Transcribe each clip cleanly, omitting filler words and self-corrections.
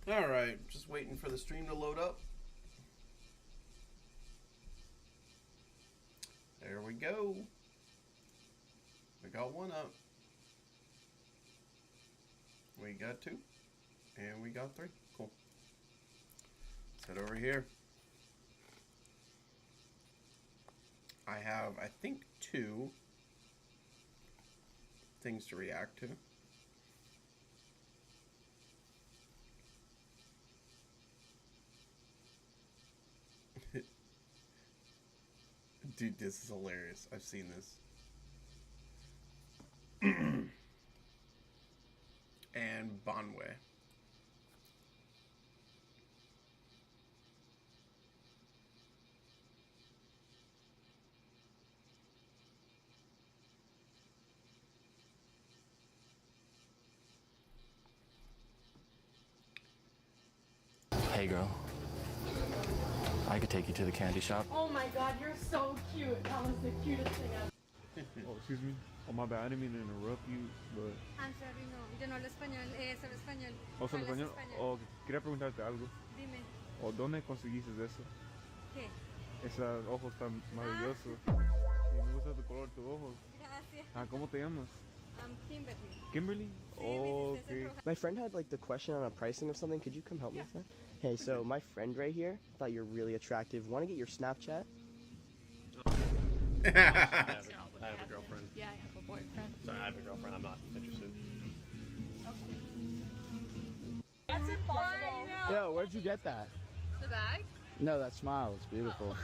Alright, just waiting for the stream to load up. There we go. We got one up. We got two. And we got three. Cool. Let's head over here. I have, I think, two things to react to. Dude, this is hilarious. I've seen this. And Bonway. Hey girl, I could take you to the candy shop. Oh my god, you're so cute. That was the cutest thing I've... Oh, excuse me. Oh, my bad. I didn't mean to interrupt you, but... I'm sorry, no. Yo no hablo español. Solo español. ¿O solo ¿Hablas español? Oh, quería preguntarte algo. Dime. ¿O dónde conseguiste eso? ¿Qué? Esos ojos tan maravillosos. Y me gusta tu color, tus ojos. Gracias. Ah, ¿cómo te llamas? I'm Kimberly. Kimberly? Oh, okay. My friend had like the question on a pricing of something. Could you come help me with that? Hey, so my friend right here thought you're really attractive. Want to get your Snapchat? I have a girlfriend. Yeah, I have a boyfriend. Sorry, I have a girlfriend. I'm not interested. That's impossible. Yo, where'd you get that? The bag? No, that smile is beautiful.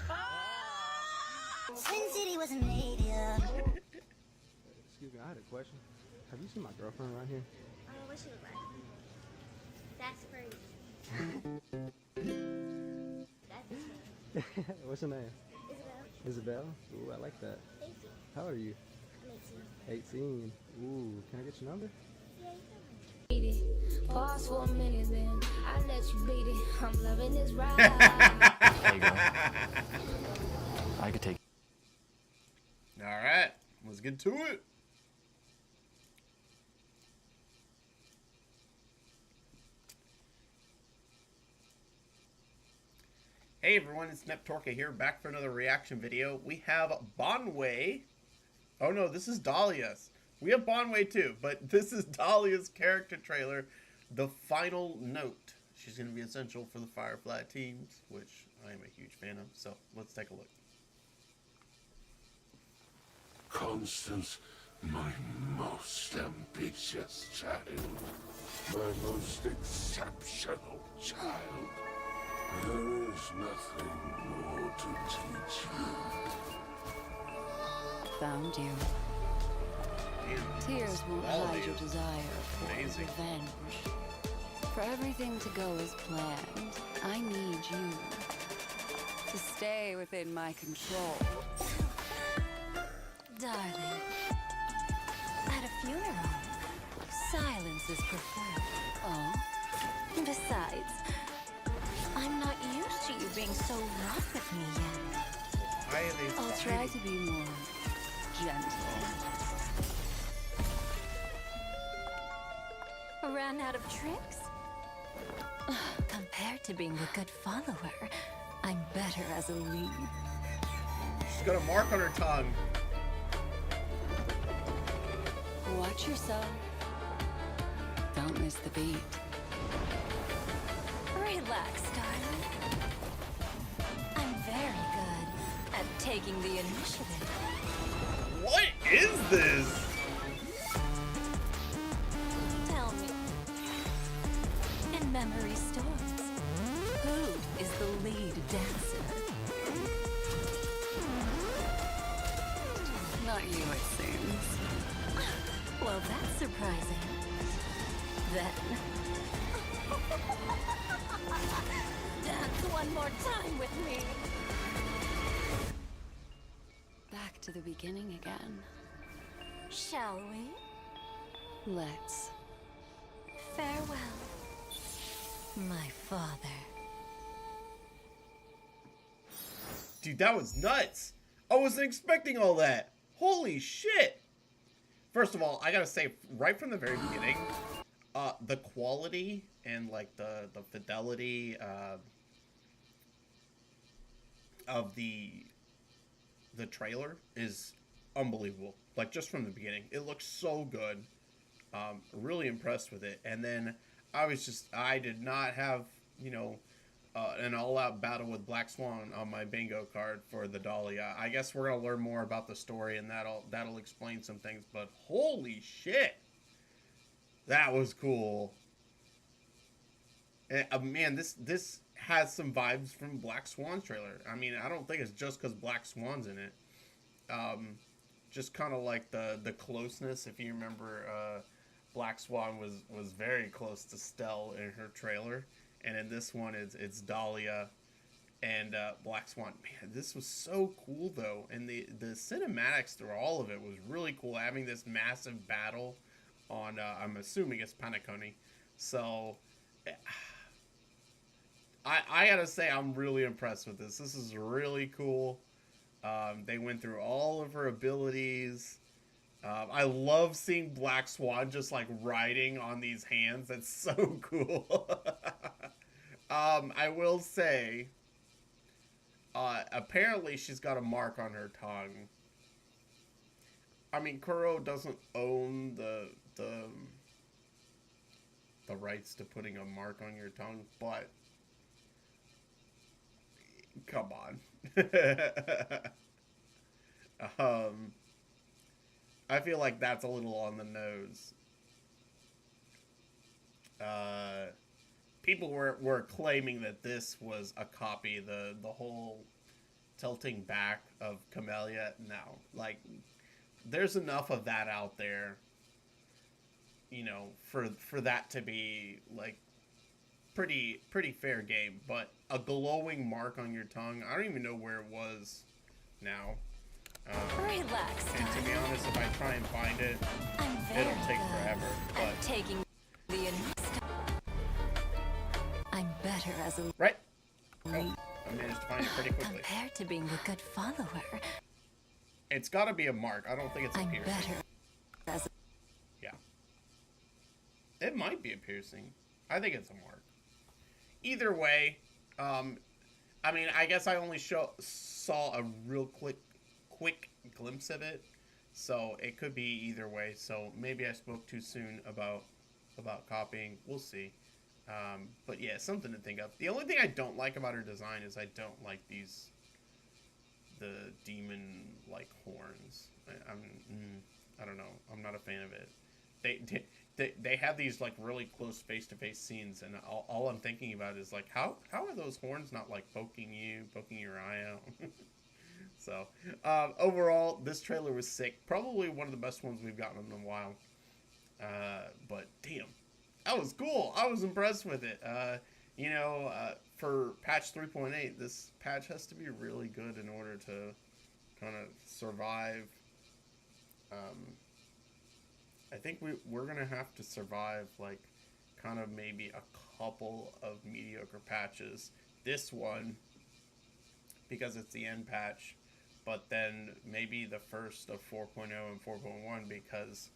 Sin City wasn't made here. Excuse me, I had a question. Have you seen my girlfriend around here? Oh, what she look like? That's crazy. That's crazy. What's her name? Isabel. Isabel? Ooh, I like that. 18. How old are you? I'm 18. 18. Ooh, can I get your number? Yeah, you can. Pause for a minute, then I let you beat it. I'm loving this ride. Hey girl, I could take. Alright, let's get to it. Hey everyone, it's Neptorka here, back for another reaction video. We have Bonway. Oh no, this is Dahlia's. We have Bonway too, but this is Dahlia's character trailer, The Final Note. She's going to be essential for the Firefly teams, which I am a huge fan of, so let's take a look. Constance, my most ambitious child, my most exceptional child. There is nothing more to teach you. Found you. Damn, Tears won't quality hide your is desire for amazing. revenge. For everything to go as planned, I need you to stay within my control. Darling, at a funeral, silence is preferred. Oh, besides, I'm not used to you being so rough with me yet. Why are they I'll try to be more gentle. Ran out of tricks? Compared to being a good follower, I'm better as a lead. She's got a mark on her tongue. Watch yourself. Don't miss the beat. Relax, darling. I'm very good at taking the initiative. What is this? Tell me, in memory stories, who is the lead dancer? Not you, it seems. Well, that's surprising. Then, dance one more time with me. Back to the beginning again. Shall we? Let's. Farewell, my father. Dude, that was nuts. I wasn't expecting all that. Holy shit. First of all, I gotta say, right from the very beginning, the quality and like the fidelity of the trailer is unbelievable. Like, just from the beginning, it looks so good. Really impressed with it. And then I did not have, you know, an all-out battle with Black Swan on my bingo card for the Dahlia. I guess we're gonna learn more about the story, and that'll explain some things. But holy shit, that was cool. And, man, this has some vibes from Black Swan's trailer. I mean, I don't think it's just because Black Swan's in it. Just kind of like the closeness. If you remember, Black Swan was very close to Stell in her trailer, and in this one it's Dahlia and Black Swan. Man, this was so cool though, and the cinematics through all of it was really cool. Having this massive battle on, I'm assuming it's Penacony. So I gotta say, I'm really impressed with this. This is really cool. They went through all of her abilities. I love seeing Black Swan just like riding on these hands. That's so cool. I will say, apparently she's got a mark on her tongue. I mean, Kuro doesn't own the rights to putting a mark on your tongue, but come on. I feel like that's a little on the nose. People were claiming that this was a copy, the whole tilting back of Camellia. No, like, there's enough of that out there, you know, for that to be like pretty fair game. But a glowing mark on your tongue, I don't even know where it was now. Relax, and to be honest, if I try and find it, it'll take forever. But I'm taking the I'm better as a right. Oh, I managed to find it pretty quickly. Compared to being a good follower, it's got to be a mark. I don't think it's a piercing. better as Yeah. It might be a piercing. I think it's a mark. Either way, I mean, I guess I only saw a real quick glimpse of it, so it could be either way. So maybe I spoke too soon about copying. We'll see. But yeah, something to think of. The only thing I don't like about her design is I don't like the demon like horns. I don't know. I'm not a fan of it. They have these like really close face-to-face scenes, and all I'm thinking about is like, how are those horns not like poking your eye out? So overall, this trailer was sick. Probably one of the best ones we've gotten in a while. But damn, that was cool. I was impressed with it. You know, for patch 3.8, this patch has to be really good in order to kind of survive. I think we're gonna have to survive like kind of maybe a couple of mediocre patches. This one, because it's the end patch, but then maybe the first of 4.0 and 4.1 because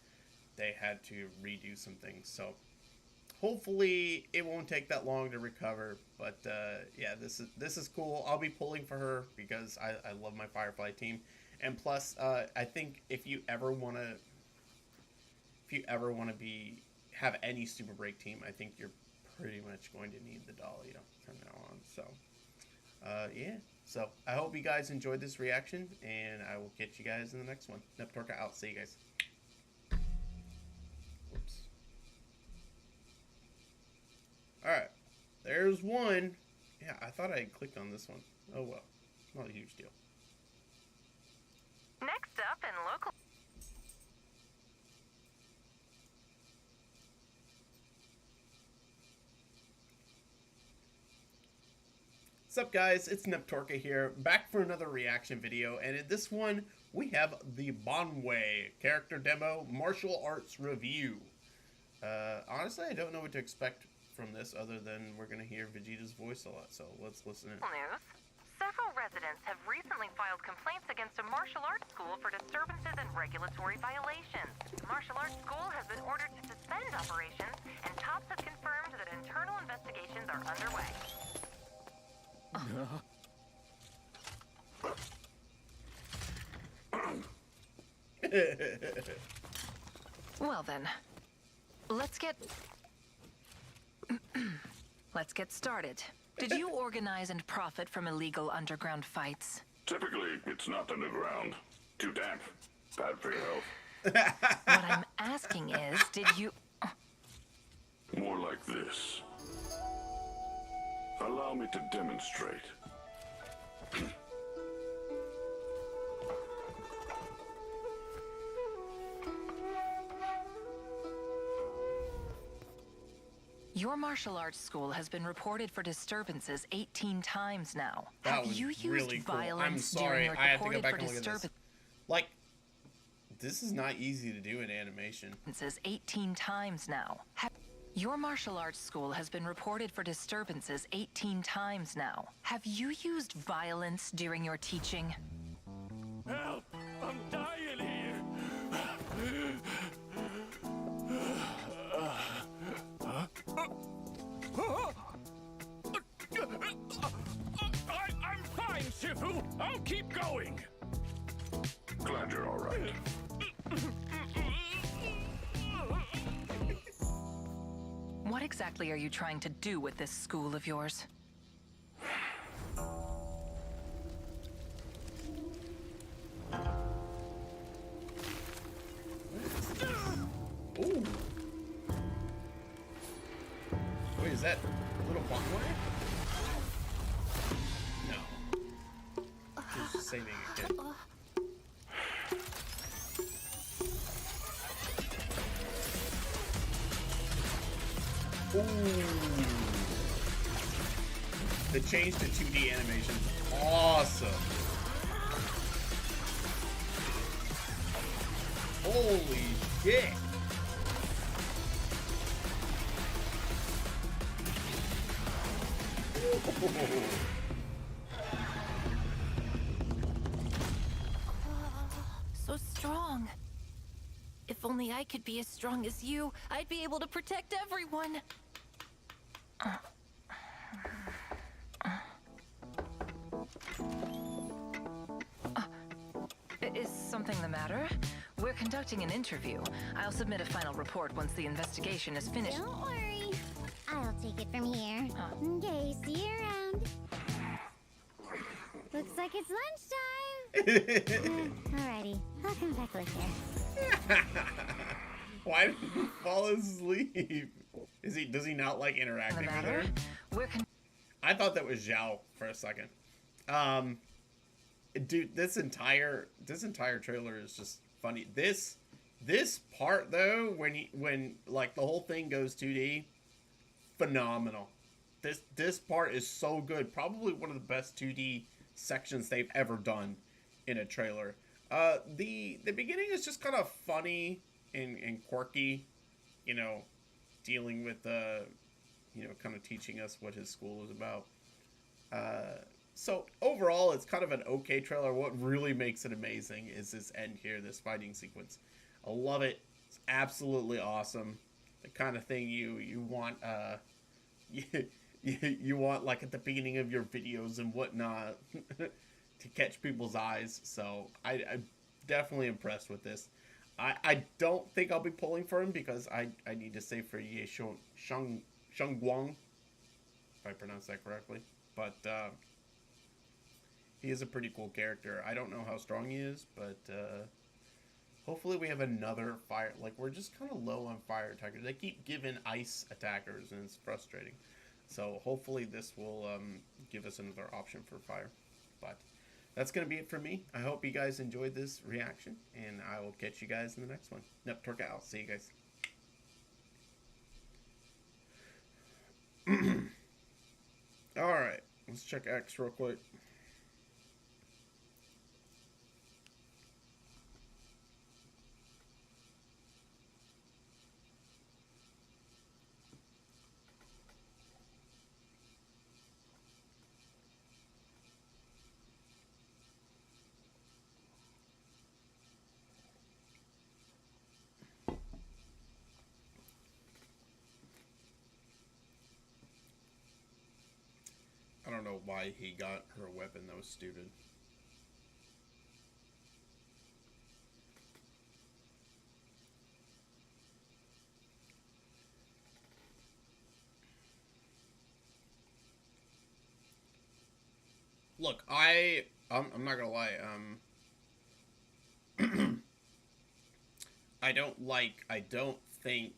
they had to redo some things. So hopefully it won't take that long to recover. But yeah, this is cool. I'll be pulling for her because I love my Firefly team, and plus I think if you ever want to have any Super Break team, I think you're pretty much going to need the Dahlia from now on. So yeah. So I hope you guys enjoyed this reaction, and I will catch you guys in the next one. Neptorka out. See you guys. Whoops. Alright. There's one. Yeah, I thought I had clicked on this one. Oh well. Not a huge deal. Next up in local... What's up, guys? It's Neptorka here, back for another reaction video, and in this one, we have the Banwei character demo martial arts review. Honestly, I don't know what to expect from this other than we're going to hear Vegeta's voice a lot, so let's listen in. News. Several residents have recently filed complaints against a martial arts school for disturbances and regulatory violations. The martial arts school has been ordered to suspend operations, and Tops have confirmed that internal investigations are underway. Well then, let's get started. Did you organize and profit from illegal underground fights? Typically, it's not underground. Too damp. Bad for your health. What I'm asking is, did you... More like this. Allow me to demonstrate. Your martial arts school has been reported for disturbances 18 times now. That Have was you used really cool. violence I'm sorry, during your I have to go reported back for and look at this. disturbances Like, this is not easy to do in animation. 18 times now? Your martial arts school has been reported for disturbances 18 times now. Have you used violence during your teaching? Help! I'm dying here! I'm fine, Shifu! I'll keep going! Glad you're all right. What exactly are you trying to do with this school of yours? Ooh. Wait, is that little Bonway? No. She's just saving a kid. Ooh. The change to 2D animation is awesome. Holy shit. So strong. If only I could be as strong as you, I'd be able to protect everyone. Is something the matter? We're conducting an interview. I'll submit a final report once the investigation is finished. Don't worry. I'll take it from here. Okay, see you around. Looks like it's lunchtime. Alrighty, I'll come back later. Why did he fall asleep? Does he not like interacting with her? I thought that was Zhao for a second. Dude, this entire trailer is just funny. This part though, when like the whole thing goes 2D, phenomenal. This part is so good. Probably one of the best 2D sections they've ever done in a trailer. The beginning is just kind of funny and quirky, you know, dealing with kind of teaching us what his school is about. So overall, it's kind of an okay trailer. What really makes it amazing is this end here, this fighting sequence. I love it. It's absolutely awesome. The kind of thing you want, you want like at the beginning of your videos and whatnot to catch people's eyes. So I'm definitely impressed with this. I don't think I'll be pulling for him because I need to say for Ye Sheng Guang, if I pronounce that correctly. But he is a pretty cool character. I don't know how strong he is, but hopefully we have another fire. Like, we're just kind of low on fire attackers. They keep giving ice attackers, and it's frustrating. So hopefully this will give us another option for fire. But that's going to be it for me. I hope you guys enjoyed this reaction, and I will catch you guys in the next one. Neptorka, I'll see you guys. Alright, let's check X real quick. don't know why he got her a weapon. That was stupid. Look, I'm not gonna lie. I don't think.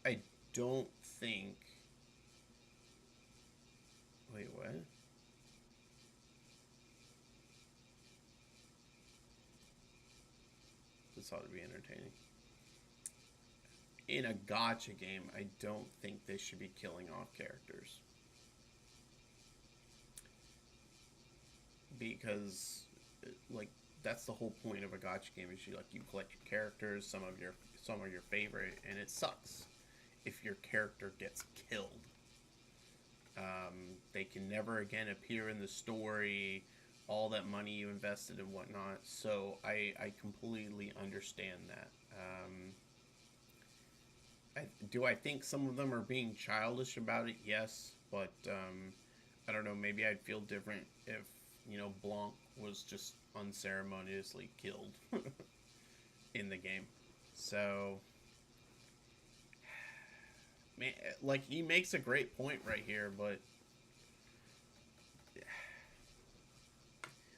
I don't think. Wait, what? This ought to be entertaining. In a gacha game, I don't think they should be killing off characters. Because, like, that's the whole point of a gacha game, is you collect your characters, some are your favorite, and it sucks if your character gets killed. They can never again appear in the story, all that money you invested and whatnot, so I completely understand that. Do I think some of them are being childish about it? Yes, but I don't know, maybe I'd feel different if, you know, Blanc was just unceremoniously killed in the game. So, man, like, he makes a great point right here, but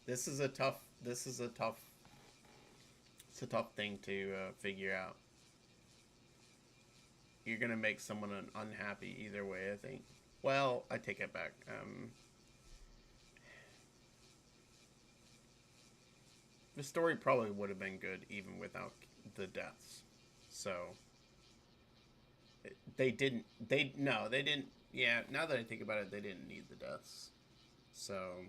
it's a tough thing to figure out. You're gonna make someone unhappy either way, I think. Well, I take it back. The story probably would have been good even without the deaths. So they didn't. Yeah, now that I think about it, they didn't need the deaths. So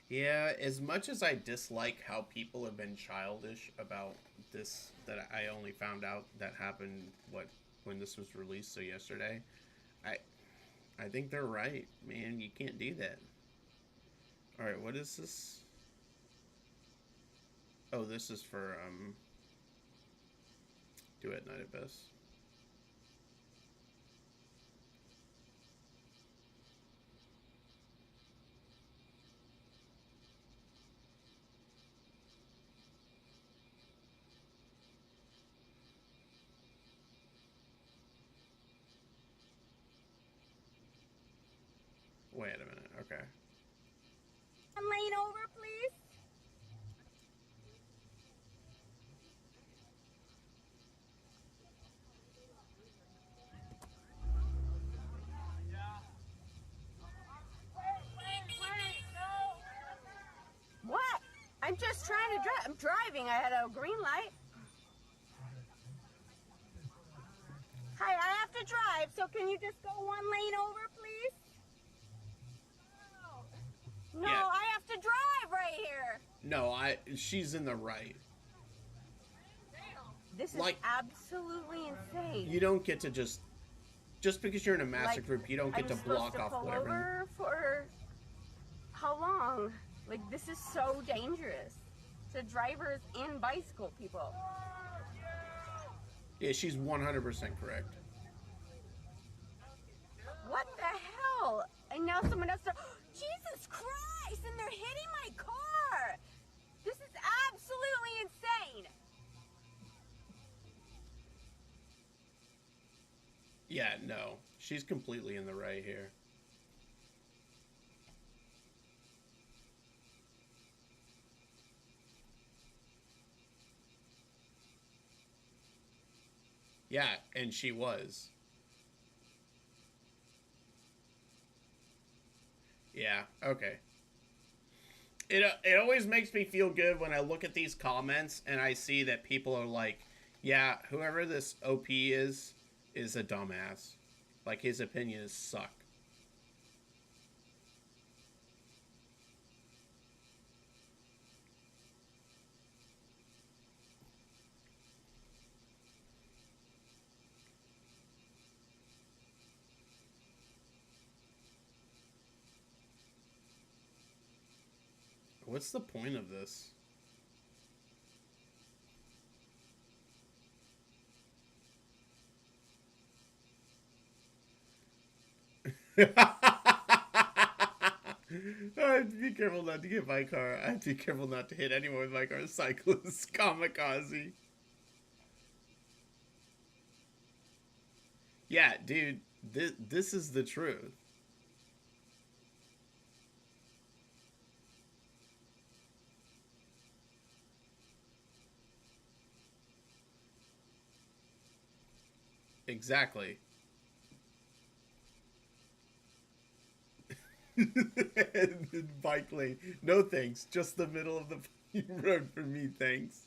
yeah, as much as I dislike how people have been childish about this, that I only found out that happened, when this was released, so yesterday, I think they're right, man. You can't do that. Alright, what is this? Oh, this is for, Duet Night Abyss. Wait a minute, okay. One lane over, please. What? I'm just trying to drive. I'm driving. I had a green light. Hi, I have to drive, so can you just go one lane over, please? No, Yeah. I have to drive right here. No, she's in the right. This is Like, absolutely insane. you don't get to just because you're in a massive group, you don't get to block off pull whatever. over for how long? Like, this is so dangerous to drivers and bicycle people. Yeah, she's 100% correct. What the hell? And now someone has to. Jesus Christ! And they're hitting my car. This is absolutely insane. Yeah, no. She's completely in the right here. Yeah, and she was. Yeah, okay. It always makes me feel good when I look at these comments and I see that people are like, yeah, whoever this OP is a dumbass. Like, his opinions suck. What's the point of this? I have to be careful not to hit my car. I have to be careful not to hit anyone with my car. Cyclist kamikaze. Yeah, dude, this is the truth. Exactly. Bike lane. No thanks. Just the middle of the road for me, thanks.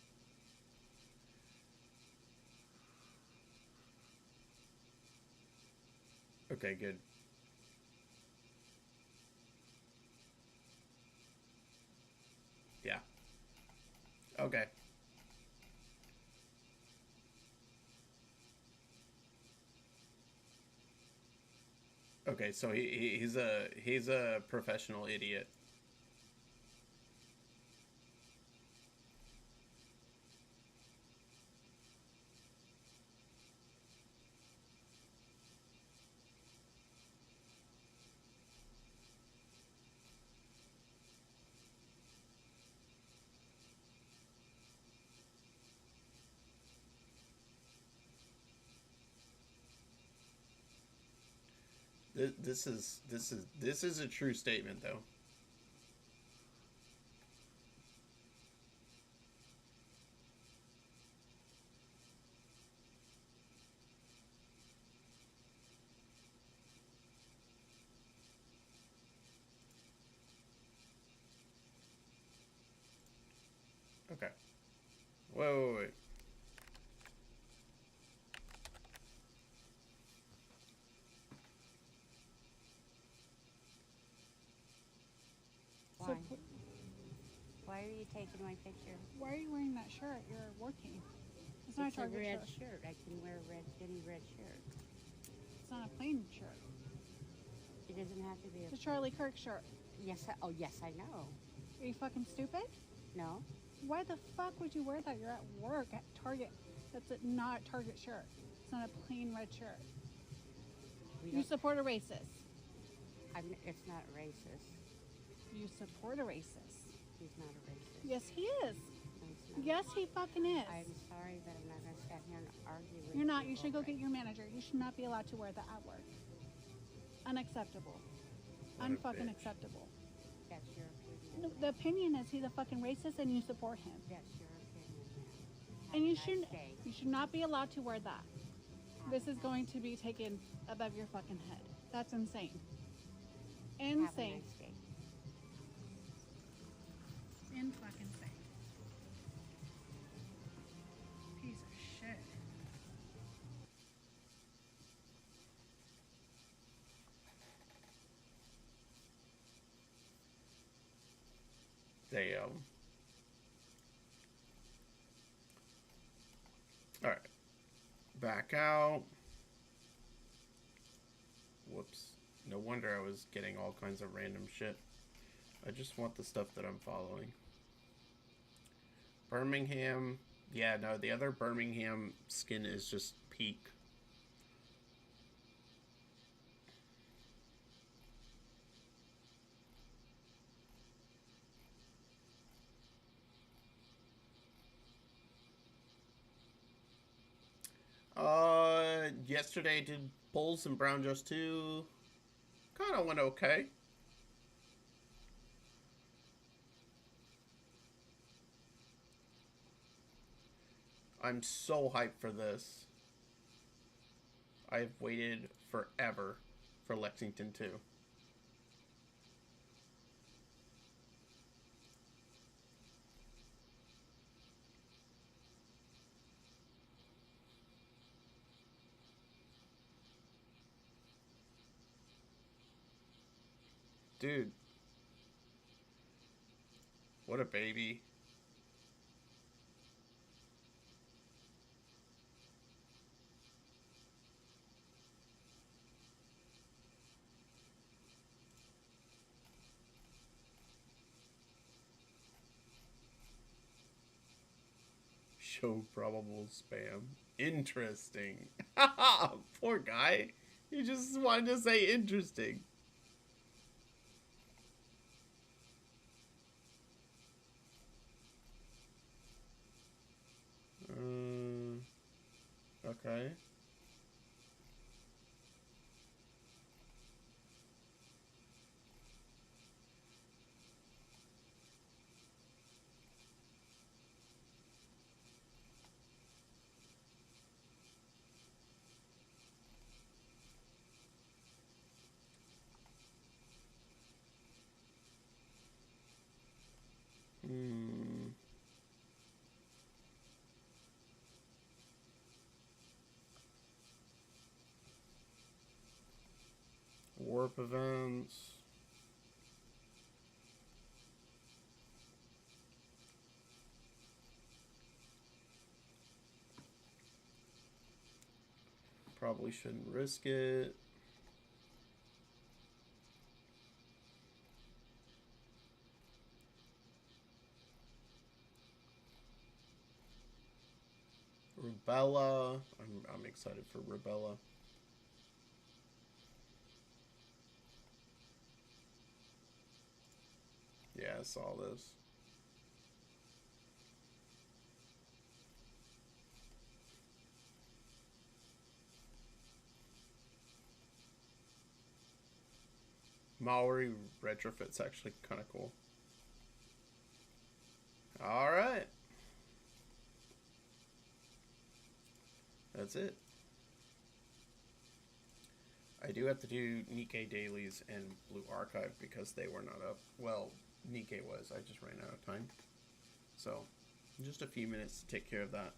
Okay, good. Yeah. Okay. Okay, so he's a professional idiot. This is a true statement, though. Okay. Wait. Why? Why are you taking my picture? Why are you wearing that shirt? You're working. It's not It's a a Target red shirt. shirt. I can wear any red shirt. It's not a plain shirt. It doesn't have to be It's a Charlie Kirk shirt. Yes, oh yes, I know. Are you fucking stupid? No. Why the fuck would you wear that? You're at work at Target. That's not a Target shirt. It's not a plain red shirt. You support a racist. It's not racist. You support a racist. He's not a racist. Yes, he is. No, he's not. Yes, he fucking is. I'm sorry, but I'm not going to sit here and argue with you. You're not. You should go over get it. your manager. You should not be allowed to wear that at work. Unacceptable. What a Unfucking bitch. acceptable. That's your opinion. No, the opinion is he's a fucking racist and you support him. That's your opinion. Have And a you nice shouldn't. day. You should not be allowed to wear that. This is going to be taken above your fucking head. That's insane. Have a Insane. nice day. In fucking insane. Piece of shit. Damn. Alright. Back out. Whoops. No wonder I was getting all kinds of random shit. I just want the stuff that I'm following. Birmingham. Yeah, no, the other Birmingham skin is just peak. Yesterday did Bulls and Brown Just 2. Kind of went okay. I'm so hyped for this. I've waited forever for Lexington 2. Dude. What a baby. Show probable spam. Interesting. Poor guy. He just wanted to say interesting. Okay. Warp events. Probably shouldn't risk it. Rubella. I'm excited for Rubella. Yeah, I saw this. Maori retrofit's actually kind of cool. All right. That's it. I do have to do Nikkei dailies and Blue Archive because they were not up. Well, Nikkei was. I just ran out of time. So, just a few minutes to take care of that.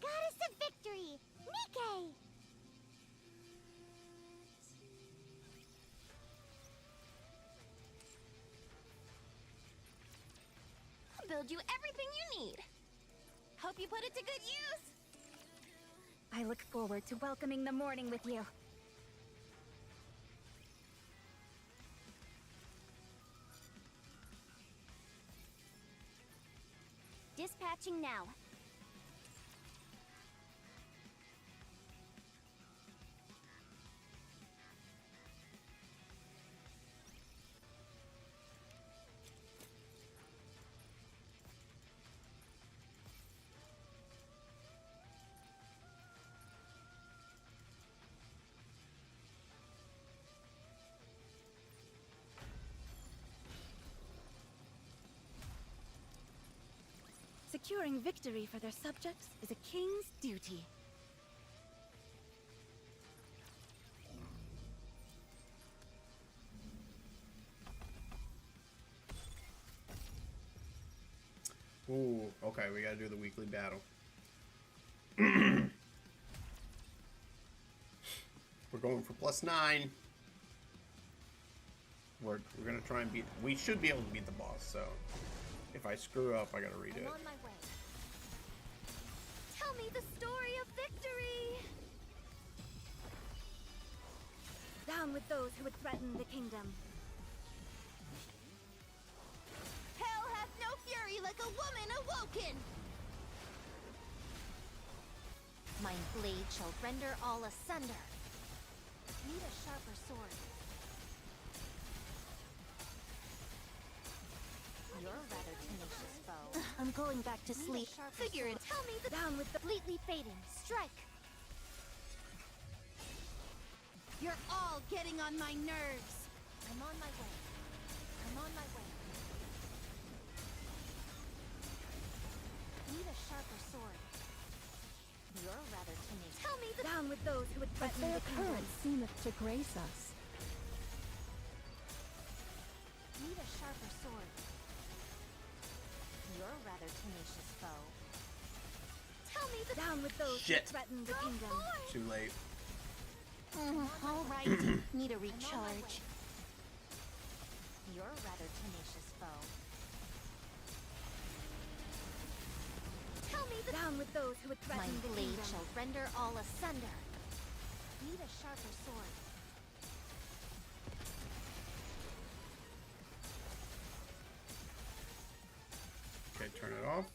Goddess of Victory, Nikkei! I'll build you everything you need. Hope you put it to good use. I look forward to welcoming the morning with you. Dispatching now. Securing victory for their subjects is a king's duty. Ooh, okay, we gotta do the weekly battle. We're going for +9. We're gonna try and beat. We should be able to beat the boss. So if I screw up, I gotta read it. I'm on my way. Tell me the story of victory. Down with those who would threaten the kingdom. Hell hath no fury like a woman awoken. My blade shall render all asunder. Need a sharper sword. You're a rather tenacious foe. I'm going back to sleep. Figure it. Tell me the down with the completely fading. Strike. You're all getting on my nerves. I'm on my way. I'm on my way. Need a sharper sword. You're rather tenacious. Tell me the down with those who would threaten the kingdom. Seemeth to grace us. Need a sharper sword. You're a rather tenacious foe. Tell me the Down with those Shit. who threaten the kingdom. Too late. All right. Need a recharge. You're a rather tenacious foe. Tell me down with those who would threaten the kingdom. My blade shall render all asunder. Need a sharper sword. Okay, turn it off.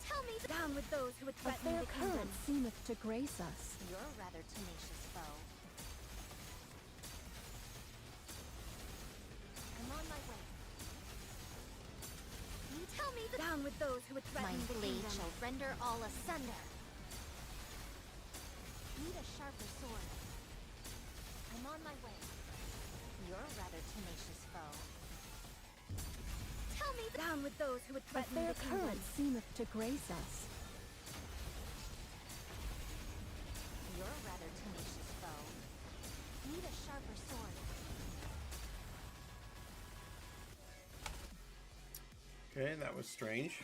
Tell me down with those who would A threaten fair the kingdom. current seemeth to grace us. You're a rather tenacious foe. I'm on my way. You tell me down with those who would threaten the kingdom. My blade shall render all asunder. Need a sharper sword. I'm on my way. You're a rather tenacious foe. Tell me down with those who would A threaten fair the kingdom. current seemeth to grace us. You're a rather tenacious foe. Need a sharper sword. Okay, that was strange.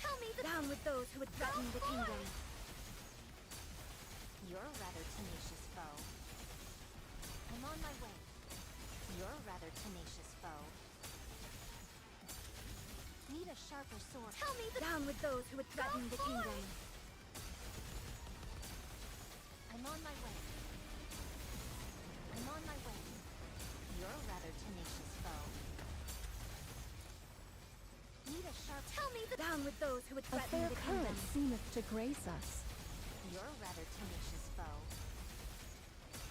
Tell me down with those who would threaten the kingdom. You're a rather tenacious foe. I'm on my way. You're a rather tenacious foe. Need a sharper sword. Tell me down with those who would threaten the kingdom. I'm on my way. I'm on my way. You're a rather tenacious foe. Need a sharp. Tell me down with those who would A threaten fair the kingdom. current seemeth to grace us. You're a rather tenacious foe.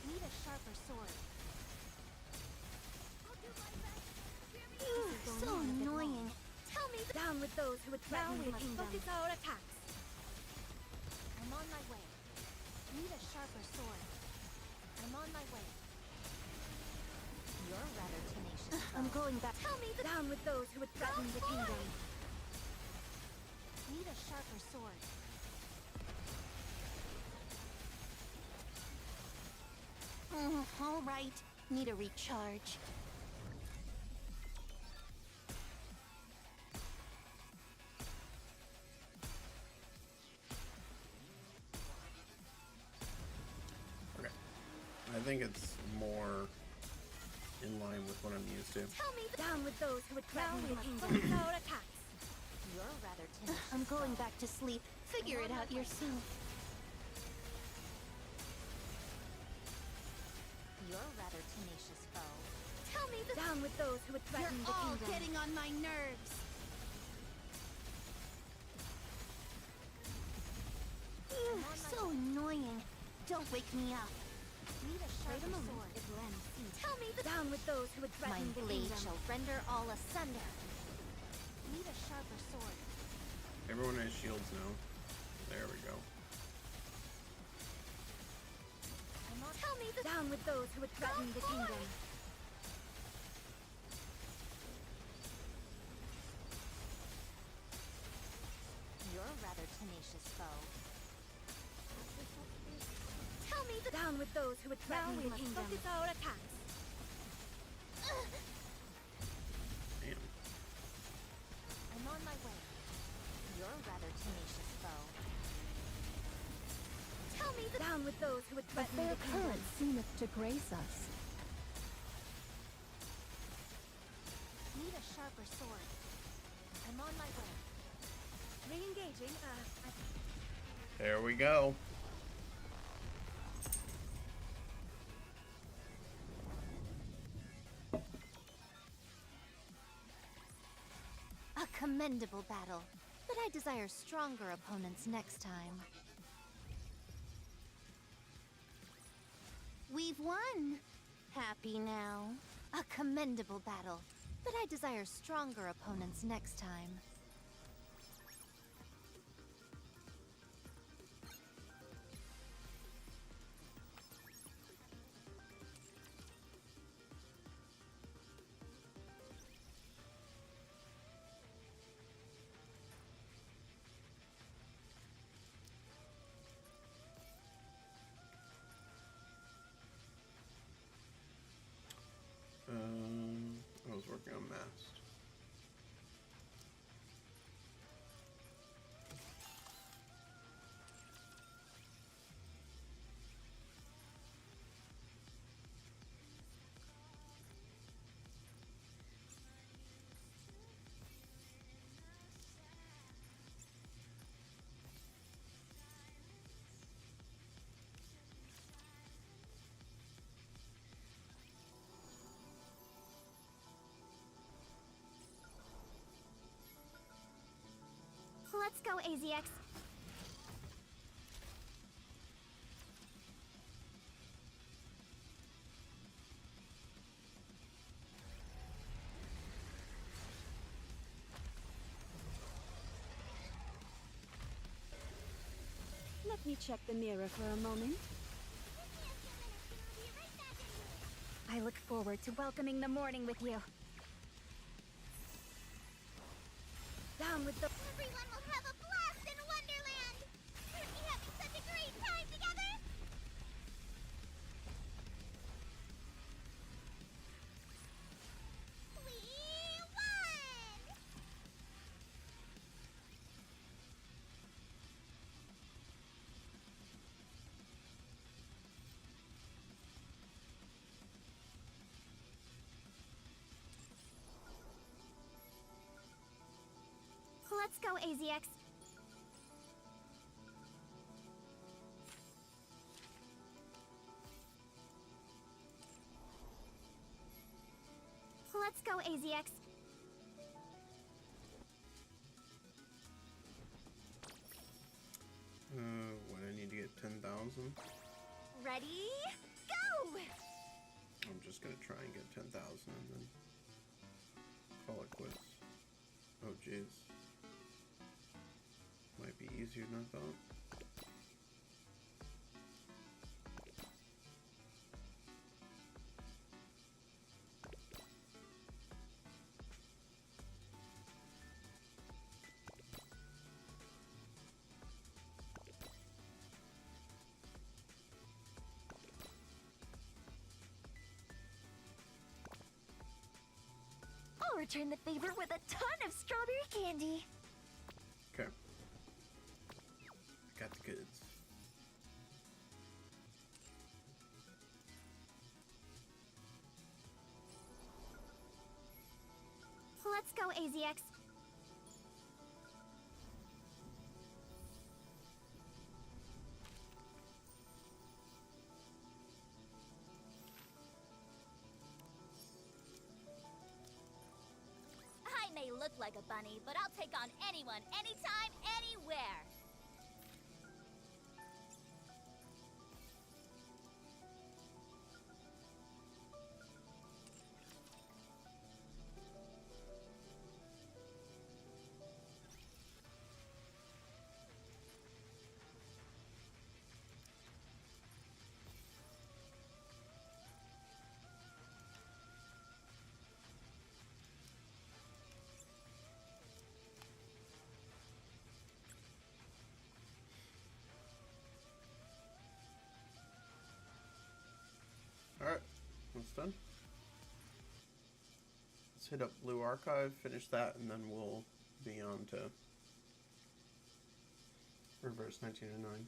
Need a sharper sword. So annoying. Tell me down with those who would threaten the kingdom. Focus our attacks. I'm on my way. Need a sharper sword. I'm on my way. You're a rather tenacious foe. I'm going back. Tell me down with those who would threaten the kingdom. Need a sharper sword. All right. Need a recharge. Okay. I think it's more in line with what I'm used to. Tell me down with those who would threaten the kingdom. Our attacks. You're rather tenacious. I'm going back to sleep. Figure it out yourself. You're a rather tenacious foe. Tell me down with those who would threaten the kingdom. You're all getting on my nerves. So annoying. Don't wake me up. Need a sharper sword. Tell me down with those who would threaten the kingdom. My blade shall render all asunder. Need a sharper sword. Everyone has shields now. There we go. Tell me down with those who would threaten the kingdom. You're a rather tenacious foe. Tell me down with those who would threaten the kingdom. Focus our attacks. Damn. I'm on my way. You're a rather tenacious foe. Tell me down with those who would A threaten fair the kingdom. current seemeth to grace us. Need a sharper sword. I'm on my way. Re-engaging. There we go. A commendable battle, but I desire stronger opponents next time. We've won! Happy now. A commendable battle, but I desire stronger opponents next time. Let's go, AZX. Let me check the mirror for a moment. I look forward to welcoming the morning with you. Down with the... Everyone will have a blast in Wonderland! Aren't we having such a great time together? We won! Let's go, AZX. Let's go, AZX. What, I need to get 10,000? Ready? Go! I'm just gonna try and get 10,000 and then call it quits. Oh jeez. Might be easier than I thought. I'll return the favor with a ton of strawberry candy. Okay. Got the goods. Let's go, AZX. I may look like a bunny, but I'll take on anyone, anytime, anywhere. Alright, that's done. Let's hit up Blue Archive, finish that, and then we'll be on to Reverse 1909.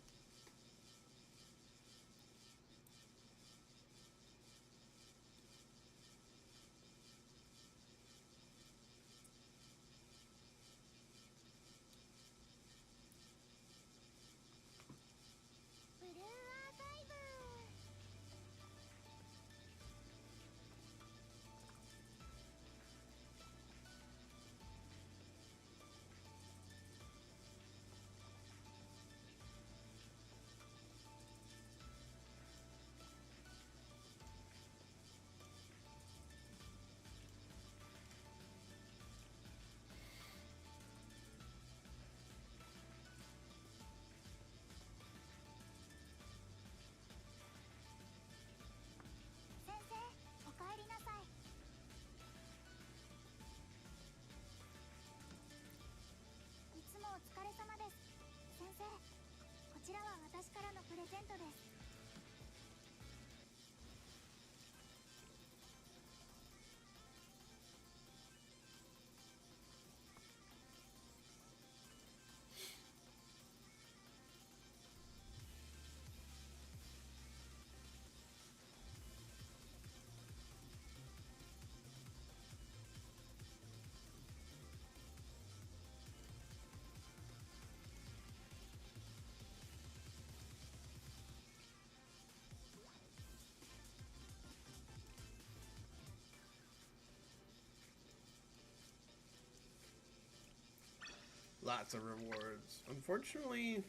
lots of rewards. Unfortunately,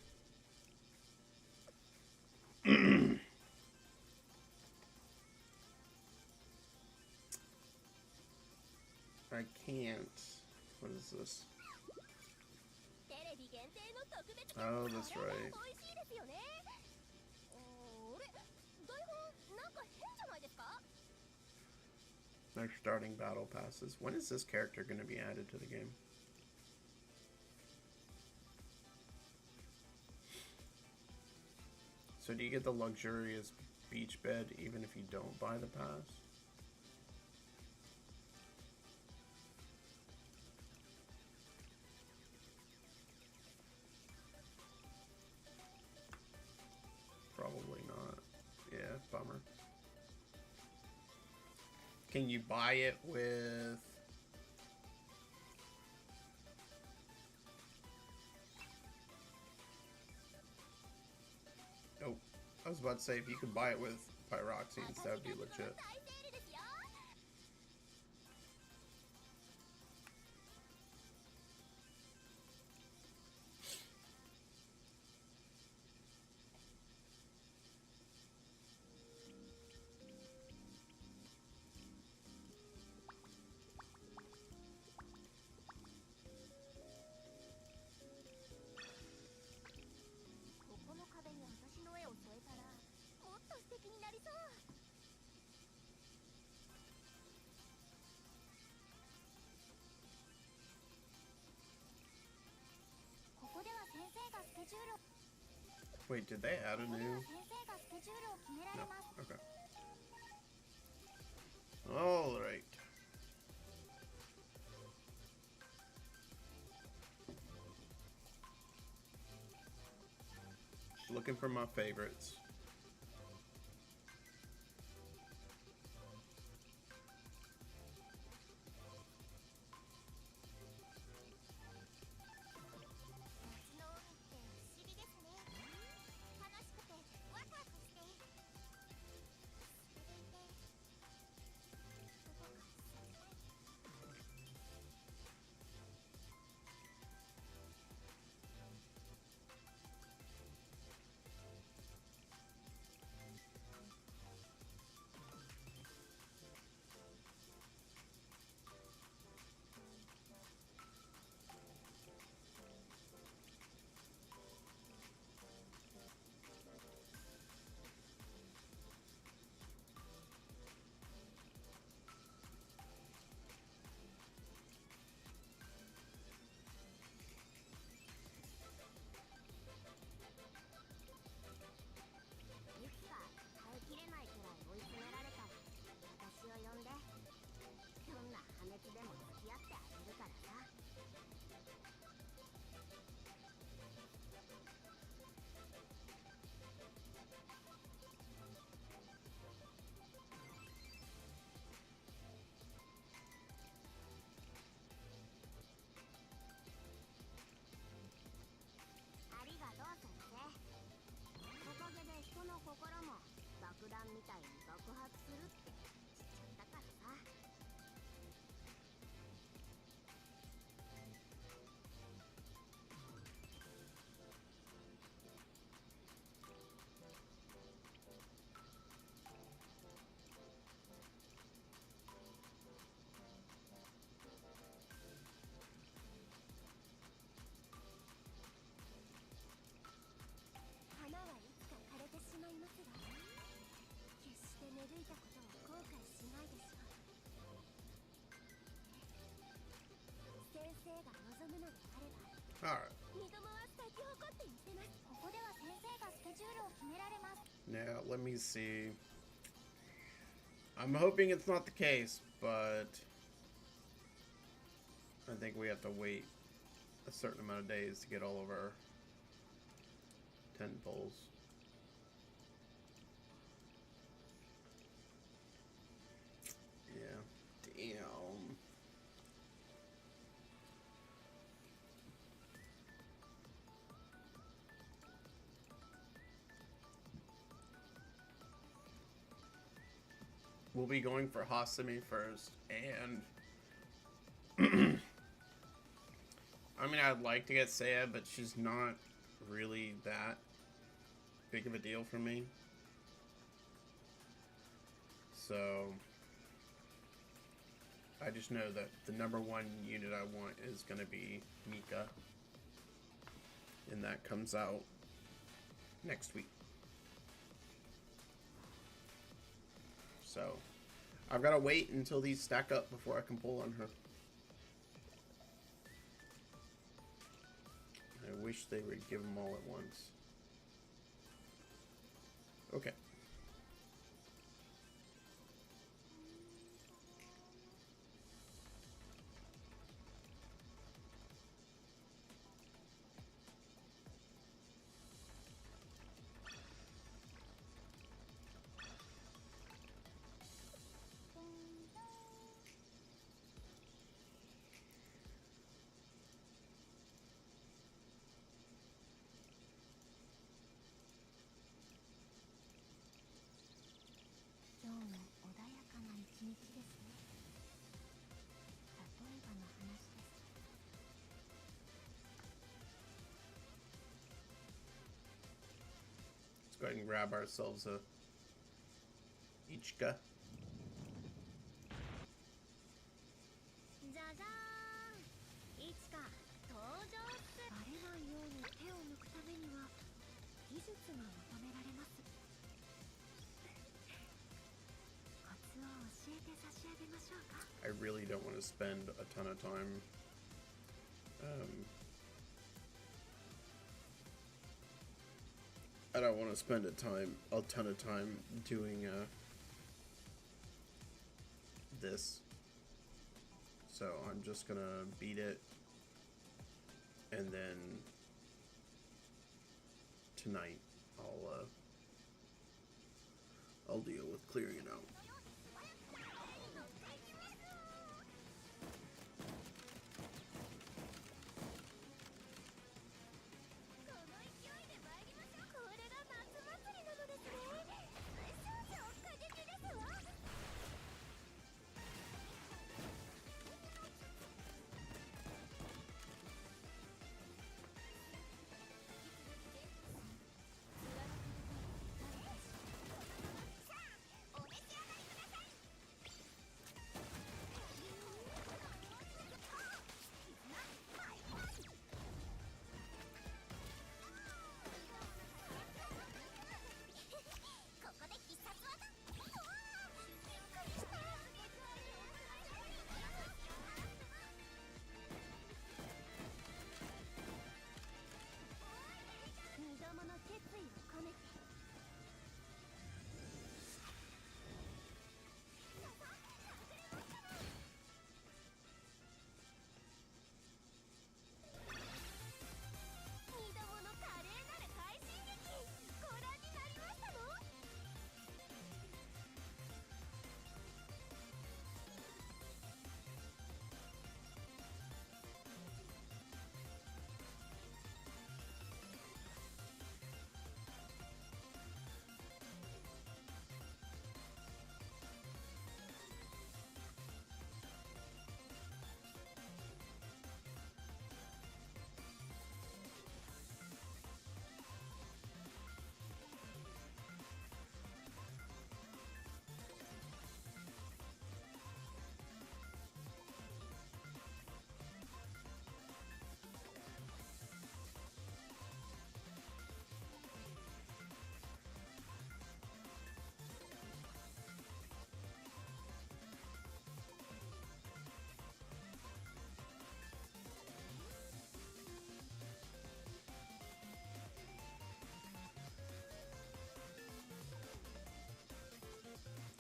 I can't. What is this? Oh, that's right. They're starting battle passes. When is this character going to be added to the game? So do you get the luxurious beach bed even if you don't buy the pass? Probably not. Yeah, bummer. Can you buy it with... Oh, I was about to say if you could buy it with Pyroxenes, that would be legit. Wait, did they add a new? No. Okay. All right. Looking for my favorites. Alright. Now, let me see. I'm hoping it's not the case, but I think we have to wait a certain amount of days to get all of our 10 poles. Yeah, damn. We'll be going for Hasumi first, and I mean, I'd like to get Saya, but she's not really that big of a deal for me. So I just know that the number one unit I want is going to be Mika. And that comes out next week. So I've got to wait until these stack up before I can pull on her. I wish they would give them all at once. Okay. Let's go ahead and grab ourselves a Ichika. I really don't want to spend a ton of time I don't want to spend a ton of time doing this. So I'm just gonna beat it, and then tonight I'll deal with clearing it out.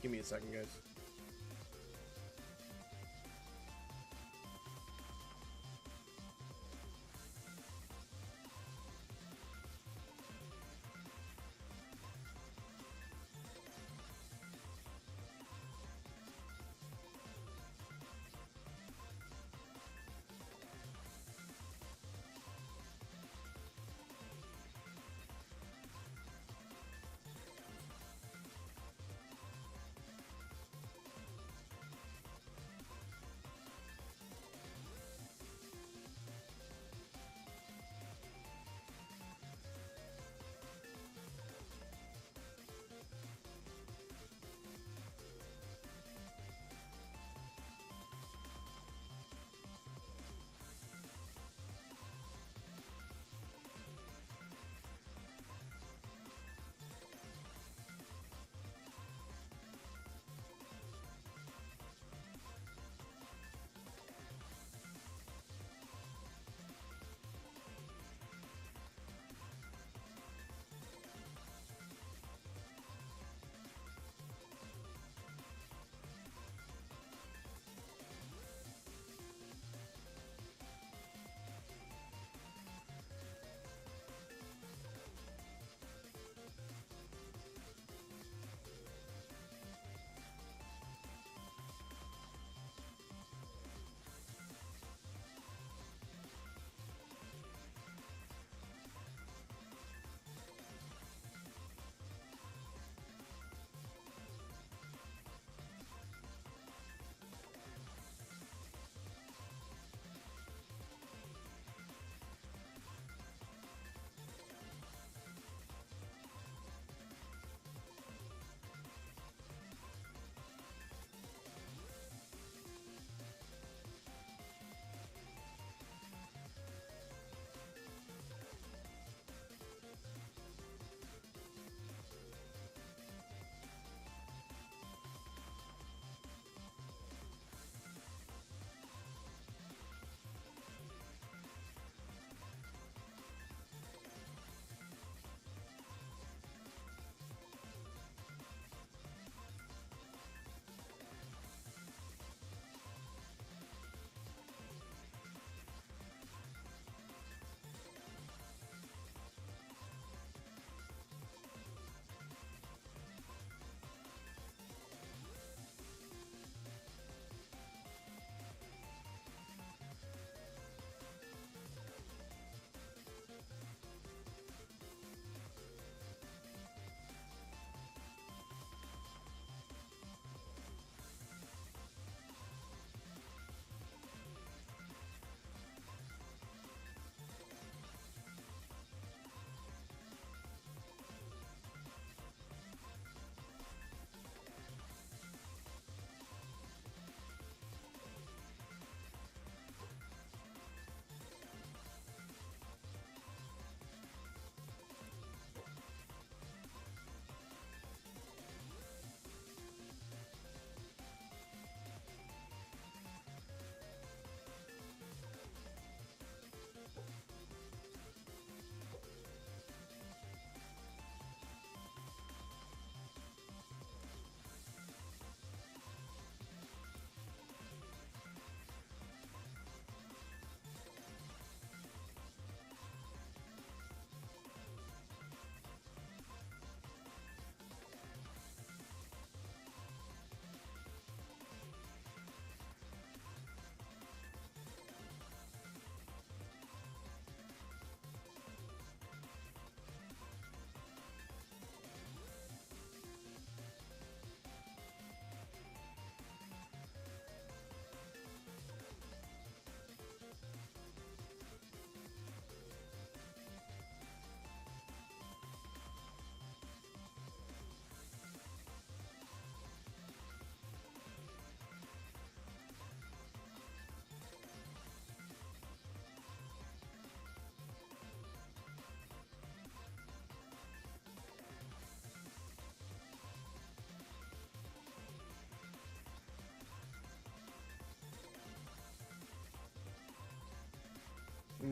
Give me a second, guys.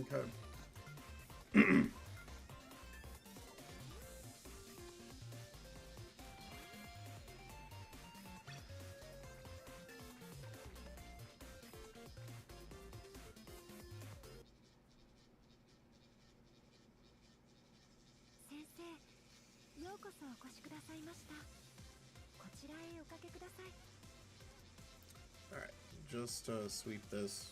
Okay. Alright, just sweep this.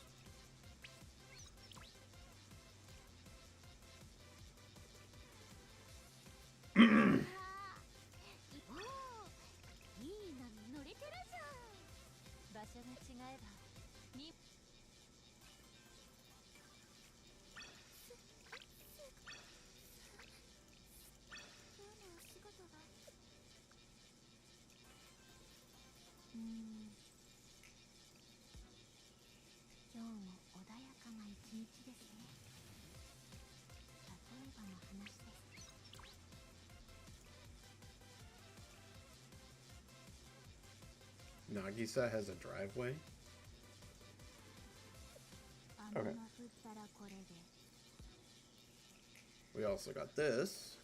Nagisa has a driveway? Okay. We also got this.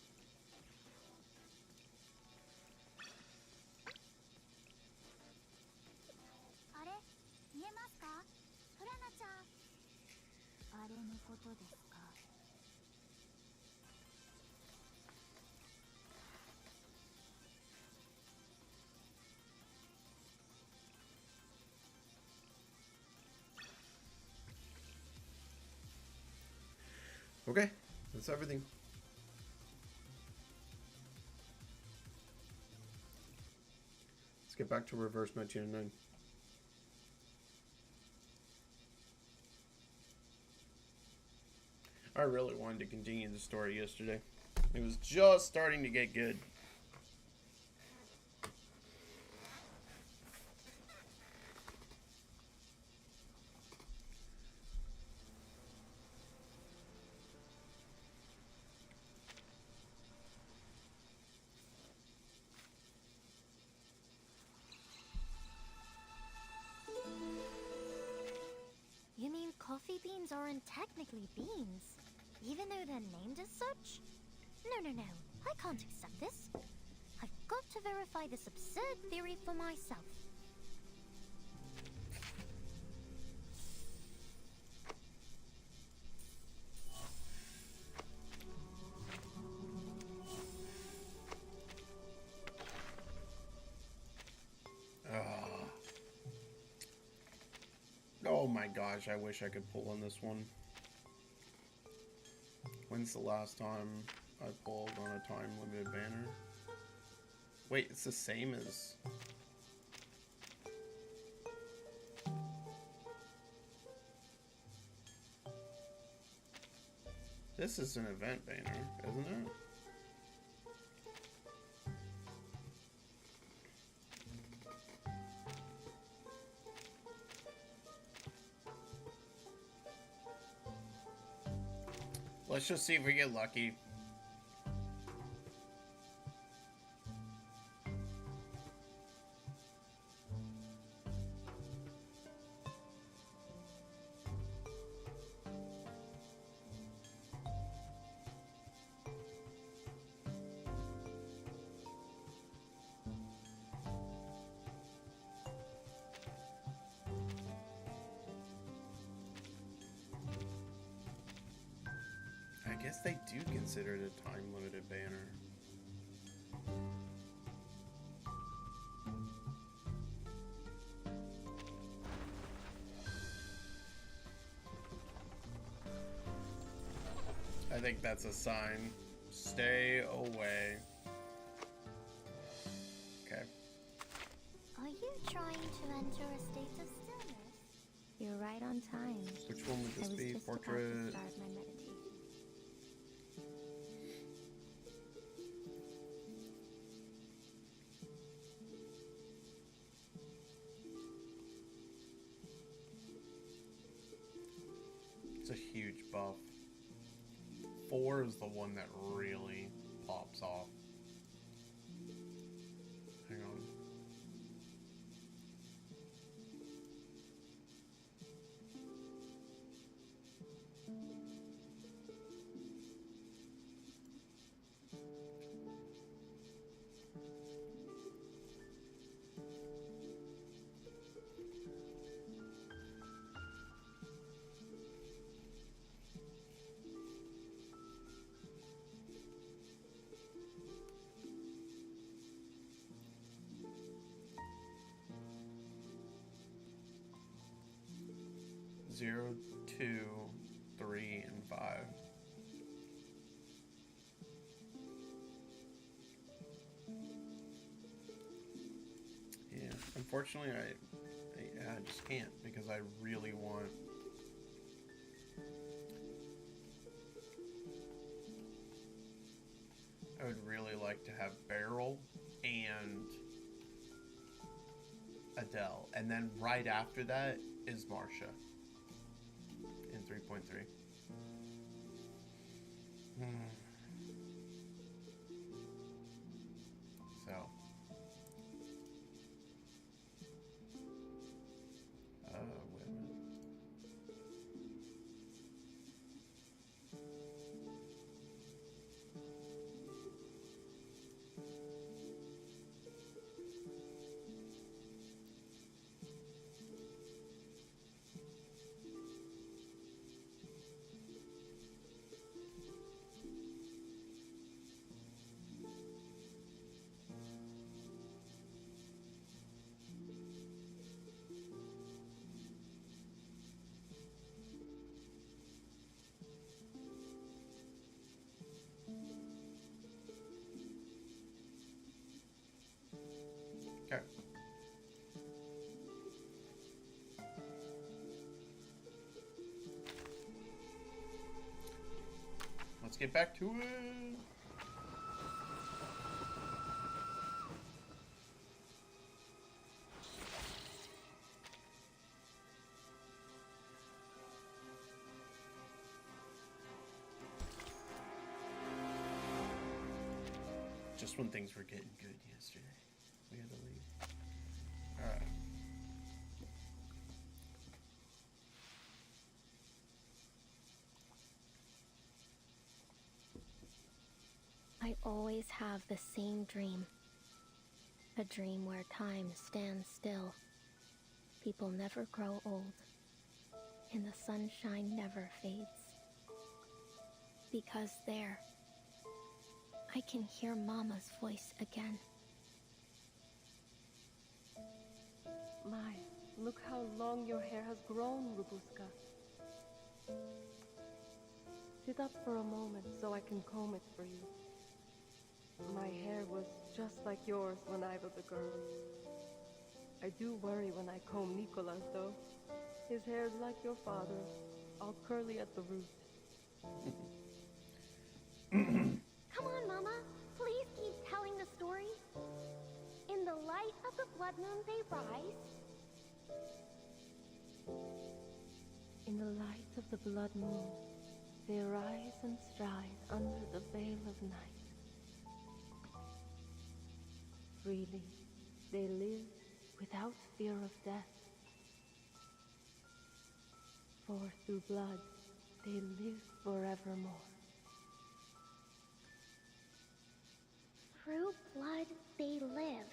Okay, that's everything. Let's get back to Reverse 1909. I really wanted to continue the story yesterday. It was just starting to get good. You mean coffee beans aren't technically beans, even though they're named as such? No, I can't accept this. I've got to verify this absurd theory for myself. Oh my gosh, I wish I could pull on this one. When's the last time I pulled on a time limited banner? Wait, it's the same as... This is an event banner, isn't it? Let's just see if we get lucky. I guess they do consider it a time-limited banner. I think that's a sign. Stay away. Okay. Are you trying to enter a state of stillness? You're right on time. Which one would this be? Just Portrait? about to start my meditation. It's a huge buff. 4 is the one that really pops off. Hang on. 0, 2, 3, and 5. Yeah, unfortunately, I just can't because I really want. I would really like to have Beryl and Adele, and then right after that is Marcia in 3.3. So wait a minute. Okay. Let's get back to it. Just when things were getting good yesterday, we had to leave. Alright. I always have the same dream. A dream where time stands still. People never grow old. And the sunshine never fades. Because there, I can hear Mama's voice again. My, look how long your hair has grown, Robuska. Sit up for a moment so I can comb it for you. My hair was just like yours when I was a girl. I do worry when I comb Nicolas, though. His hair's like your father's, all curly at the root. Come on, Mama. Please keep telling the story. In the light of the blood moon they rise. In the light of the blood moon, they rise and stride under the veil of night. Freely, they live without fear of death. For through blood, they live forevermore. Through blood, they live.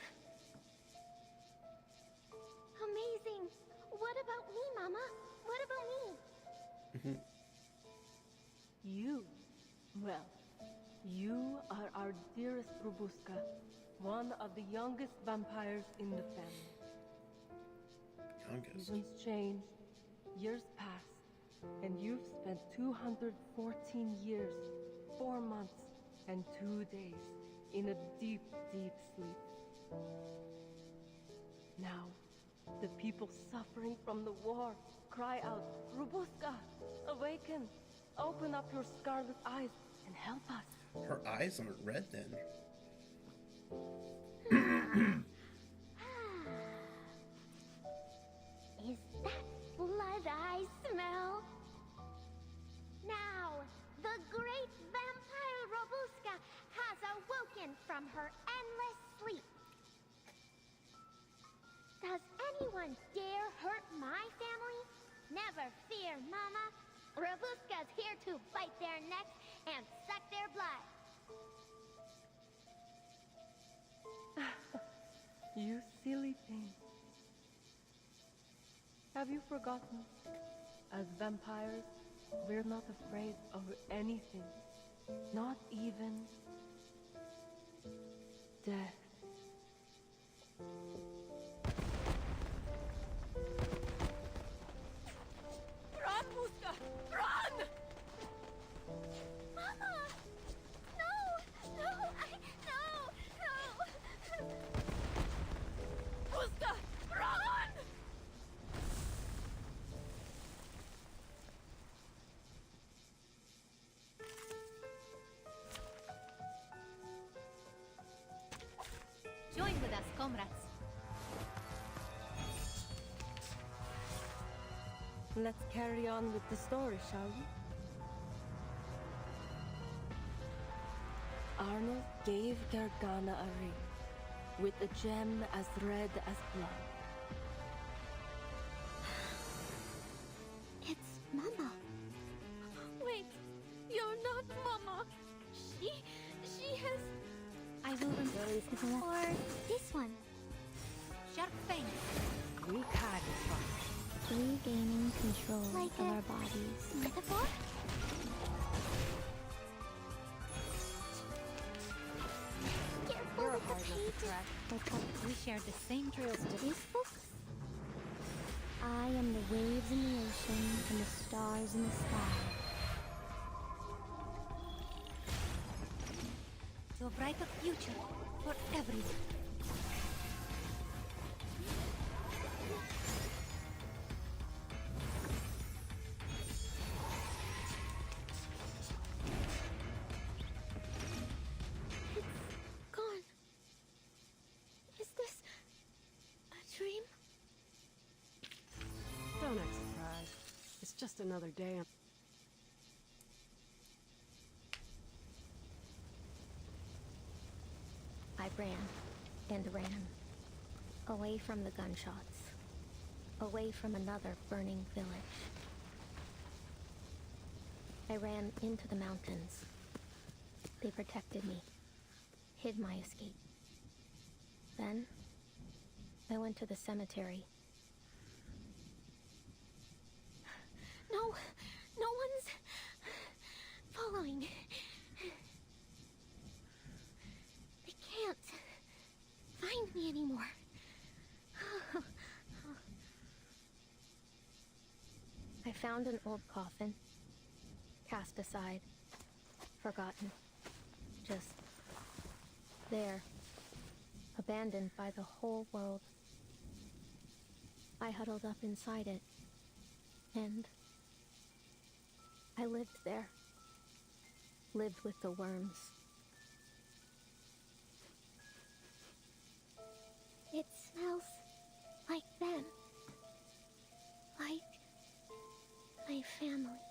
Amazing. What about me, Mama? What about me? You? Well, you are our dearest Robuska, one of the youngest vampires in the family. Youngest? Seasons change, years pass, and you've spent 214 years, 4 months, and 2 days in a deep, deep sleep. Now, the people suffering from the war cry out, Robuska, awaken! Open up your scarlet eyes and help us. Her eyes aren't red then. Is that blood I smell? Now, the great vampire Robuska has awoken from her endless sleep. Does anyone dare hurt my family? Never fear, Mama. Robuska's here to bite their necks and suck their blood. You silly thing. Have you forgotten? As vampires, we're not afraid of anything. Not even death. Join with us, comrades. Let's carry on with the story, shall we? Arnold gave Gargana a ring, with a gem as red as blood. It's Mama. Wait, you're not Mama. She has... I will embrace the or this one. Shark Fang. Regaining control like of our bodies. Metaphor? Careful with the pages. We share the same drills to these books. I am the waves in the ocean and the stars in the sky. To a brighter future for everyone. It's gone. Is this a dream? Don't act surprised. It's just another day. I ran and ran, away from the gunshots, away from another burning village. I ran into the mountains. They protected me, hid my escape. Then, I went to the cemetery. No one's following. Can't find me anymore. I found an old coffin, cast aside, forgotten, just there, abandoned by the whole world. I huddled up inside it, and I lived there, lived with the worms. It smells like them. Like my family.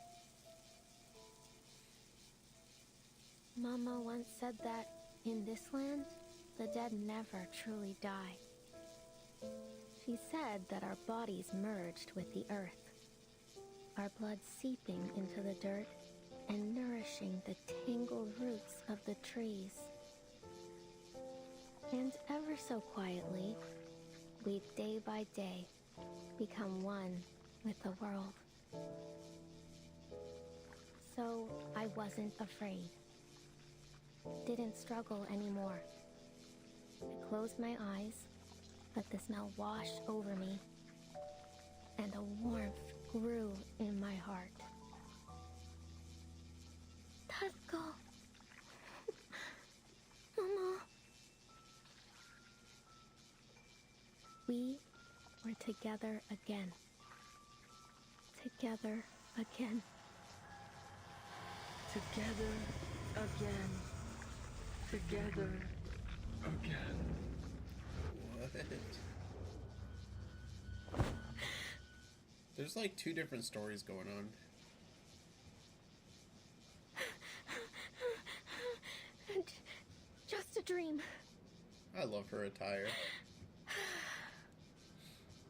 Mama once said that in this land, the dead never truly die. She said that our bodies merged with the earth, our blood seeping into the dirt and nourishing the tangled roots of the trees. And ever so quietly, we day by day become one with the world. So I wasn't afraid. Didn't struggle anymore. I closed my eyes, let the smell wash over me, and a warmth grew in my heart. Tazko. Mama. We were together again. Together again. Together again. Together again. What? There's like two different stories going on. Just a dream. I love her attire.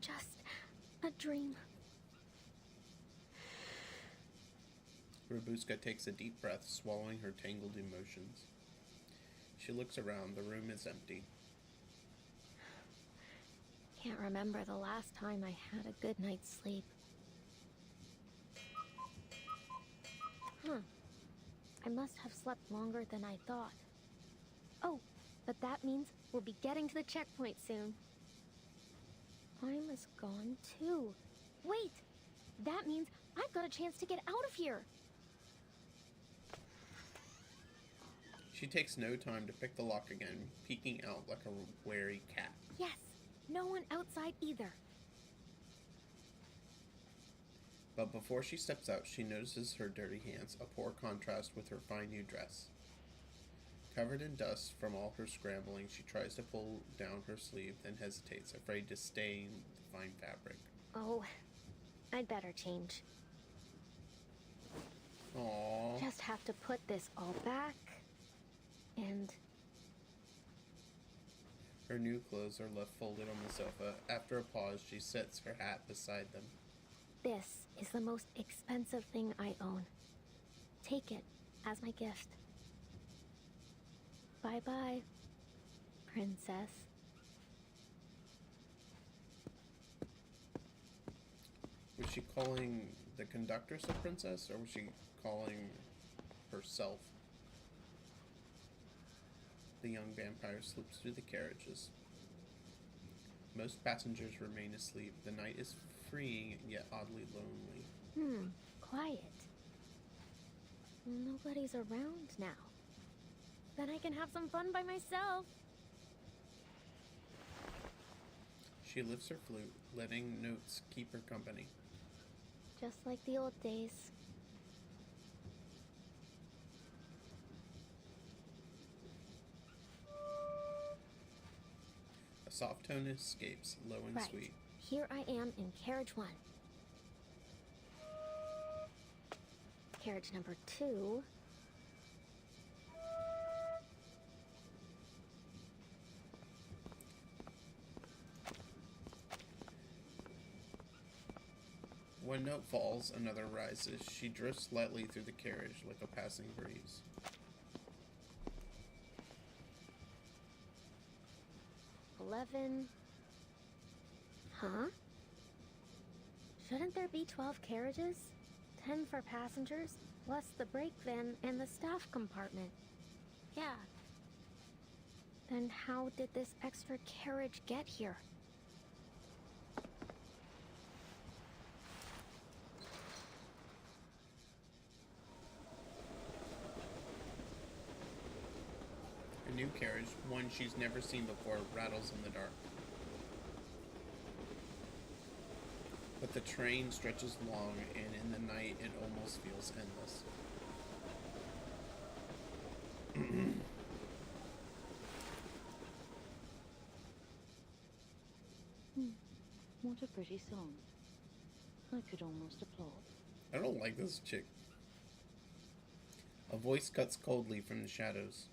Just a dream. Robuska takes a deep breath, swallowing her tangled emotions. She looks around. The room is empty. Can't remember the last time I had a good night's sleep. I must have slept longer than I thought. Oh, but that means we'll be getting to the checkpoint soon. Time is gone too. Wait! That means I've got a chance to get out of here! She takes no time to pick the lock again, peeking out like a wary cat. Yes! No one outside either. But before she steps out, she notices her dirty hands, a poor contrast with her fine new dress. Covered in dust from all her scrambling, she tries to pull down her sleeve, then hesitates, afraid to stain the fine fabric. Oh, I'd better change. Aww. Just have to put this all back. And her new clothes are left folded on the sofa. After a pause, she sets her hat beside them. this is the most expensive thing I own. Take it as my gift. Bye-bye, princess. Was she calling the conductress a princess, or was she calling herself? The young vampire slips through the carriages. Most passengers remain asleep. The night is freeing, yet oddly lonely. Quiet. Nobody's around now. Then I can have some fun by myself. She lifts her flute, letting notes keep her company. Just like the old days. A soft tone escapes, low and Right. sweet. Here I am in carriage 1. Carriage number 2. One note falls, another rises. She drifts lightly through the carriage like a passing breeze. $11. Huh? Shouldn't there be 12 carriages? 10 for passengers, plus the brake van and the staff compartment. Yeah. Then how did this extra carriage get here? A new carriage, one she's never seen before, rattles in the dark. But the train stretches long, and in the night it almost feels endless. What a pretty song. I could almost applaud. I don't like this chick. A voice cuts coldly from the shadows.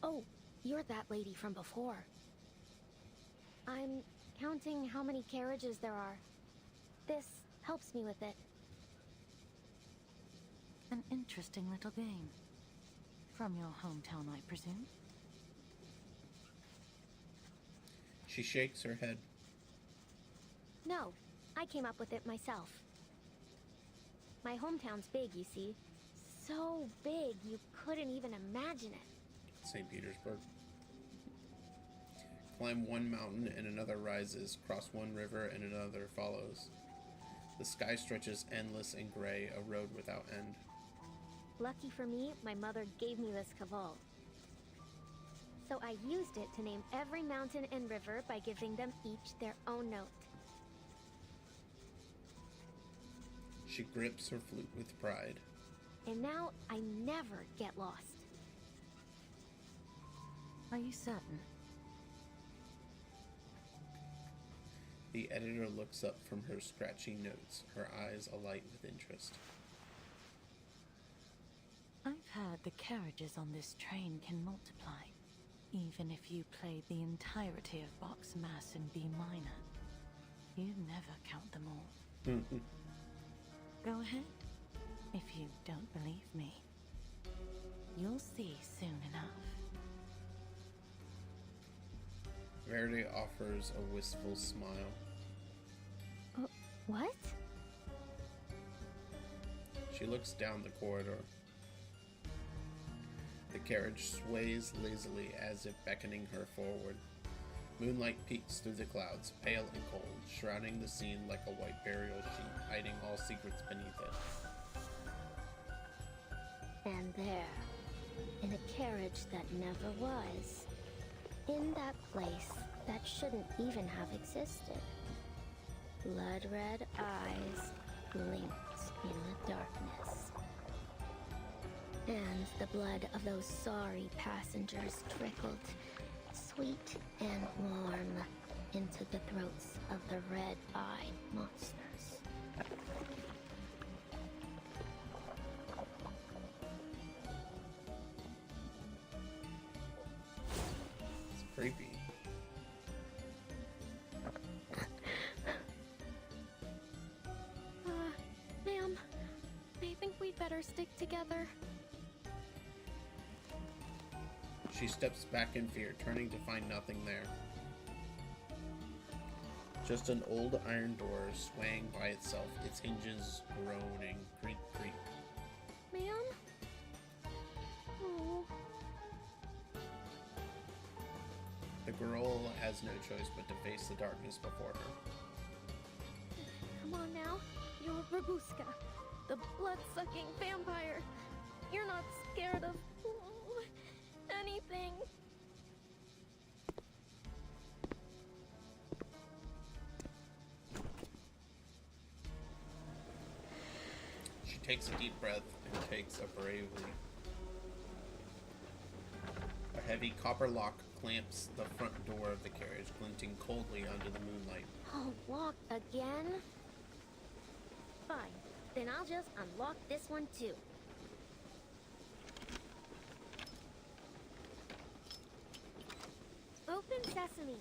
Oh, you're that lady from before. I'm counting how many carriages there are. This helps me with it. An interesting little game. From your hometown, I presume? She shakes her head. No, I came up with it myself. My hometown's big, you see. So big you couldn't even imagine it. St. Petersburg. Climb one mountain and another rises, cross one river and another follows. The sky stretches endless and gray, a road without end. Lucky for me, my mother gave me this caval. So I used it to name every mountain and river by giving them each their own note. She grips her flute with pride. And now I never get lost. Are you certain? The editor looks up from her scratchy notes, her eyes alight with interest. I've heard the carriages on this train can multiply, even if you played the entirety of Bach's Mass in B minor. You'd never count them all. Go ahead, if you don't believe me. You'll see soon enough. Verity offers a wistful smile. What? She looks down the corridor. The carriage sways lazily as if beckoning her forward. Moonlight peeks through the clouds, pale and cold, shrouding the scene like a white burial sheet, hiding all secrets beneath it. And there, in a carriage that never was, in that place that shouldn't even have existed, blood-red eyes blinked in the darkness. And the blood of those sorry passengers trickled, sweet and warm, into the throats of the red-eyed monsters. It's creepy. Ma'am, I think we'd better stick together. She steps back in fear, turning to find nothing there. Just an old iron door swaying by itself, its hinges groaning, creak, creak. Ma'am? Oh. The girl has no choice but to face the darkness before her. Come on now. You're Babushka, the blood-sucking vampire. You're not scared of anything. She takes a deep breath and takes a brave leap. A heavy copper lock clamps the front door of the carriage, glinting coldly under the moonlight. Oh, lock again? Fine. Then I'll just unlock this one too. Open sesame.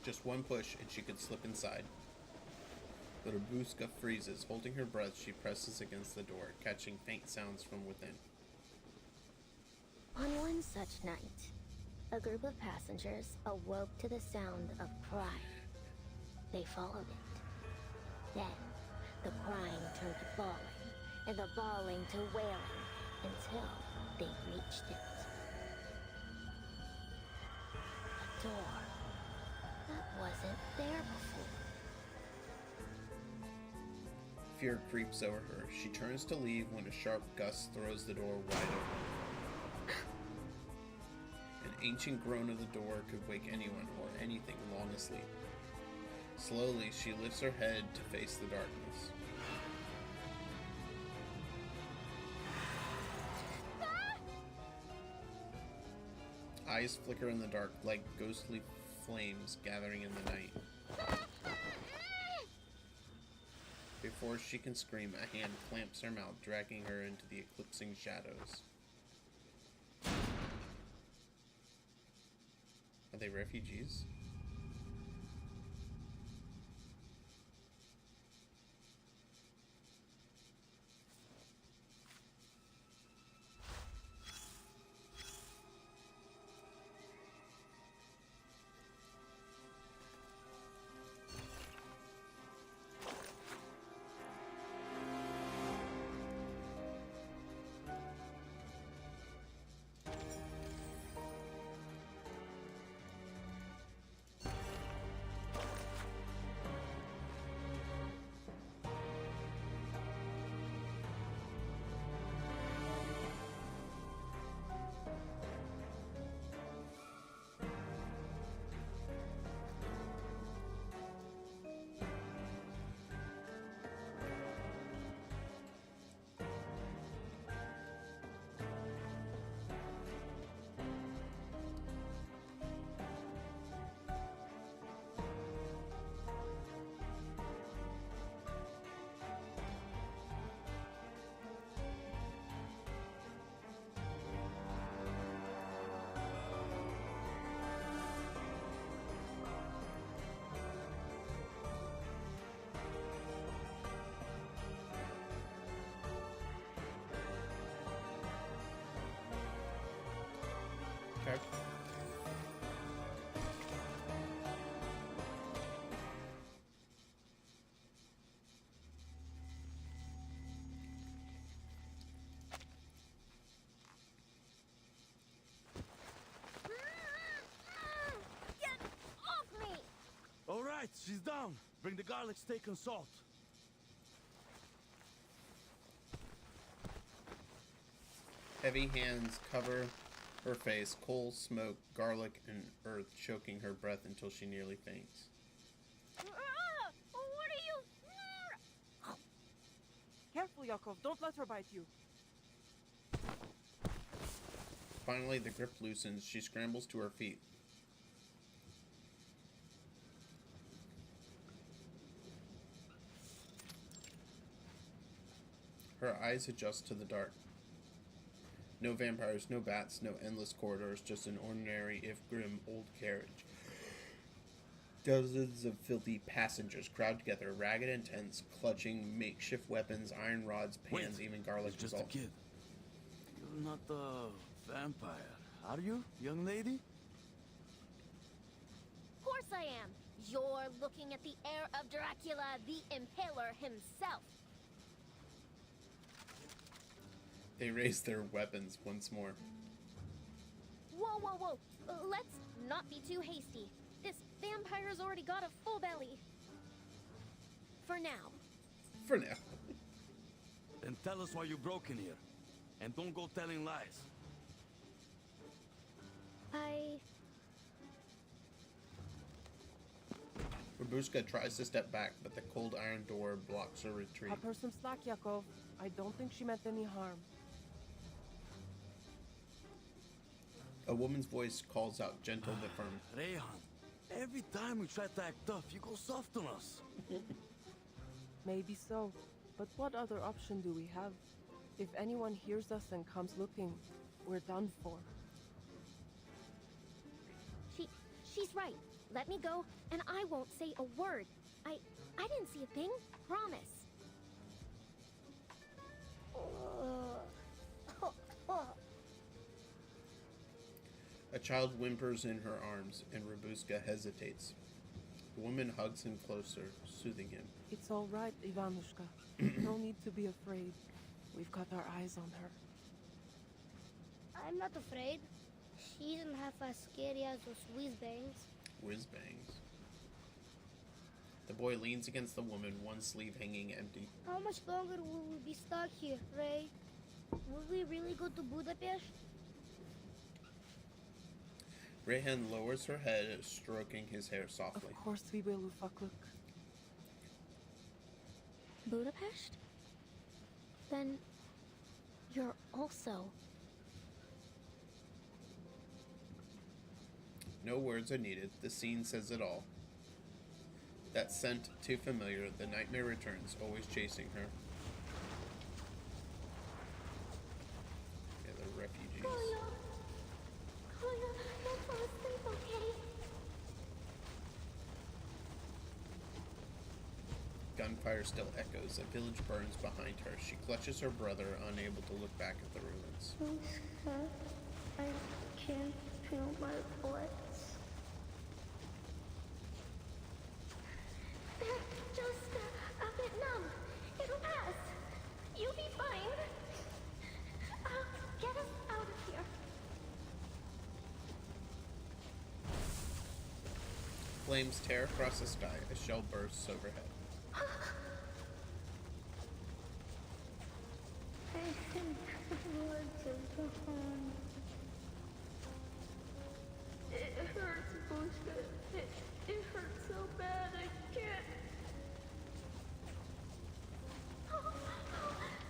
Just one push and she could slip inside. But Babushka freezes. Holding her breath, she presses against the door, catching faint sounds from within. On one such night, a group of passengers awoke to the sound of crying. They followed it. Then, the crying turned to bawling, and the bawling to wailing, until they reached it. A door that wasn't there before. Fear creeps over her. She turns to leave when a sharp gust throws the door wide open. An ancient groan of the door could wake anyone or anything long asleep. Slowly, she lifts her head to face the darkness. Eyes flicker in the dark like ghostly flames gathering in the night. Before she can scream, a hand clamps her mouth, dragging her into the eclipsing shadows. Are they refugees? Okay. Get off me! All right, she's down. Bring the garlic steak and salt. Heavy hands cover her face, coal, smoke, garlic, and earth choking her breath until she nearly faints. What are you... Careful, Yakov. Don't let her bite you. Finally, the grip loosens. She scrambles to her feet. Her eyes adjust to the dark. No vampires, no bats, no endless corridors, just an ordinary, if grim, old carriage. Dozens of filthy passengers crowd together, ragged and tense, clutching makeshift weapons, iron rods, pans, even garlic. Just a kid. You're not a vampire, are you, young lady? Of course I am. You're looking at the heir of Dracula, the Impaler himself. They raise their weapons once more. Whoa, whoa, whoa. Let's not be too hasty. This vampire's already got a full belly. For now. For now. Then tell us why you broke in here. And don't go telling lies. Babushka tries to step back, but the cold iron door blocks her retreat. Cut her some slack, Yakov. I don't think she meant any harm. A woman's voice calls out, gentle but firm. Rayhan, every time we try to act tough, you go soft on us. Maybe so. But what other option do we have? If anyone hears us and comes looking, we're done for. She's right. Let me go, and I won't say a word. I didn't see a thing. Promise. A child whimpers in her arms, and Rabuska hesitates. The woman hugs him closer, soothing him. It's all right, Ivanushka. No need to be afraid. We've got our eyes on her. I'm not afraid. She isn't half as scary as those whiz-bangs. Whiz-bangs. The boy leans against the woman, one sleeve hanging empty. How much longer will we be stuck here, Ray? Will we really go to Budapest? Rayhan lowers her head, stroking his hair softly. Of course we will, Ufakuk. Budapest? Then you're also... No words are needed. The scene says it all. That scent, too familiar, the nightmare returns, always chasing her. Yeah, the refugees. Koyo, don't fall asleep, okay? Gunfire still echoes. A village burns behind her. She clutches her brother, unable to look back at the ruins. I can't feel my bullets. They're just a bit numb. It'll pass. You'll be fine. Get us out of here. Flames tear across the sky. A shell bursts overhead. I think I want to go home. It hurts, Bushka. It hurts so bad I can't.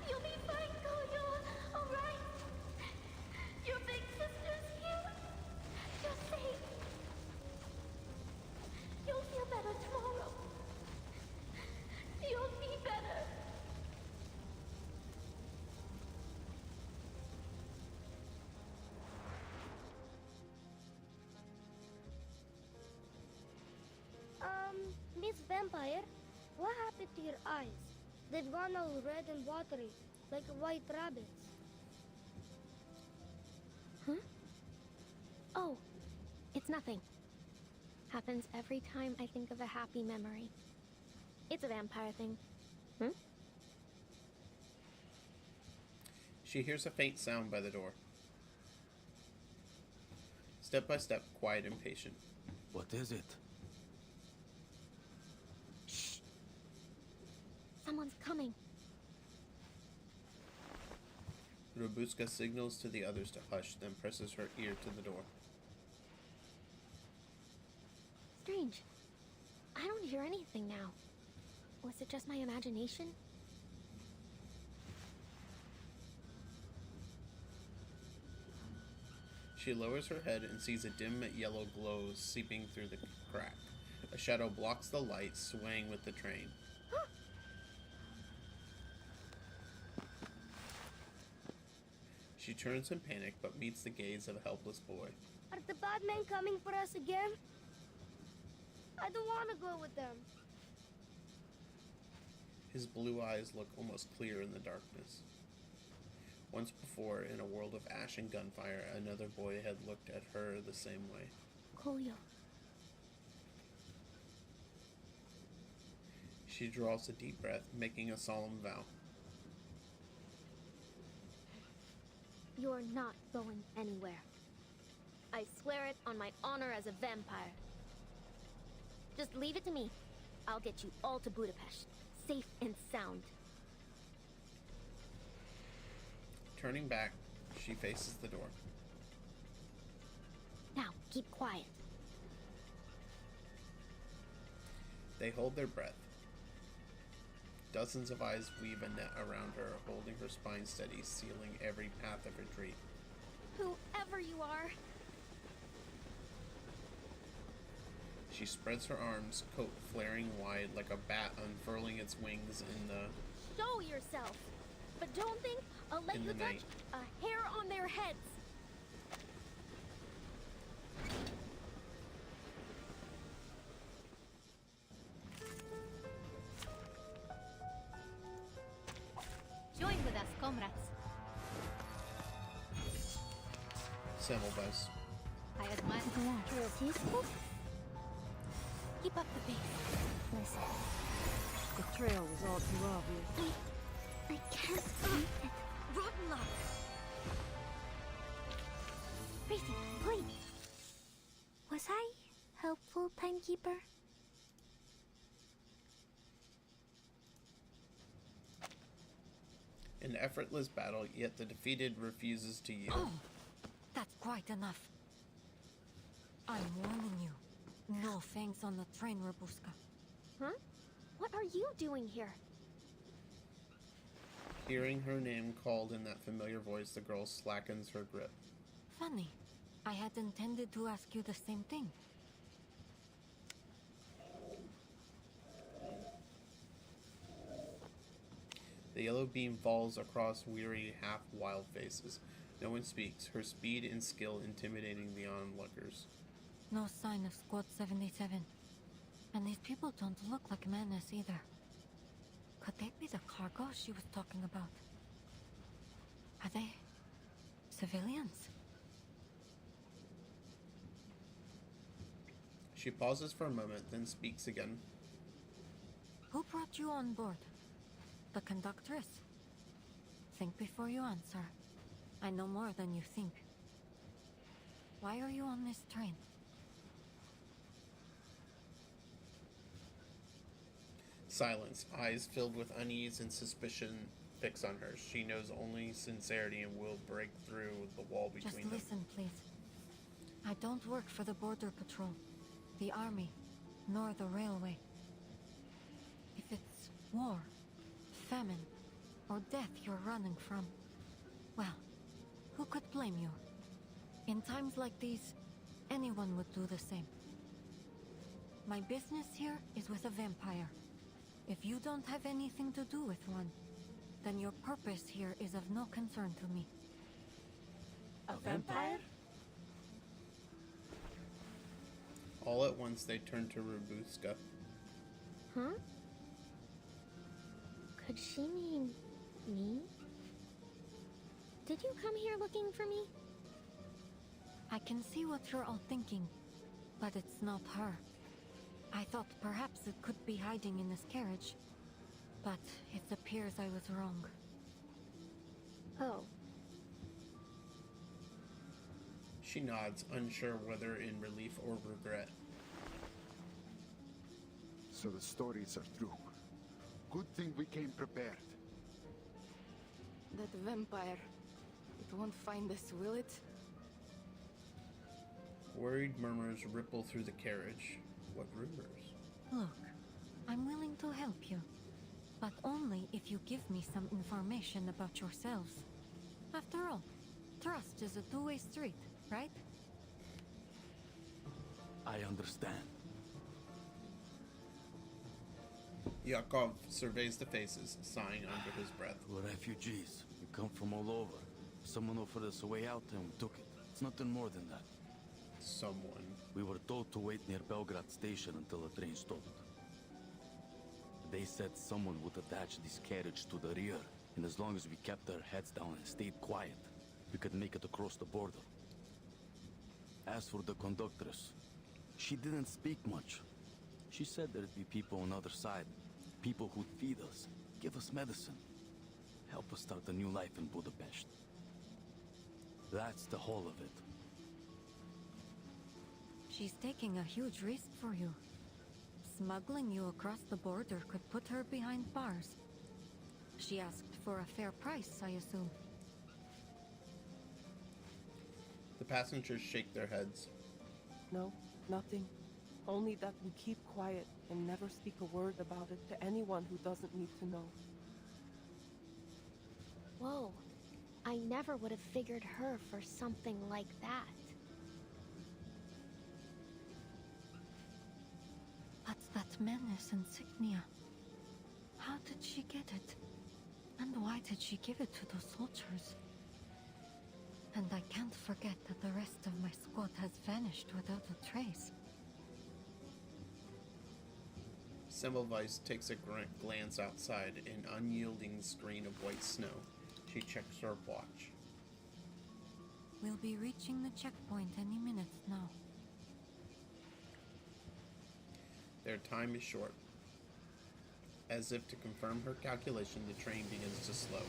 You'll be fine, Koyo. All right. Your big sister's here. You're safe. You'll feel better tomorrow. You'll be better. Miss Vampire, what happened to your eyes? They've gone all red and watery, like white rabbits. Huh? Oh, it's nothing. Happens every time I think of a happy memory. It's a vampire thing. She hears a faint sound by the door. Step by step, quiet and patient. What is it? Shh. Someone's coming. Rabuska signals to the others to hush, then presses her ear to the door. Strange. I don't hear anything now. Was it just my imagination? She lowers her head and sees a dim yellow glow seeping through the crack. A shadow blocks the light, swaying with the train. She turns in panic, but meets the gaze of a helpless boy. Are the bad men coming for us again? I don't want to go with them. His blue eyes look almost clear in the darkness. Once before, in a world of ash and gunfire, another boy had looked at her the same way. Koyo. She draws a deep breath, making a solemn vow. You're not going anywhere. I swear it on my honor as a vampire. Just leave it to me. I'll get you all to Budapest, safe and sound. Turning back, she faces the door. Now, keep quiet. They hold their breath. Dozens of eyes weave a net around her, holding her spine steady, sealing every path of retreat. Whoever you are. She spreads her arms, coat flaring wide like a bat unfurling its wings in the... Show yourself. But don't think I'll let In you the touch night. a hair on their heads. Join with us, comrades. Semmelweis. I admire the peaceful. Keep up the pace. Listen. The trail was all too obvious. I can't see it. Rotten luck. Gracie, please. Was I helpful, timekeeper? An effortless battle, yet the defeated refuses to yield. Oh, that's quite enough. I'm warning you. No fangs on the train, Robuska. Huh? What are you doing here? Hearing her name called in that familiar voice, the girl slackens her grip. Funny. I had intended to ask you the same thing. The yellow beam falls across weary, half-wild faces. No one speaks, her speed and skill intimidating the onlookers. No sign of Squad 77. And these people don't look like Menace either. Could they be the cargo she was talking about? Are they civilians? She pauses for a moment, then speaks again. Who brought you on board? The conductress? Think before you answer. I know more than you think. Why are you on this train? Silence, eyes filled with unease and suspicion fix on her. She knows only sincerity and will break through the wall between Just them. listen, please. I don't work for the Border Patrol, the Army, nor the railway. If it's war, famine, or death you're running from, well, who could blame you? In times like these, anyone would do the same. My business here is with a vampire. If you don't have anything to do with one, then your purpose here is of no concern to me. A vampire? All at once they turn to Robuska. Huh? Could she mean me? Did you come here looking for me? I can see what you're all thinking, but it's not her. I thought perhaps it could be hiding in this carriage, but it appears I was wrong. Oh. She nods, unsure whether in relief or regret. So the stories are true. Good thing we came prepared. That vampire. It won't find us, will it? Worried murmurs ripple through the carriage. What rumors? Look, I'm willing to help you, but only if you give me some information about yourselves. After all, trust is a two-way street. right? I understand. Yakov surveys the faces, sighing under his breath. We're refugees. We come from all over. Someone offered us a way out and we took it. It's nothing more than that. Someone. We were told to wait near Belgrade station until the train stopped. They said someone would attach this carriage to the rear, and as long as we kept our heads down and stayed quiet, we could make it across the border. As for the conductress, she didn't speak much. She said there'd be people on the other side, people who'd feed us, give us medicine, help us start a new life in Budapest. That's the whole of it. She's taking a huge risk for you. Smuggling you across the border could put her behind bars. She asked for a fair price, I assume. The passengers shake their heads. No, nothing. Only that we keep quiet and never speak a word about it to anyone who doesn't need to know. Whoa. I never would have figured her for something like that. But that menace insignia. How did she get it? And why did she give it to the soldiers? And I can't forget that the rest of my squad has vanished without a trace. Semmelweis takes a glance outside, an unyielding screen of white snow. She checks her watch. We'll be reaching the checkpoint any minute now. Their time is short. As if to confirm her calculation, the train begins to slow.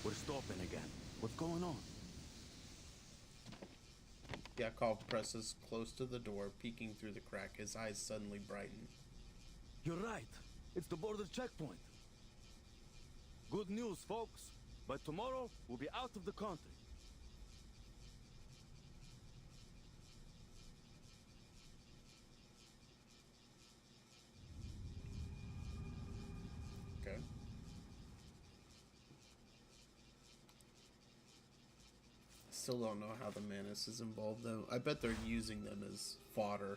We're stopping again. What's going on? Yakov presses close to the door, peeking through the crack. His eyes suddenly brighten. You're right. It's the border checkpoint. Good news, folks. By tomorrow, we'll be out of the country. Okay. Still don't know how the Manus is involved, though. I bet they're using them as fodder.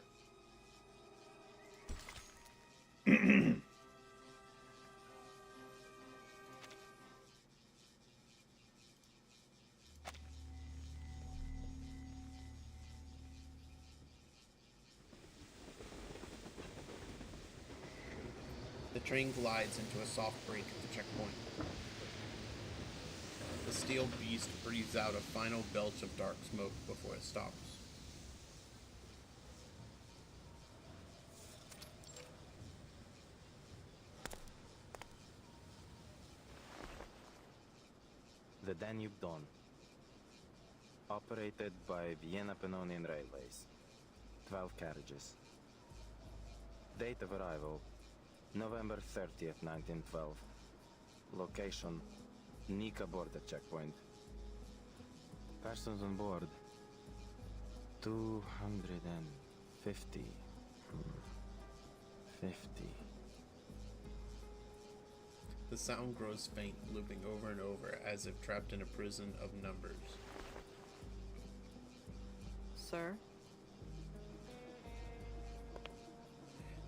The train glides into a soft break at the checkpoint. The steel beast breathes out a final belch of dark smoke before it stops. The Danube Dawn. Operated by Vienna Pannonian Railways. 12 carriages. Date of arrival, November 30th, 1912. Location, Nika border checkpoint. Persons on board, 250. 50. The sound grows faint, looping over and over, as if trapped in a prison of numbers. Sir?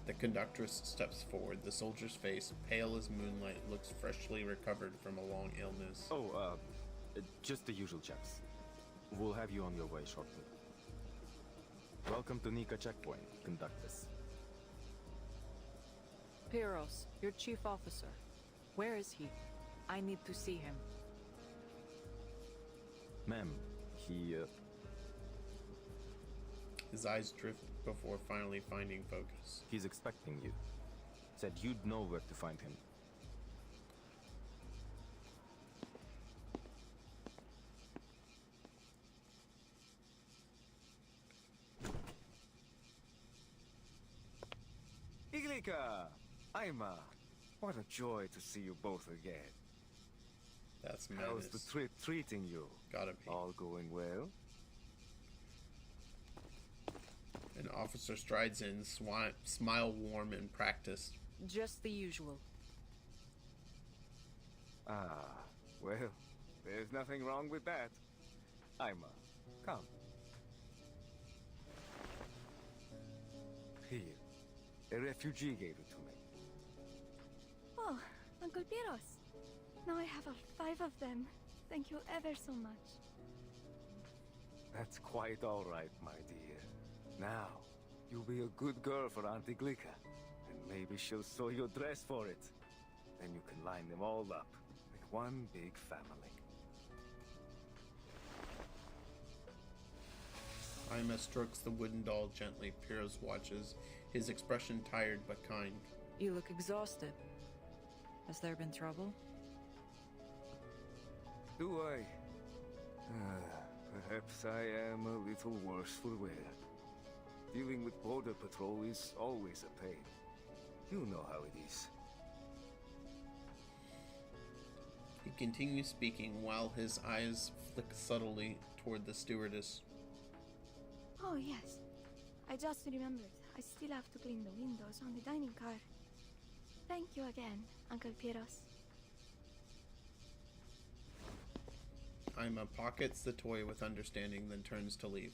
The conductress steps forward. The soldier's face, pale as moonlight, looks freshly recovered from a long illness. Oh, just the usual checks. We'll have you on your way shortly. Welcome to Nika checkpoint, conductress. Piros, your chief officer. Where is he? I need to see him. Ma'am, he, His eyes drift before finally finding focus. He's expecting you. Said you'd know where to find him. Iglika! Aima! What a joy to see you both again. That's How's the trip treating you? Gotta be. All going well? An officer strides in, smile warm and practiced. Just the usual. Ah, Well, there's nothing wrong with that. Ima, come. Here. A refugee gave it to me. Oh, Uncle Piros. Now I have 5 of them. Thank you ever so much. That's quite all right, my dear. Now, you'll be a good girl for Auntie Glika. And maybe she'll sew your dress for it. Then you can line them all up, like one big family. Ima strokes the wooden doll gently. Piros watches, his expression tired but kind. You look exhausted. Has there been trouble? Do I? Perhaps I am a little worse for wear. Dealing with border patrol is always a pain. You know how it is. He continues speaking while his eyes flick subtly toward the stewardess. Oh, yes. I just remembered. I still have to clean the windows on the dining car. Thank you again, Uncle Piros. Ima pockets the toy with understanding, then turns to leave.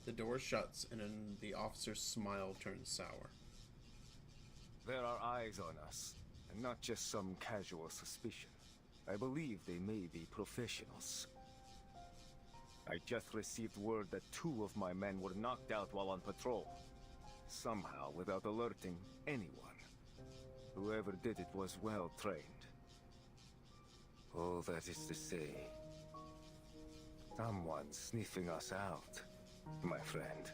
The door shuts, and the officer's smile turns sour. There are eyes on us, and not just some casual suspicion. I believe they may be professionals. I just received word that 2 of my men were knocked out while on patrol. Somehow, without alerting anyone. Whoever did it was well trained. Oh, that is to say, someone's sniffing us out, my friend.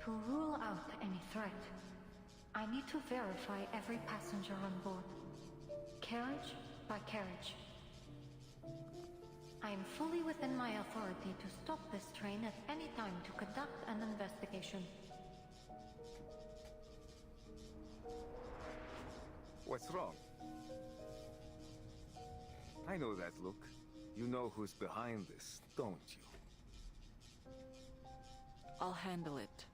To rule out any threat, I need to verify every passenger on board, carriage by carriage. I am fully within my authority to stop this train at any time to conduct an investigation. What's wrong? I know that look. You know who's behind this, don't you? I'll handle it.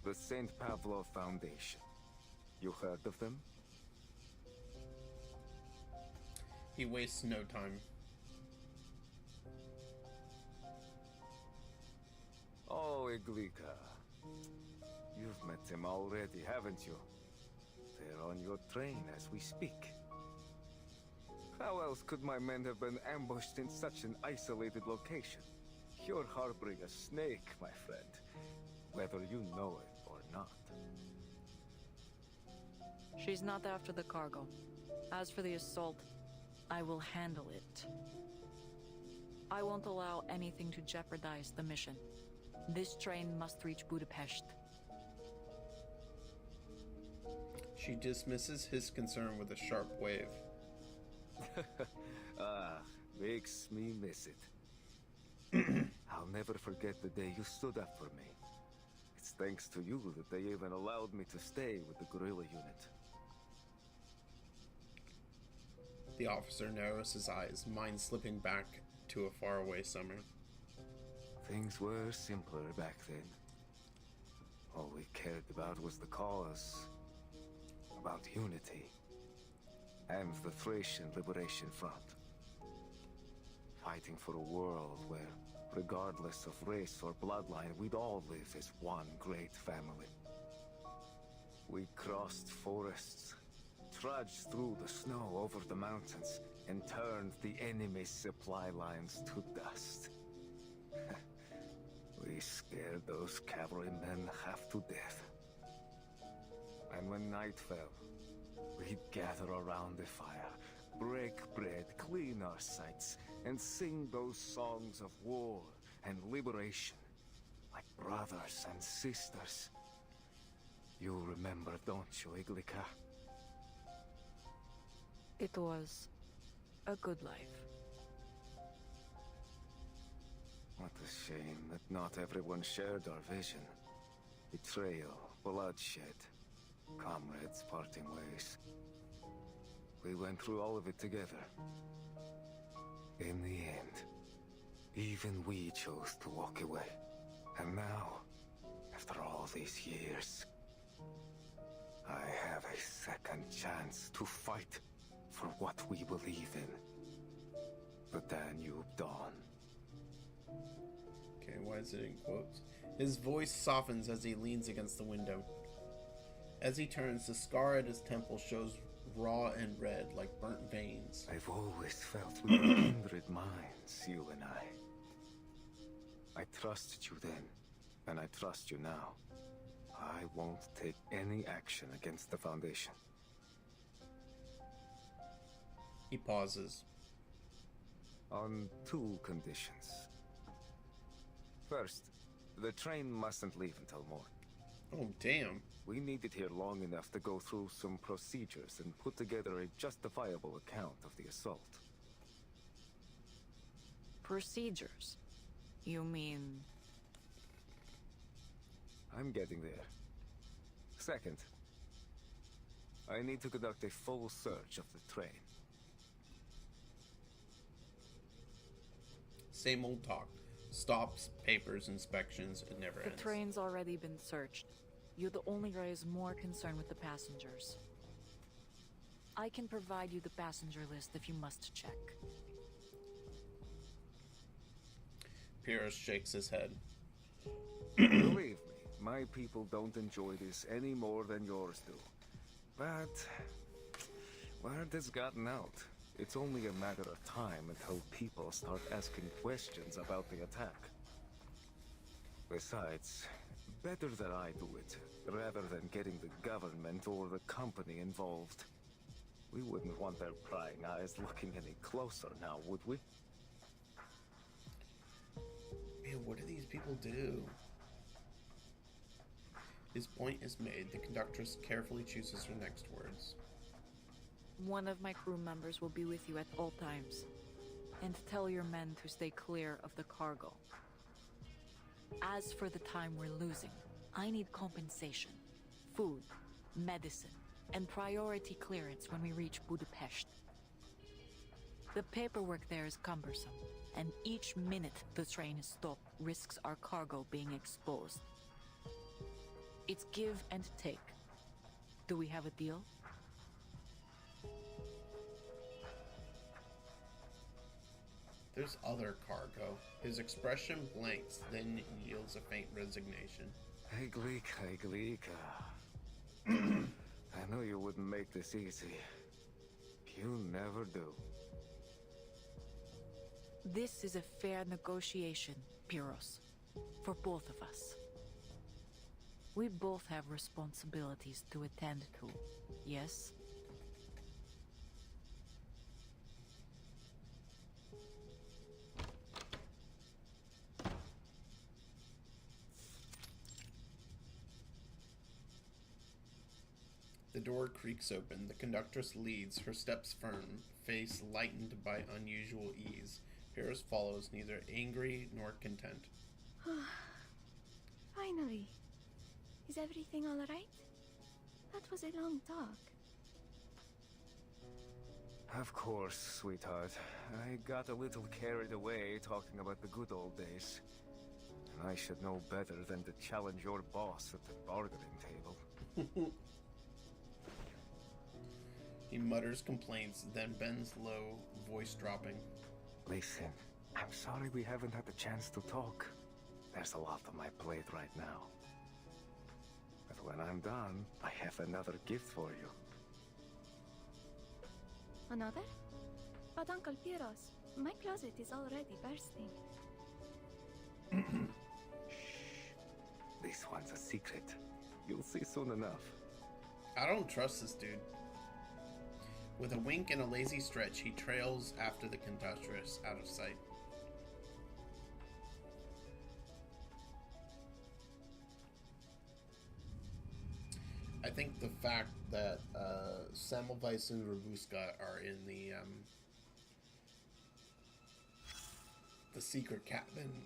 The St. Pavlov Foundation. You heard of them? He wastes no time. Oh, Iglika. You've met them already, haven't you? They're on your train as we speak. How else could my men have been ambushed in such an isolated location? You're harboring a snake, my friend. Whether you know it or not. She's not after the cargo. As for the assault, I will handle it. I won't allow anything to jeopardize the mission. This train must reach Budapest. She dismisses his concern with a sharp wave. Makes me miss it. I'll never forget the day you stood up for me. It's thanks to you that they even allowed me to stay with the guerrilla unit. The officer narrows his eyes, mind slipping back to a faraway summer. Things were simpler back then. All we cared about was the cause. About unity. And the Thracian Liberation Front. Fighting for a world where, regardless of race or bloodline, we'd all live as one great family. We crossed forests, trudged through the snow over the mountains, and turned the enemy's supply lines to dust. We scared those cavalrymen half to death. And when night fell, we'd gather around the fire, break bread, clean our sights, and sing those songs of war and liberation, like brothers and sisters. You remember, don't you, Iglika? It was a good life. What a shame that not everyone shared our vision. Betrayal, bloodshed, comrades parting ways. We went through all of it together. In the end, Even we chose to walk away. And now, after all these years, I have a second chance to fight for what we believe in. The Danube Dawn. Okay, why is it in quotes? His voice softens as he leans against the window. As he turns, the scar at his temple shows raw and red like burnt veins. I've always felt we were kindred minds, you and I trusted you then, and I trust you now. I won't take any action against the Foundation. He pauses. On two conditions. First, the train mustn't leave until morning. Oh, damn. We need it here long enough to go through some procedures and put together a justifiable account of the assault. Procedures? You mean... I'm getting there. Second, I need to conduct a full search of the train. Same old talk. Stops, papers, inspections, it never ends. The train's already been searched. You'd only raise more concern with the passengers. I can provide you the passenger list if you must check. Pyrrhus shakes his head. Believe me, my people don't enjoy this any more than yours do. But word has gotten out. It's only a matter of time until people start asking questions about the attack. Besides, better that I do it, rather than getting the government or the company involved. We wouldn't want their prying eyes looking any closer now, would we? Man, what do these people do? His point is made. The conductress carefully chooses her next words. One of my crew members will be with you at all times. And tell your men to stay clear of the cargo. As for the time we're losing, I need compensation. Food, medicine, and priority clearance when we reach Budapest. The paperwork there is cumbersome, and each minute the train is stopped risks our cargo being exposed. It's give and take. Do we have a deal? There's other cargo. His expression blanks, then yields a faint resignation. Hey, Glika. I know you wouldn't make this easy. You never do. This is a fair negotiation, Pyrrhus. For both of us. We both have responsibilities to attend to, yes? The door creaks open. The conductress leads, her steps firm, face lightened by unusual ease. Pyrrhus follows, neither angry nor content. Finally. Is everything all right? That was a long talk. Of course, sweetheart. I got a little carried away talking about the good old days. And I should know better than to challenge your boss at the bargaining table. He mutters complaints, then bends low, voice dropping. Listen, I'm sorry we haven't had the chance to talk. There's a lot on my plate right now. But when I'm done, I have another gift for you. Another? But Uncle Pyrrhus, my closet is already bursting. Shh. This one's a secret. You'll see soon enough. I don't trust this dude. With a wink and a lazy stretch, he trails after the conductress out of sight. I think the fact that Semmelweis and Robuska are in the secret cabin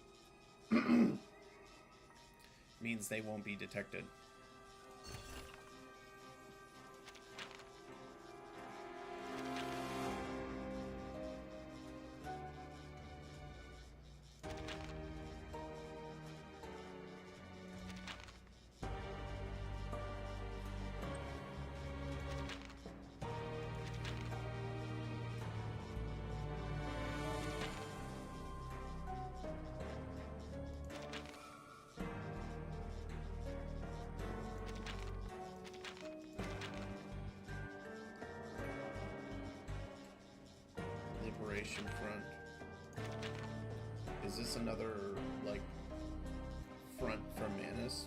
means they won't be detected. Federation front. Is this another, like, front from Manus?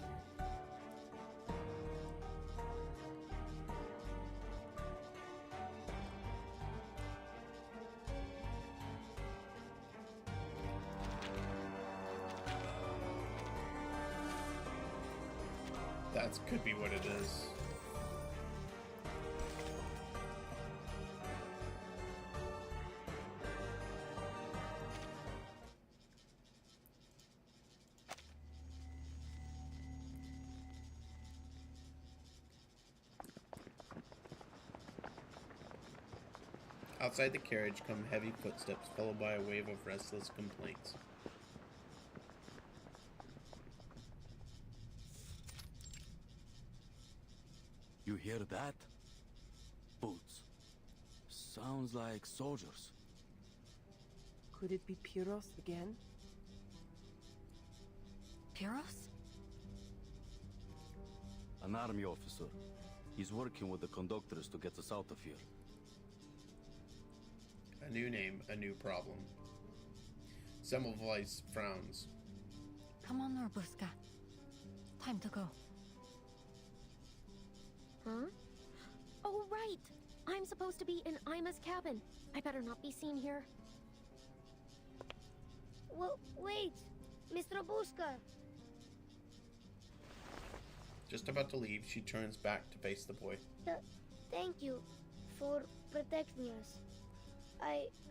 That could be what it is. Outside the carriage come heavy footsteps, followed by a wave of restless complaints. You hear that? Boots. Sounds like soldiers. Could it be Pyros again? Pyros? An army officer. He's working with the conductors to get us out of here. A new name, a new problem. Semmelweis frowns. Come on, Norbuska. Time to go. Huh? Oh, right! I'm supposed to be in Ima's cabin. I better not be seen here. Well, wait! Mr. Buska! Just about to leave, she turns back to face the boy. Thank you for protecting us.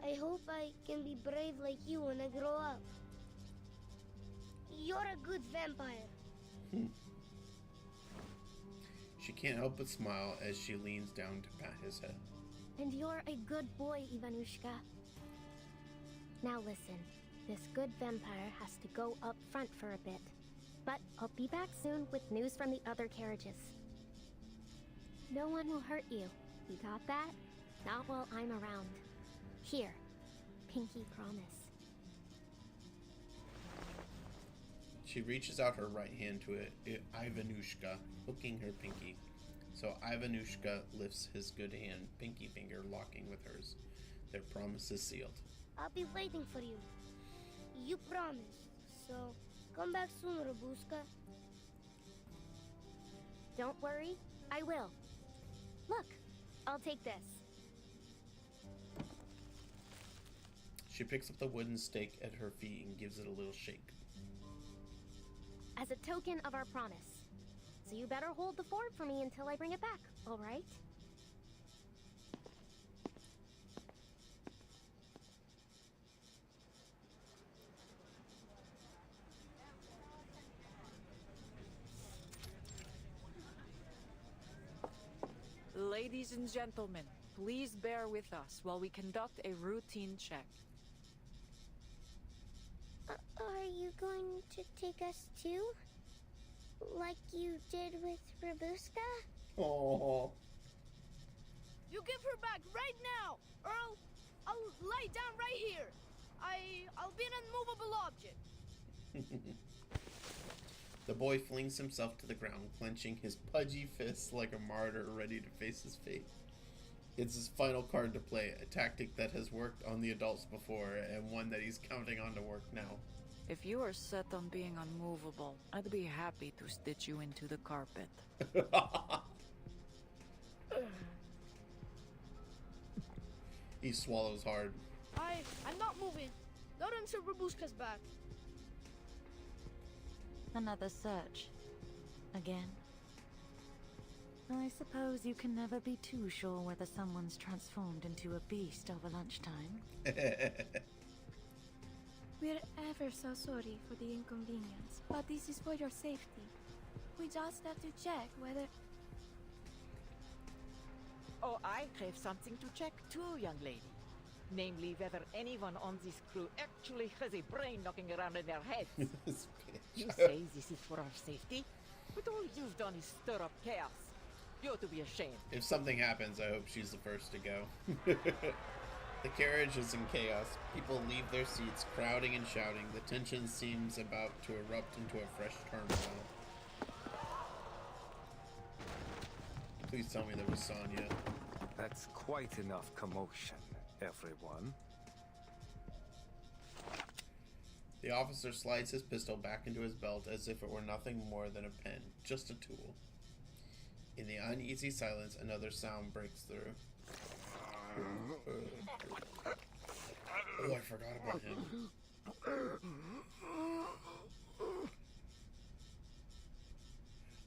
I hope I can be brave like you when I grow up. You're a good vampire. She can't help but smile as she leans down to pat his head. And you're a good boy, Ivanushka. Now listen, this good vampire has to go up front for a bit. But I'll be back soon with news from the other carriages. No one will hurt you. You got that? Not while I'm around. Here, pinky promise. She reaches out her right hand to Ivanushka, hooking her pinky. So Ivanushka lifts his good hand, pinky finger locking with hers. Their promise is sealed. I'll be waiting for you. You promised, so come back soon, Robuska. Don't worry, I will. Look, I'll take this. She picks up the wooden stake at her feet and gives it a little shake. As a token of our promise. So you better hold the fort for me until I bring it back, all right? Ladies and gentlemen, please bear with us while we conduct a routine check. Are you going to take us too? Like you did with Robuska? Oh. You give her back right now, or I'll lie down right here. I'll be an unmovable object. The boy flings himself to the ground, clenching his pudgy fists like a martyr ready to face his fate. It's his final card to play, a tactic that has worked on the adults before, and one that he's counting on to work now. If you are set on being unmovable, I'd be happy to stitch you into the carpet. He swallows hard. I'm not moving. Not until Robuska's back. Another search. Again? I suppose you can never be too sure whether someone's transformed into a beast over lunchtime. We're ever so sorry for the inconvenience, but this is for your safety. We just have to check whether... Oh, I have something to check too, young lady. Namely, whether anyone on this crew actually has a brain knocking around in their heads. You say this is for our safety, but all you've done is stir up chaos. You ought to be ashamed. If something happens, I hope she's the first to go. The carriage is in chaos. People leave their seats, crowding and shouting. The tension seems about to erupt into a fresh turmoil. Please tell me there was Sonya. That's quite enough commotion, everyone. The officer slides his pistol back into his belt as if it were nothing more than a pen, just a tool. In the uneasy silence, another sound breaks through. Oh, I forgot about him.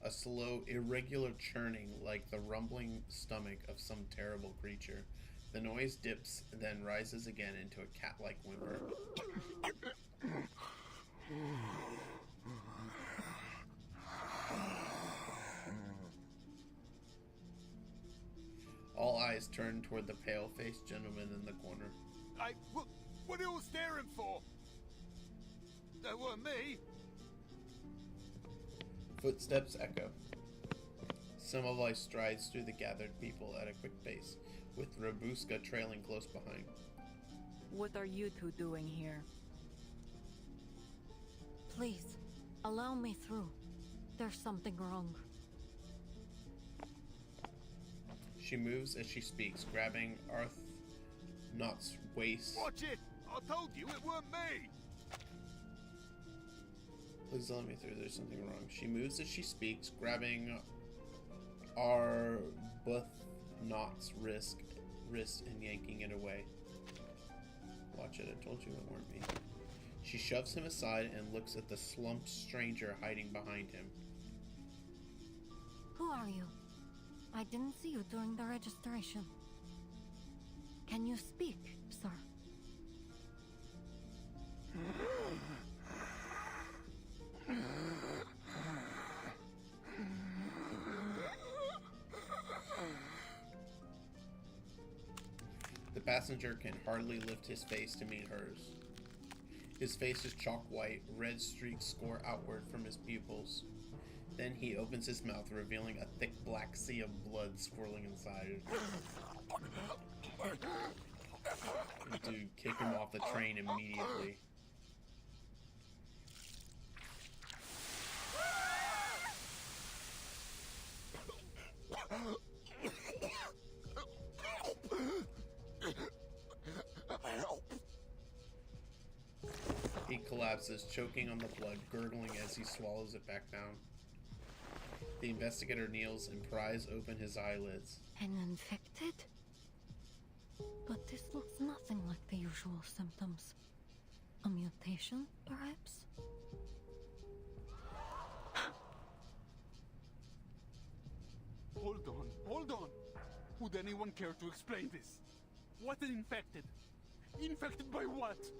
A slow, irregular churning like the rumbling stomach of some terrible creature. The noise dips, then rises again into a cat-like whimper. All eyes turn toward the pale-faced gentleman in the corner. What are you all staring for? That weren't me. Footsteps echo. Semmelweis strides through the gathered people at a quick pace, with Rabuska trailing close behind. What are you two doing here? Please, allow me through. There's something wrong. She moves as she speaks, grabbing Arthnot's waist. Watch it! I told you it weren't me! Please let me through, there's something wrong. She moves as she speaks, grabbing Arbuthnot's wrist and yanking it away. Watch it, I told you it weren't me. She shoves him aside and looks at the slumped stranger hiding behind him. Who are you? I didn't see you during the registration. Can you speak, sir? The passenger can hardly lift his face to meet hers. His face is chalk white, red streaks score outward from his pupils. Then he opens his mouth, revealing a thick black sea of blood swirling inside. Dude, kick him off the train immediately. He collapses, choking on the blood, gurgling as he swallows it back down. The investigator kneels and pries open his eyelids. An infected? But this looks nothing like the usual symptoms. A mutation, perhaps? Hold on. Would anyone care to explain this? What an infected? Infected by what?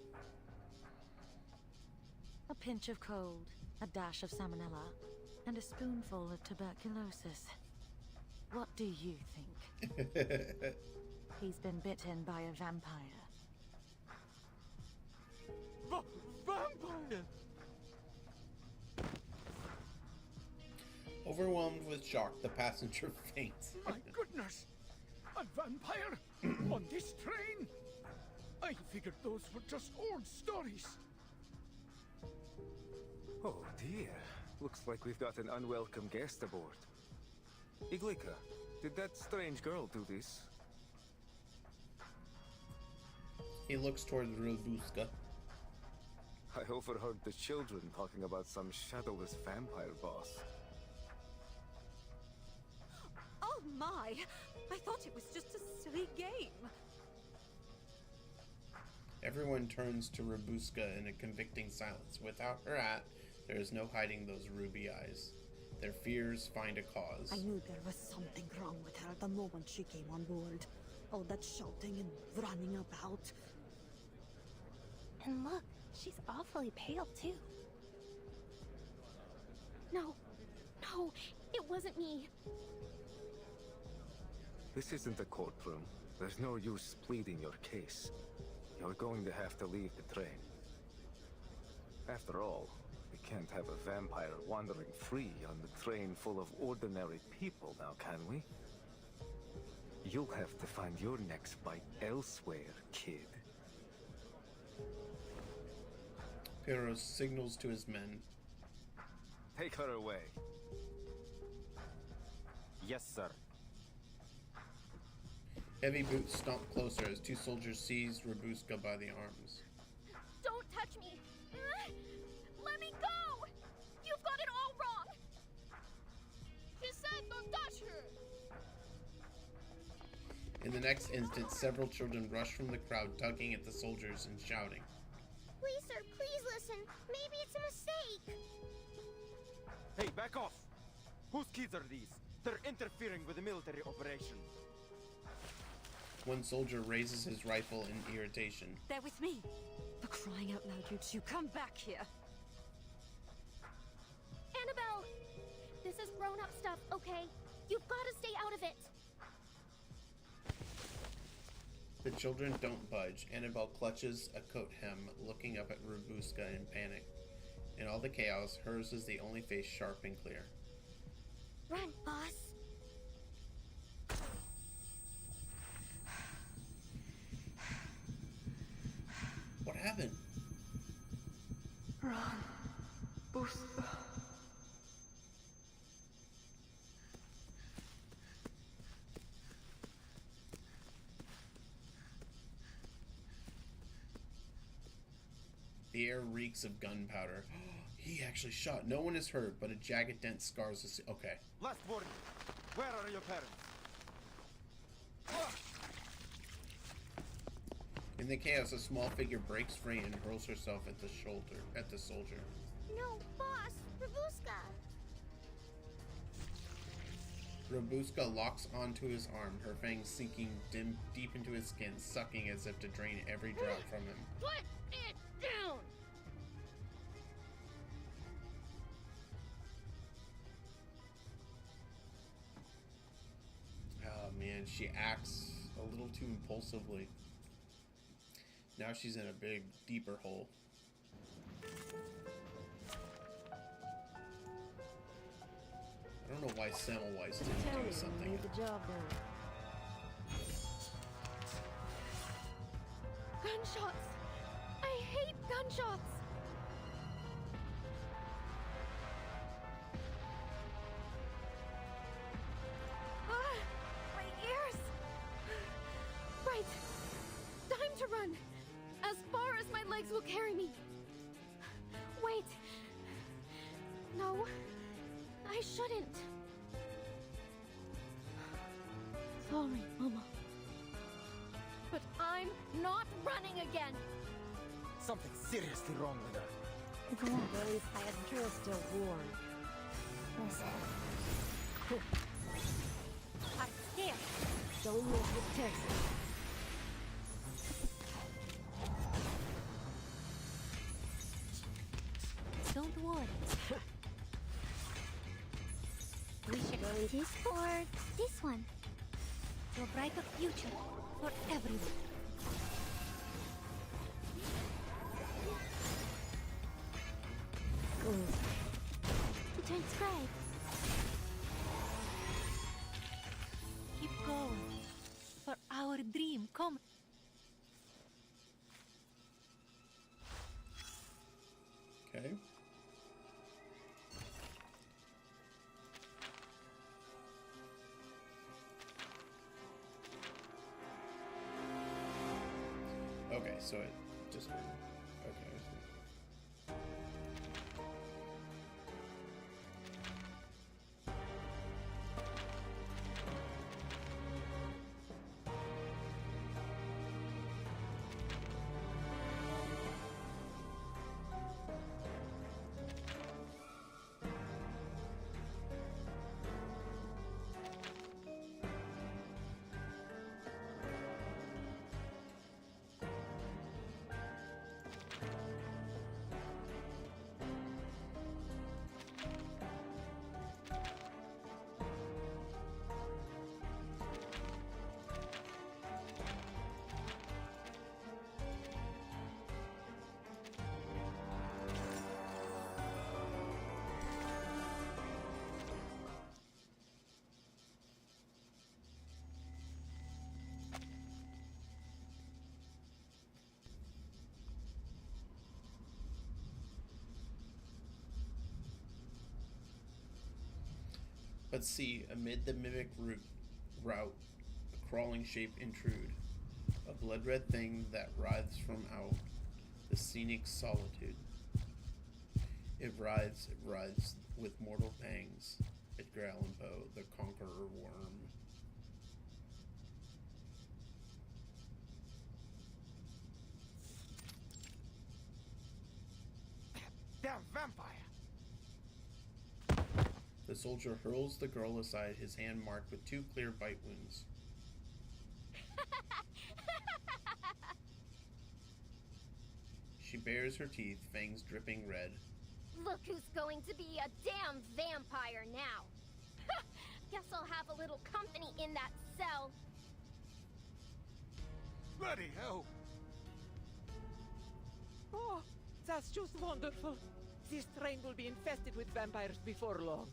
A pinch of cold, a dash of salmonella, and a spoonful of tuberculosis. What do you think? He's been bitten by a vampire. Vampire! Overwhelmed with shock, the passenger faints. My goodness! A vampire? On this train? I figured those were just old stories. Oh dear. Looks like we've got an unwelcome guest aboard. Iglika, did that strange girl do this? He looks toward Rabuska. I overheard the children talking about some shadowless vampire boss. Oh my! I thought it was just a silly game. Everyone turns to Rabuska in a convicting silence. Without her hat, there is no hiding those ruby eyes. Their fears find a cause. I knew there was something wrong with her the moment she came on board. All that shouting and running about. And look, she's awfully pale too. No, it wasn't me. This isn't a courtroom. There's no use pleading your case. You're going to have to leave the train. After all, we can't have a vampire wandering free on the train full of ordinary people now, can we? You'll have to find your next bite elsewhere, kid. Pyros signals to his men. Take her away. Yes, sir. Heavy boots stomp closer as two soldiers seize Rabuska by the arms. Don't touch me! In the next instant, several children rush from the crowd, tugging at the soldiers and shouting. Please, sir, please listen. Maybe it's a mistake. Hey, back off! Whose kids are these? They're interfering with the military operation. One soldier raises his rifle in irritation. They're with me. For crying out loud, you two, come back here. Annabelle! This is grown-up stuff, okay? You've got to stay out of it. The children don't budge. Annabelle clutches a coat hem, looking up at Robuska in panic. In all the chaos, hers is the only face sharp and clear. Run, boss. What happened? Run, Buska. The air reeks of gunpowder. He actually shot. No one is hurt, but a jagged dent scars the... Okay. Last warning. Where are your parents? In the chaos, a small figure breaks free and hurls herself at the soldier. No, boss! Robuska! Robuska locks onto his arm, her fangs sinking deep into his skin, sucking as if to drain every drop from him. Put it down! Oh man, she acts a little too impulsively. Now she's in a big, deeper hole. I don't know why Semmelweis didn't do something. Made the job done. Gunshots! I hate gunshots! Ah! My ears! Right! Time to run! As far as my legs will carry me! Wait! No, I shouldn't. Sorry, Mama. But I'm not running again! Something seriously wrong with her. Those I am sure still warm. Listen. I'm scared. Don't mess with Texas. Don't worry. We should go this or this one. To a brighter future for everyone. It turns gray. Keep going. For our dream, come. Okay. Okay, so it just... Okay. But see, amid the mimic route, a crawling shape intrude, a blood-red thing that writhes from out the scenic solitude. It writhes with mortal pangs. Edgar Allan Poe, the conqueror worm. The soldier hurls the girl aside, his hand marked with 2 clear bite wounds. She bares her teeth, fangs dripping red. Look who's going to be a damn vampire now. Guess I'll have a little company in that cell. Bloody hell! Oh, that's just wonderful. This train will be infested with vampires before long.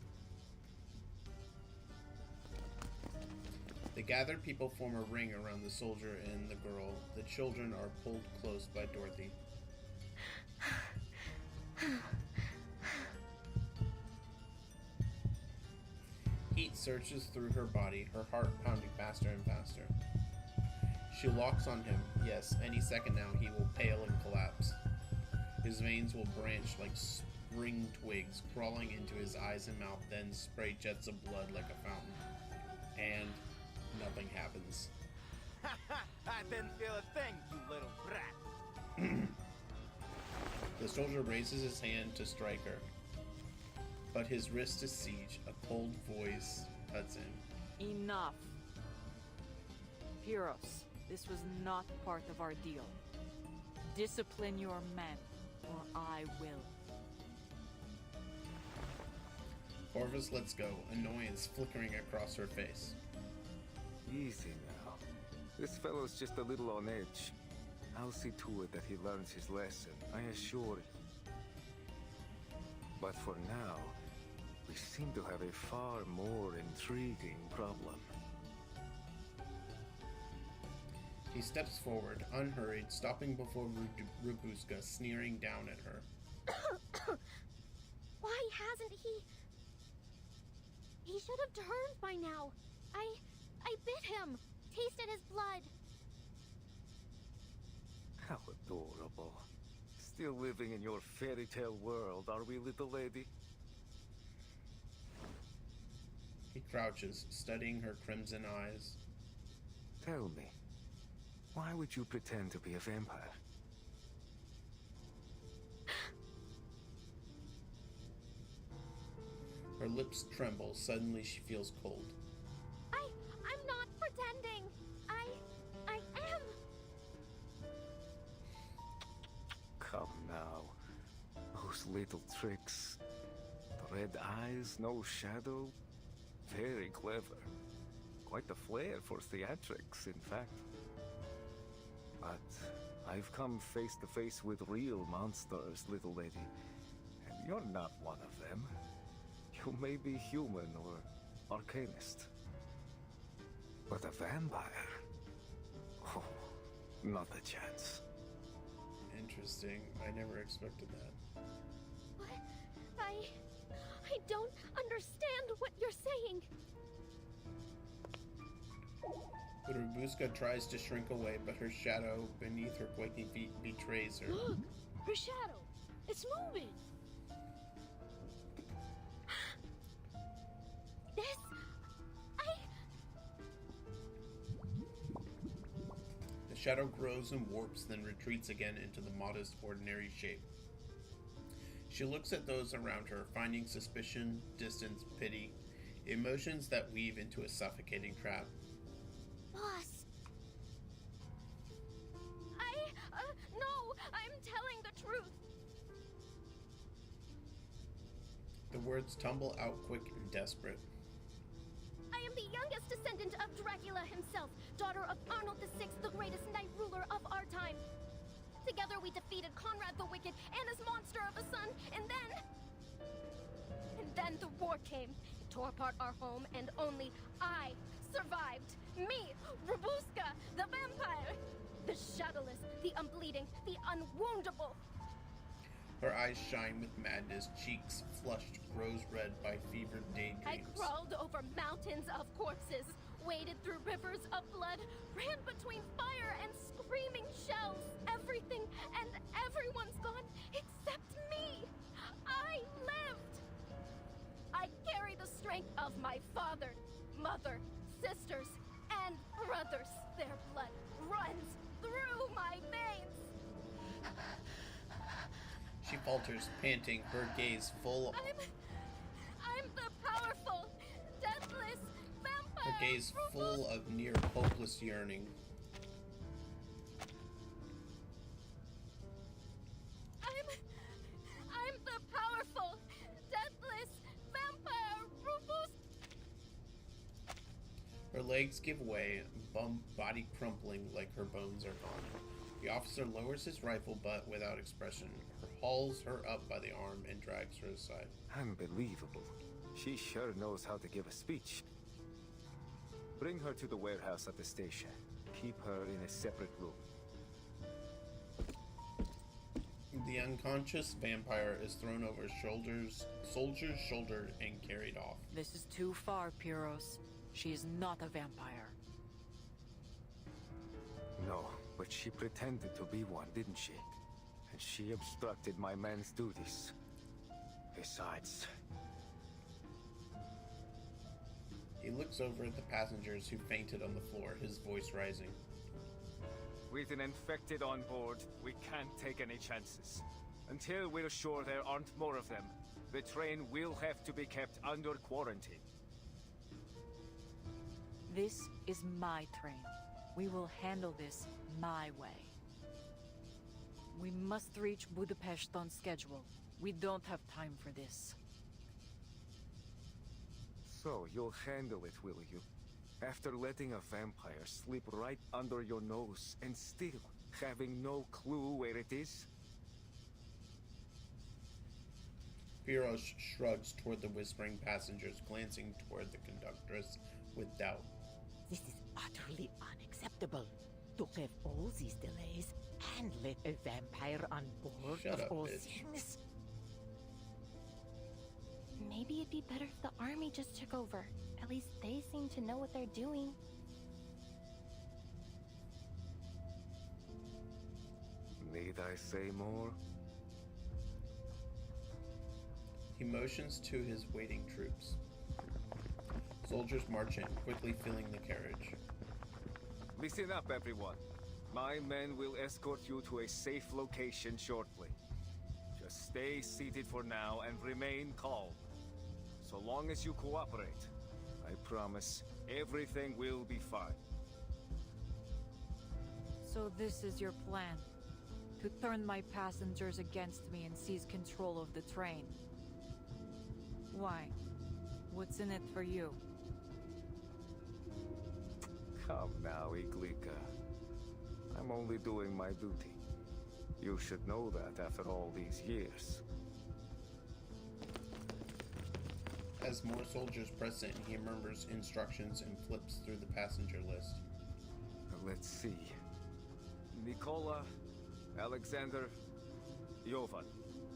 The gathered people form a ring around the soldier and the girl. The children are pulled close by Dorothy. Heat surges through her body, her heart pounding faster and faster. She locks on him. Yes, any second now he will pale and collapse. His veins will branch like spring twigs, crawling into his eyes and mouth, then spray jets of blood like a fountain. And nothing happens. I didn't feel a thing, you little brat. The soldier raises his hand to strike her, but his wrist is siege. A cold voice cuts in. Enough. Pyros, this was not part of our deal. Discipline your men, or I will. Orvis lets go, annoyance flickering across her face. Easy now. This fellow's just a little on edge. I'll see to it that he learns his lesson, I assure you. But for now, we seem to have a far more intriguing problem. He steps forward, unhurried, stopping before Rubuska, sneering down at her. Why hasn't he? He should have turned by now. I bit him, tasted his blood. How adorable. Still living in your fairy tale world, are we, little lady? He crouches, studying her crimson eyes. Tell me, why would you pretend to be a vampire? Her lips tremble. Suddenly she feels cold. I'm not pretending. I am. Come now. Those little tricks. The red eyes, no shadow. Very clever. Quite the flair for theatrics, in fact. But I've come face to face with real monsters, little lady. And you're not one of them. You may be human or arcanist. But a vampire? Oh, not a chance. Interesting. I never expected that. What? I don't understand what you're saying. Rubuska tries to shrink away, but her shadow beneath her quaking feet betrays her. Look! Her shadow! It's moving! The shadow grows and warps, then retreats again into the modest, ordinary shape. She looks at those around her, finding suspicion, distance, pity, emotions that weave into a suffocating trap. Boss. No, I'm telling the truth. The words tumble out quick and desperate. I am the youngest descendant of Dracula himself, daughter of Arnold VI, the greatest knight ruler of our time. Together we defeated Conrad the Wicked and his monster of a son, and then the war came. It tore apart our home, and only I survived. Me, Rubuska, the vampire. The shadowless, the unbleeding, the unwoundable. Her eyes shine with madness, cheeks flushed rose red by fevered daydreams. I crawled over mountains of corpses, waded through rivers of blood, ran between fire and screaming shells. Everything and everyone's gone except me. I lived. I carry the strength of my father, mother, sisters, and brothers. Their blood runs through my veins. She falters, panting, her gaze full. I'm the powerful gaze full of near hopeless yearning. I'm the powerful, deathless vampire Rufus. Her legs give way, body crumpling like her bones are gone. The officer lowers his rifle butt without expression, hauls her up by the arm, and drags her aside. Unbelievable. She sure knows how to give a speech. Bring her to the warehouse at the station. Keep her in a separate room. The unconscious vampire is thrown over soldier's shoulder and carried off. This is too far, Pyros. She is not a vampire. No, but she pretended to be one, didn't she? And she obstructed my man's duties. Besides... He looks over at the passengers who fainted on the floor, his voice rising. With an infected on board, we can't take any chances. Until we're sure there aren't more of them, the train will have to be kept under quarantine. This is my train. We will handle this my way. We must reach Budapest on schedule. We don't have time for this. So, you'll handle it, will you? After letting a vampire slip right under your nose and still having no clue where it is? Pyros shrugs toward the whispering passengers, glancing toward the conductress with doubt. This is utterly unacceptable. To have all these delays and let a vampire on board Shut of up, all bitch. things. Maybe it'd be better if the army just took over. At least they seem to know what they're doing. Need I say more? He motions to his waiting troops. Soldiers march in, quickly filling the carriage. Listen up, everyone. My men will escort you to a safe location shortly. Just stay seated for now and remain calm. So long as you cooperate, I promise everything will be fine. So this is your plan? To turn my passengers against me and seize control of the train? Why? What's in it for you? Come now, Iglika. I'm only doing my duty. You should know that after all these years. As more soldiers press in, he murmurs instructions and flips through the passenger list. Let's see. Nikola, Alexander, Jovan,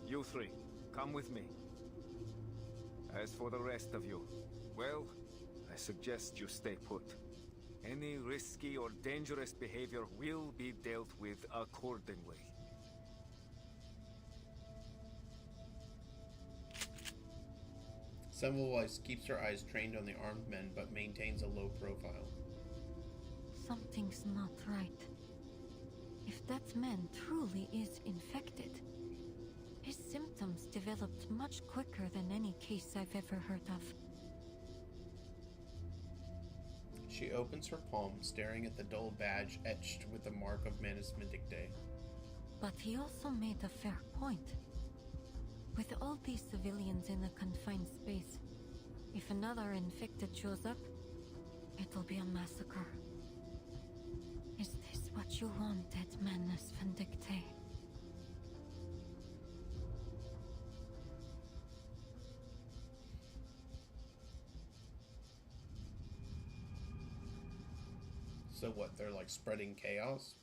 you three, come with me. As for the rest of you, well, I suggest you stay put. Any risky or dangerous behavior will be dealt with accordingly. Semmelweis keeps her eyes trained on the armed men, but maintains a low profile. Something's not right. If that man truly is infected, his symptoms developed much quicker than any case I've ever heard of. She opens her palm, staring at the dull badge etched with the mark of Manus Vindictae. But he also made a fair point. With all these civilians in a confined space, if another infected shows up, it'll be a massacre. Is this what you wanted, Manus Vindictae? So what, they're like spreading chaos?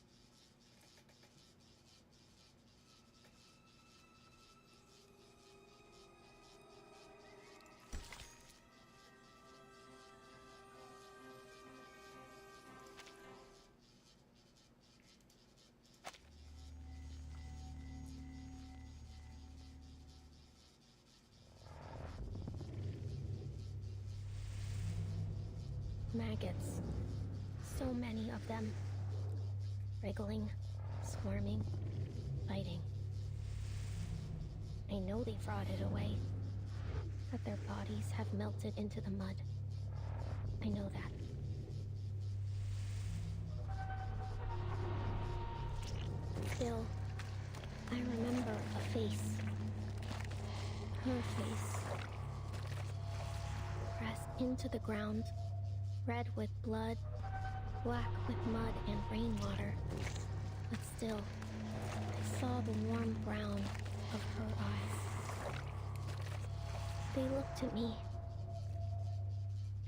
Maggots. So many of them. Wriggling, squirming, fighting. I know they've rotted away, but their bodies have melted into the mud. I know that. still, I remember a face. Her face. Pressed into the ground, red with blood, black with mud and rainwater. But still, I saw the warm brown of her eyes. They looked at me.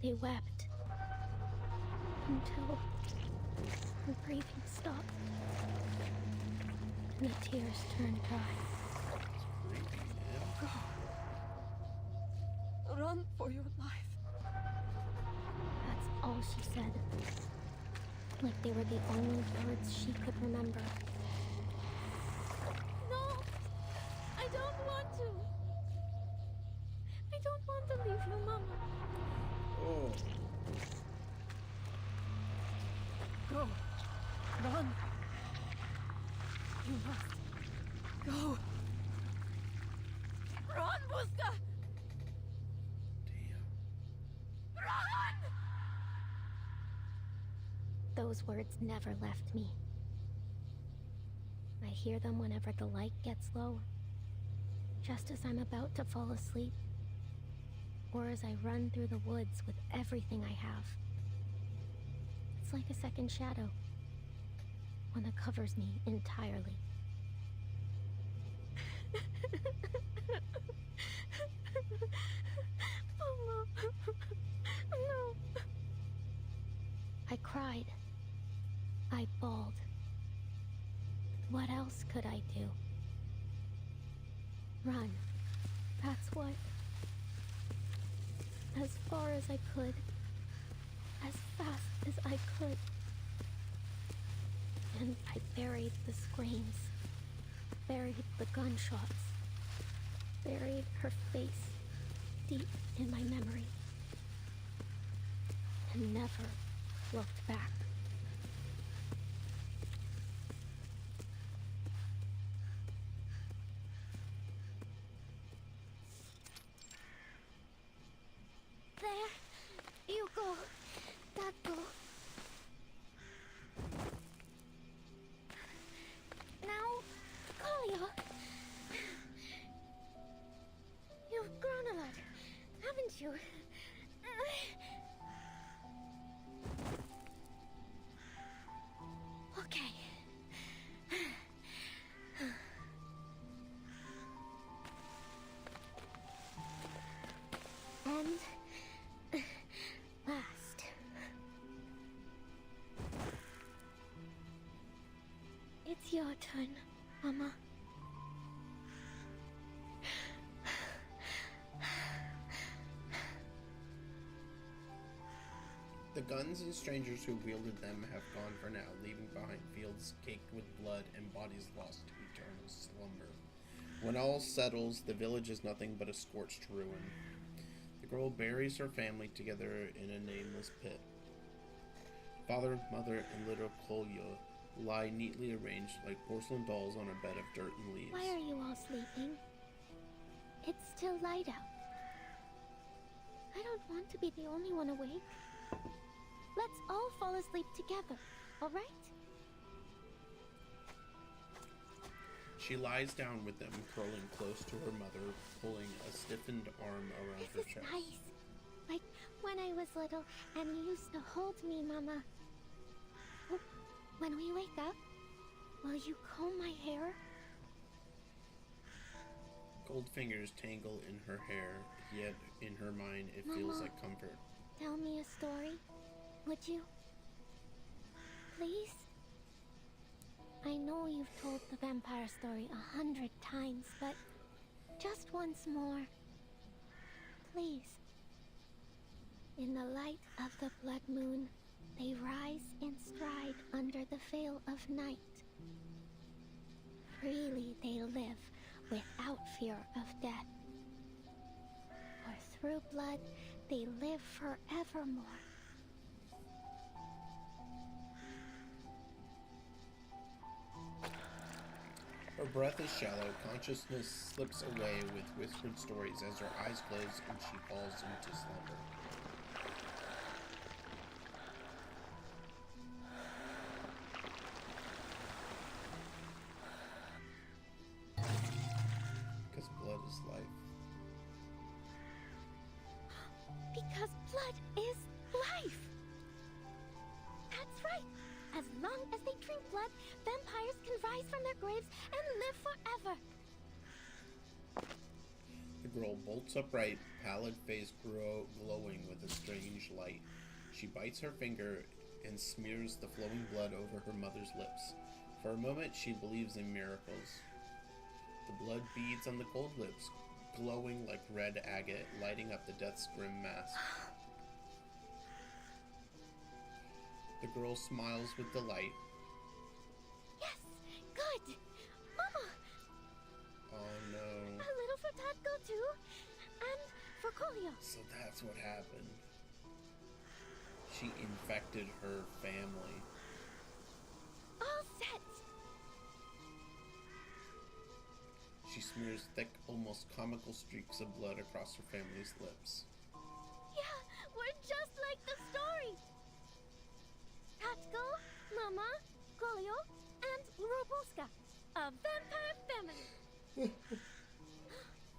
They wept. Until her breathing stopped. And the tears turned dry. Run for your life. That's all she said. Like they were the only words she could remember. No! I don't want to! I don't want to leave you, Mama. Oh. Go. Run. You must. Go. Run, Buska! Run! Those words never left me. I hear them whenever the light gets low, just as I'm about to fall asleep, or as I run through the woods with everything I have. It's like a second shadow, one that covers me entirely. Mama. No. I cried. I bawled. What else could I do? Run. That's what. As far as I could. As fast as I could. And I buried the screams. Buried the gunshots. Buried her face deep in my memory. And never looked back. There. You go. That go. Now, Kalia. You've grown a lot, haven't you? Okay. And last. It's your turn, Mama. The guns and strangers who wielded them have gone for now, leaving behind fields caked with blood and bodies lost to eternal slumber. When all settles, the village is nothing but a scorched ruin. The girl buries her family together in a nameless pit. Father, mother, and little Kolya lie neatly arranged like porcelain dolls on a bed of dirt and leaves. Why are you all sleeping? It's still light out. I don't want to be the only one awake. Let's all fall asleep together, all right? She lies down with them, curling close to her mother, pulling a stiffened arm around her chest. Nice. Like when I was little and you used to hold me, Mama. Oh, when we wake up, will you comb my hair? Cold fingers tangle in her hair, yet in her mind it feels Mama, like comfort. Tell me a story, would you? Please? I know you've told the vampire story 100 times, but just once more. Please. In the light of the blood moon, they rise in stride under the veil of night. Freely they live without fear of death. For through blood, they live forevermore. Her breath is shallow, consciousness slips away with whispered stories as her eyes close and she falls into slumber. Because blood is life. That's right. As long as they drink blood, vampires can rise from their graves and live forever. The girl bolts upright, pallid face glowing with a strange light. She bites her finger and smears the flowing blood over her mother's lips. For a moment, she believes in miracles. The blood beads on the cold lips, glowing like red agate, lighting up the death's grim mask. The girl smiles with delight. Yes, good. Mama! Oh no. A little for Tatko too, and for Kolio. So that's what happened. She infected her family. All set. She smears thick, almost comical streaks of blood across her family's lips. Yeah, we're just like the story. Tatko, Mama, Kolio, and Robuska, a vampire family.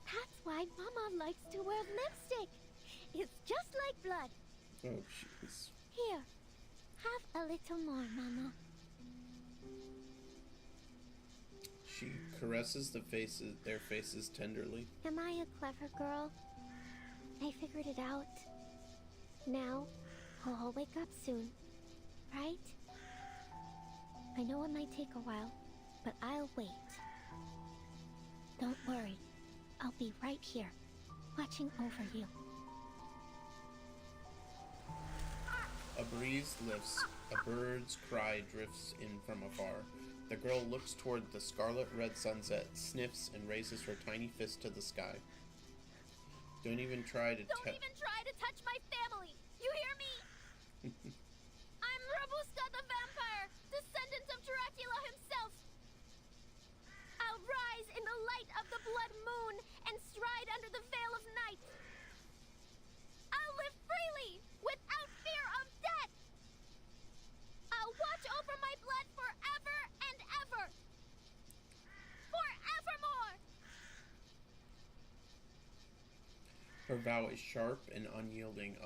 That's why Mama likes to wear lipstick. It's just like blood. Oh, jeez. Here, have a little more, Mama. She caresses their faces tenderly. Am I a clever girl? I figured it out. Now, we'll all wake up soon, right? I know it might take a while, but I'll wait. Don't worry. I'll be right here, watching over you. A breeze lifts, a bird's cry drifts in from afar. The girl looks toward the scarlet-red sunset, sniffs, and raises her tiny fist to the sky. Don't even try to touch my family! You hear me? I'm Robuska the vampire, descendant of Dracula himself. I'll rise in the light of the blood moon and stride under the veil of night. I'll live freely, without fear of death. I'll watch over my blood forever and ever. Forevermore. Her vow is sharp and unyielding,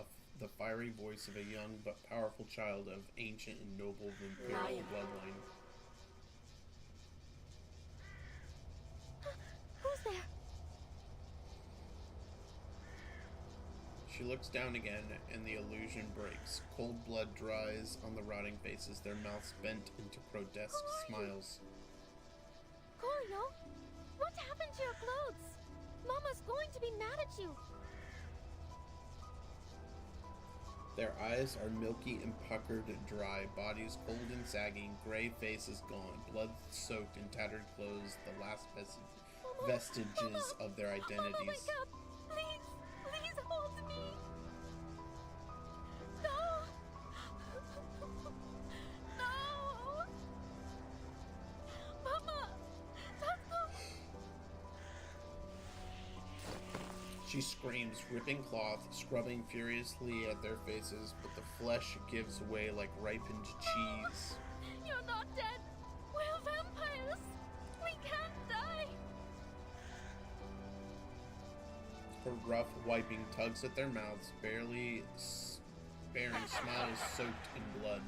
the fiery voice of a young but powerful child of ancient and noble imperial bloodline. Who's there? She looks down again, and the illusion breaks. Cold blood dries on the rotting faces, their mouths bent into grotesque smiles. Kolio, what happened to your clothes? Mama's going to be mad at you. Their eyes are milky and puckered dry, bodies cold and sagging, gray faces gone, blood-soaked and tattered clothes, the last vestiges of their identities. Mama, wake up! Please, please hold me! No! No! Mama! Tatko! She screams, ripping cloth, scrubbing furiously at their faces, but the flesh gives way like ripened cheese. You're not dead! We're vampires! We can't die! Her rough wiping tugs at their mouths, barely sparing smiles soaked in blood.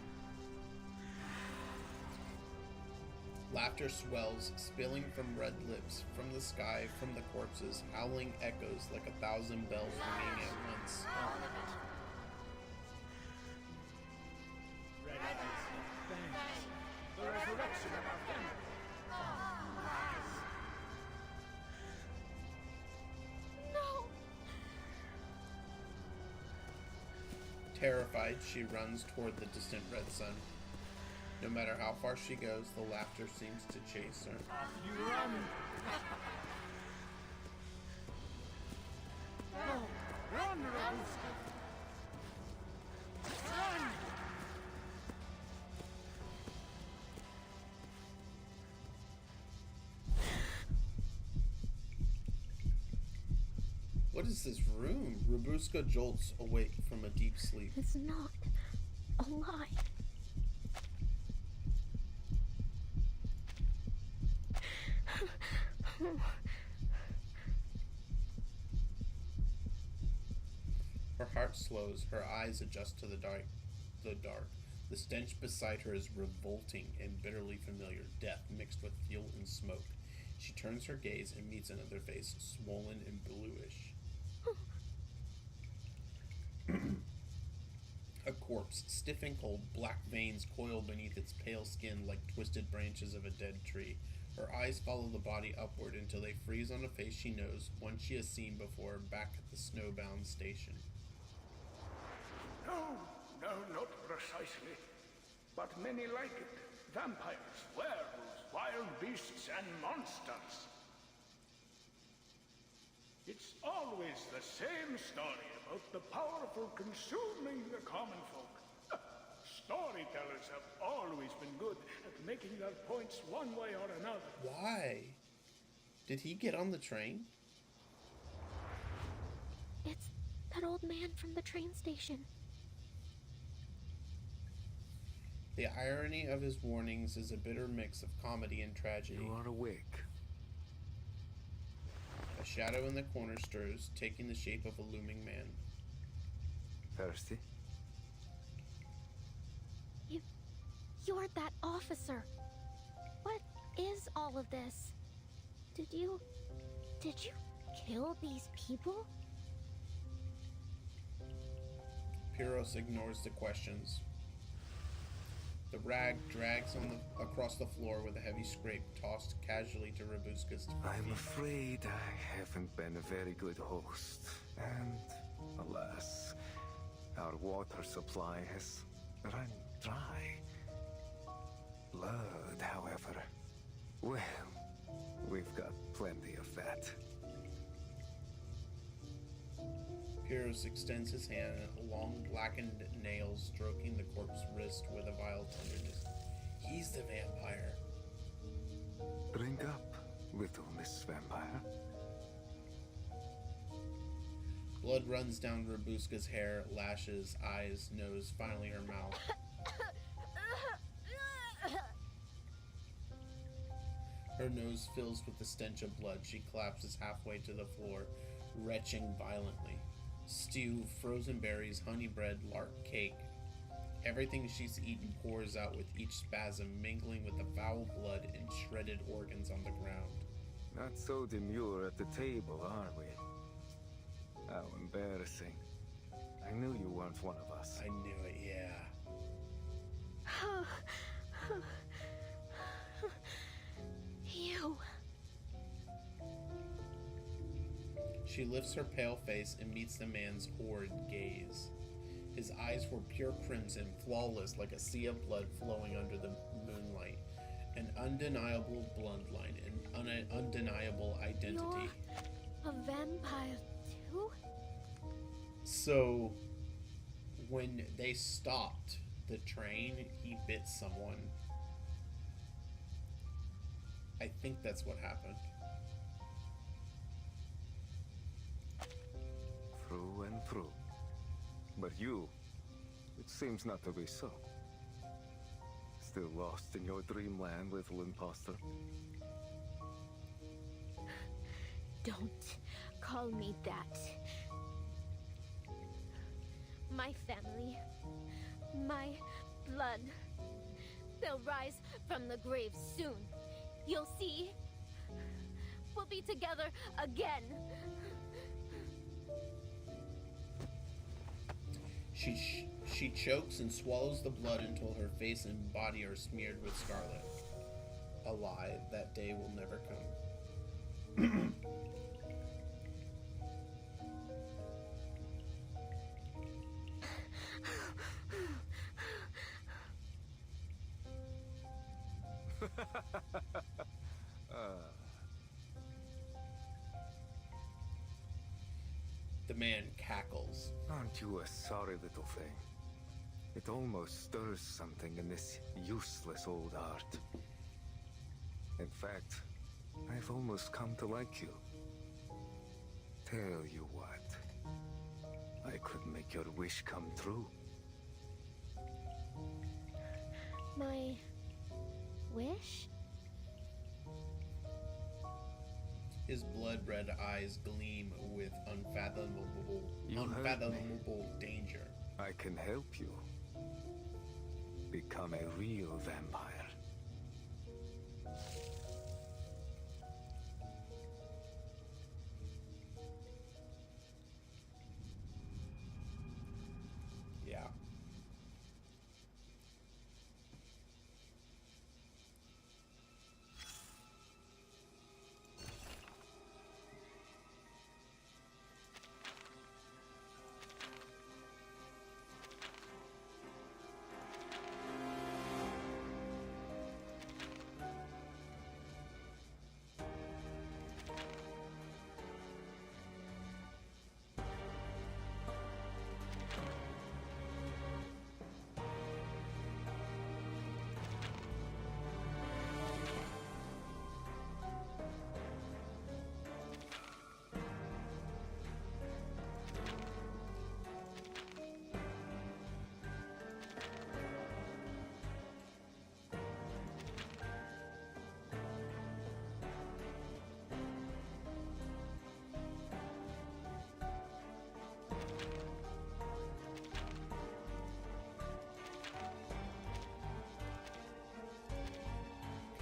Laughter swells, spilling from red lips, from the sky, from the corpses, howling echoes like 1,000 bells ringing at once. The resurrection of our family. No! Terrified, she runs toward the distant red sun. No matter how far she goes, the laughter seems to chase her. Off you run! No! Run, Robuska! Run! What is this room? Robuska jolts awake from a deep sleep. It's not a lie. Her heart slows, her eyes adjust to the dark. The stench beside her is revolting and bitterly familiar, death mixed with fuel and smoke. She turns her gaze and meets another face, swollen and bluish. A corpse, stiff and cold, black veins coil beneath its pale skin like twisted branches of a dead tree. Her eyes follow the body upward until they freeze on a face she knows, one she has seen before, back at the snowbound station. No, not precisely. But many like it. Vampires, werewolves, wild beasts, and monsters. It's always the same story about the powerful consuming the common folk. Storytellers have always been good at making their points one way or another. Why? Did he get on the train? It's that old man from the train station. The irony of his warnings is a bitter mix of comedy and tragedy. You are awake. A shadow in the corner stirs, taking the shape of a looming man. Thirsty? You're that officer. What is all of this? Did you kill these people? Pyros ignores the questions. The rag drags across the floor with a heavy scrape, tossed casually to Rabuska's feet. I'm afraid I haven't been a very good host. And, alas, our water supply has run dry. Blood, however, well, we've got plenty of that. Pyros extends his hand, long blackened nails stroking the corpse's wrist with a vile tenderness. He's the vampire. Drink up, little Miss Vampire. Blood runs down Rabuska's hair, lashes, eyes, nose, finally her mouth. Her nose fills with the stench of blood. She collapses halfway to the floor, retching violently. Stew, frozen berries, honey bread, lark cake. Everything she's eaten pours out with each spasm, mingling with the foul blood and shredded organs on the ground. Not so demure at the table, are we? How embarrassing. I knew you weren't one of us. I knew it, yeah. You. She lifts her pale face and meets the man's horrid gaze. His eyes were pure crimson, flawless like a sea of blood flowing under the moonlight. An undeniable bloodline, an undeniable identity. You're a vampire too? So, when they stopped the train, he bit someone. I think that's what happened. Through and through. But you, it seems not to be so. Still lost in your dreamland, little imposter. Don't call me that. My family, my blood, they'll rise from the grave soon. You'll see. We'll be together again. She chokes and swallows the blood until her face and body are smeared with scarlet. A lie, that day will never come. The man cackles. Aren't you a sorry little thing? It almost stirs something in this useless old art. In fact, I've almost come to like you. Tell you what, I could make your wish come true. My wish? His blood-red eyes gleam with unfathomable unfathomable danger. I can help you become a real vampire. Yeah.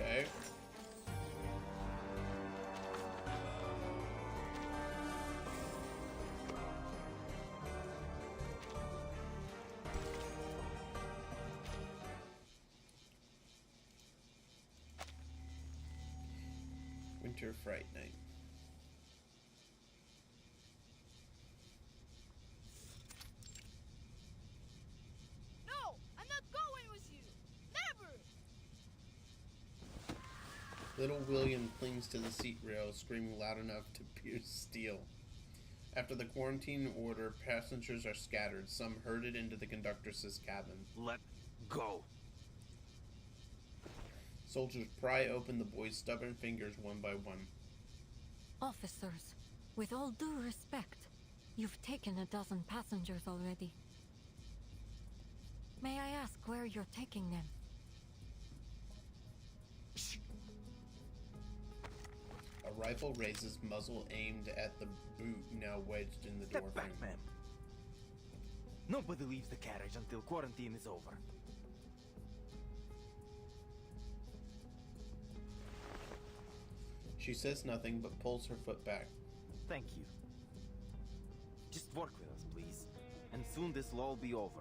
Okay. Winter Fright Night. No, I'm not going with you. Never. Little William clings to the seat rail, screaming loud enough to pierce steel. After the quarantine order, passengers are scattered, some herded into the conductress's cabin. Let go. Soldiers pry open the boy's stubborn fingers one by one. Officers, with all due respect, you've taken a dozen passengers already. May I ask where you're taking them? A rifle raises, muzzle aimed at the boot now wedged in the door Step back, frame. ma'am. Nobody leaves the carriage until quarantine is over. She says nothing but pulls her foot back. Thank you. Just work with us, please. And soon this will all be over.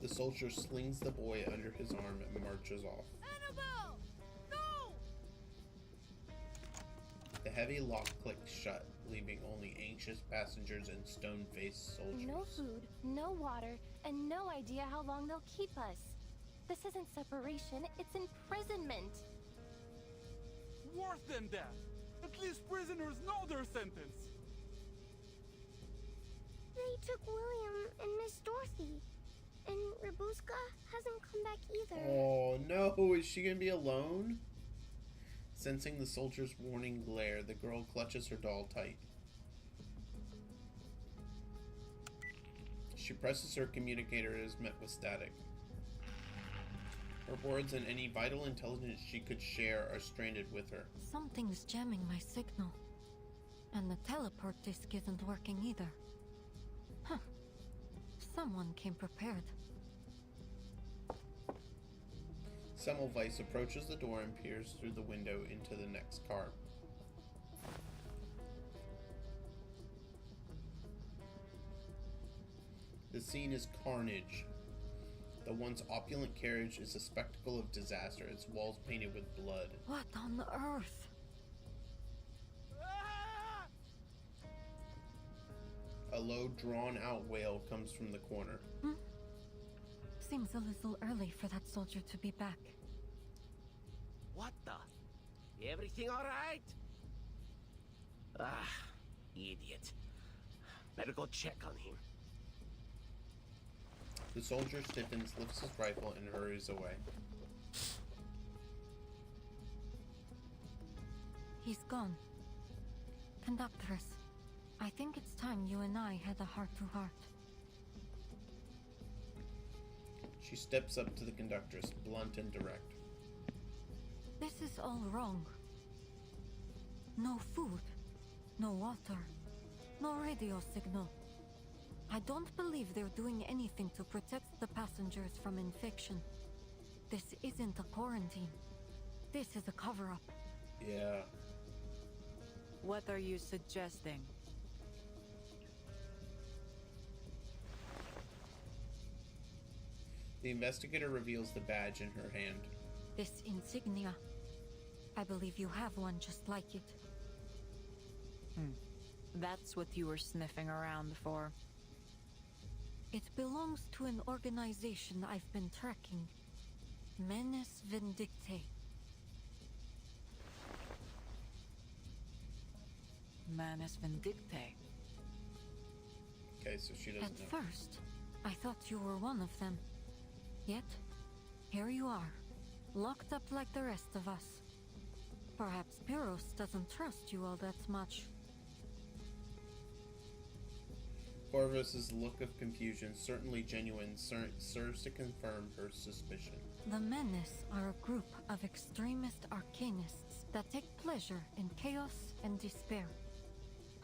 The soldier slings the boy under his arm and marches off. Annabelle! No! The heavy lock clicks shut, leaving only anxious passengers and stone-faced soldiers. No food, no water, and no idea how long they'll keep us. This isn't separation, it's imprisonment. Worse than that. At least prisoners know their sentence. They took William and Miss Dorothy. And Rabuska hasn't come back either. Oh no, is she gonna be alone? Sensing the soldier's warning glare, the girl clutches her doll tight. She presses her communicator and is met with static. Her words and any vital intelligence she could share are stranded with her. Something's jamming my signal. And the teleport disc isn't working either. Huh. Someone came prepared. Semmelweis approaches the door and peers through the window into the next car. The scene is carnage. The once opulent carriage is a spectacle of disaster, its walls painted with blood. What on earth? A low, drawn-out wail comes from the corner. Seems a little early for that soldier to be back. What the? Everything all right? Ah, idiot. Better go check on him. The soldier stiffens, lifts his rifle, and hurries away. He's gone. Conductress, I think it's time you and I had a heart-to-heart. She steps up to the conductress, blunt and direct. This is all wrong. No food, no water, no radio signal. I don't believe they're doing anything to protect the passengers from infection. This isn't a quarantine. This is a cover-up. Yeah. What are you suggesting? The investigator reveals the badge in her hand. This insignia. I believe you have one just like it. That's what you were sniffing around for. It belongs to an organization I've been tracking. Menes Vindictae. Manus Vindictae. Okay, so she doesn't At know. first, I thought you were one of them. Yet, here you are, locked up like the rest of us. Perhaps Pyros doesn't trust you all that much. Corvus's look of confusion, certainly genuine, serves to confirm her suspicion. The Menes are a group of extremist arcanists that take pleasure in chaos and despair.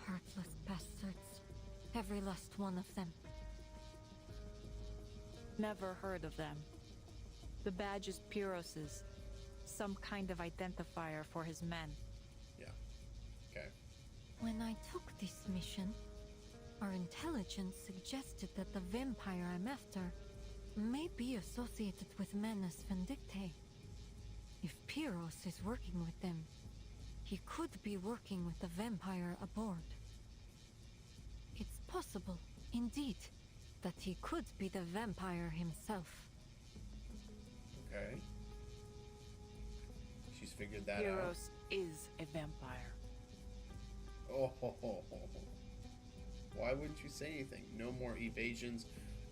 Heartless bastards. Every last one of them. Never heard of them. The badge is Pyrrhus's. Some kind of identifier for his men. Yeah. Okay. When I took this mission, our intelligence suggested that the vampire I'm after may be associated with Menes Vindictae. If Pyrrhus is working with them, he could be working with the vampire aboard. It's possible, indeed, that he could be the vampire himself. Okay. She's figured that out. Pyrrhus is a vampire. Oh, ho, ho, ho, ho. Why wouldn't you say anything? No more evasions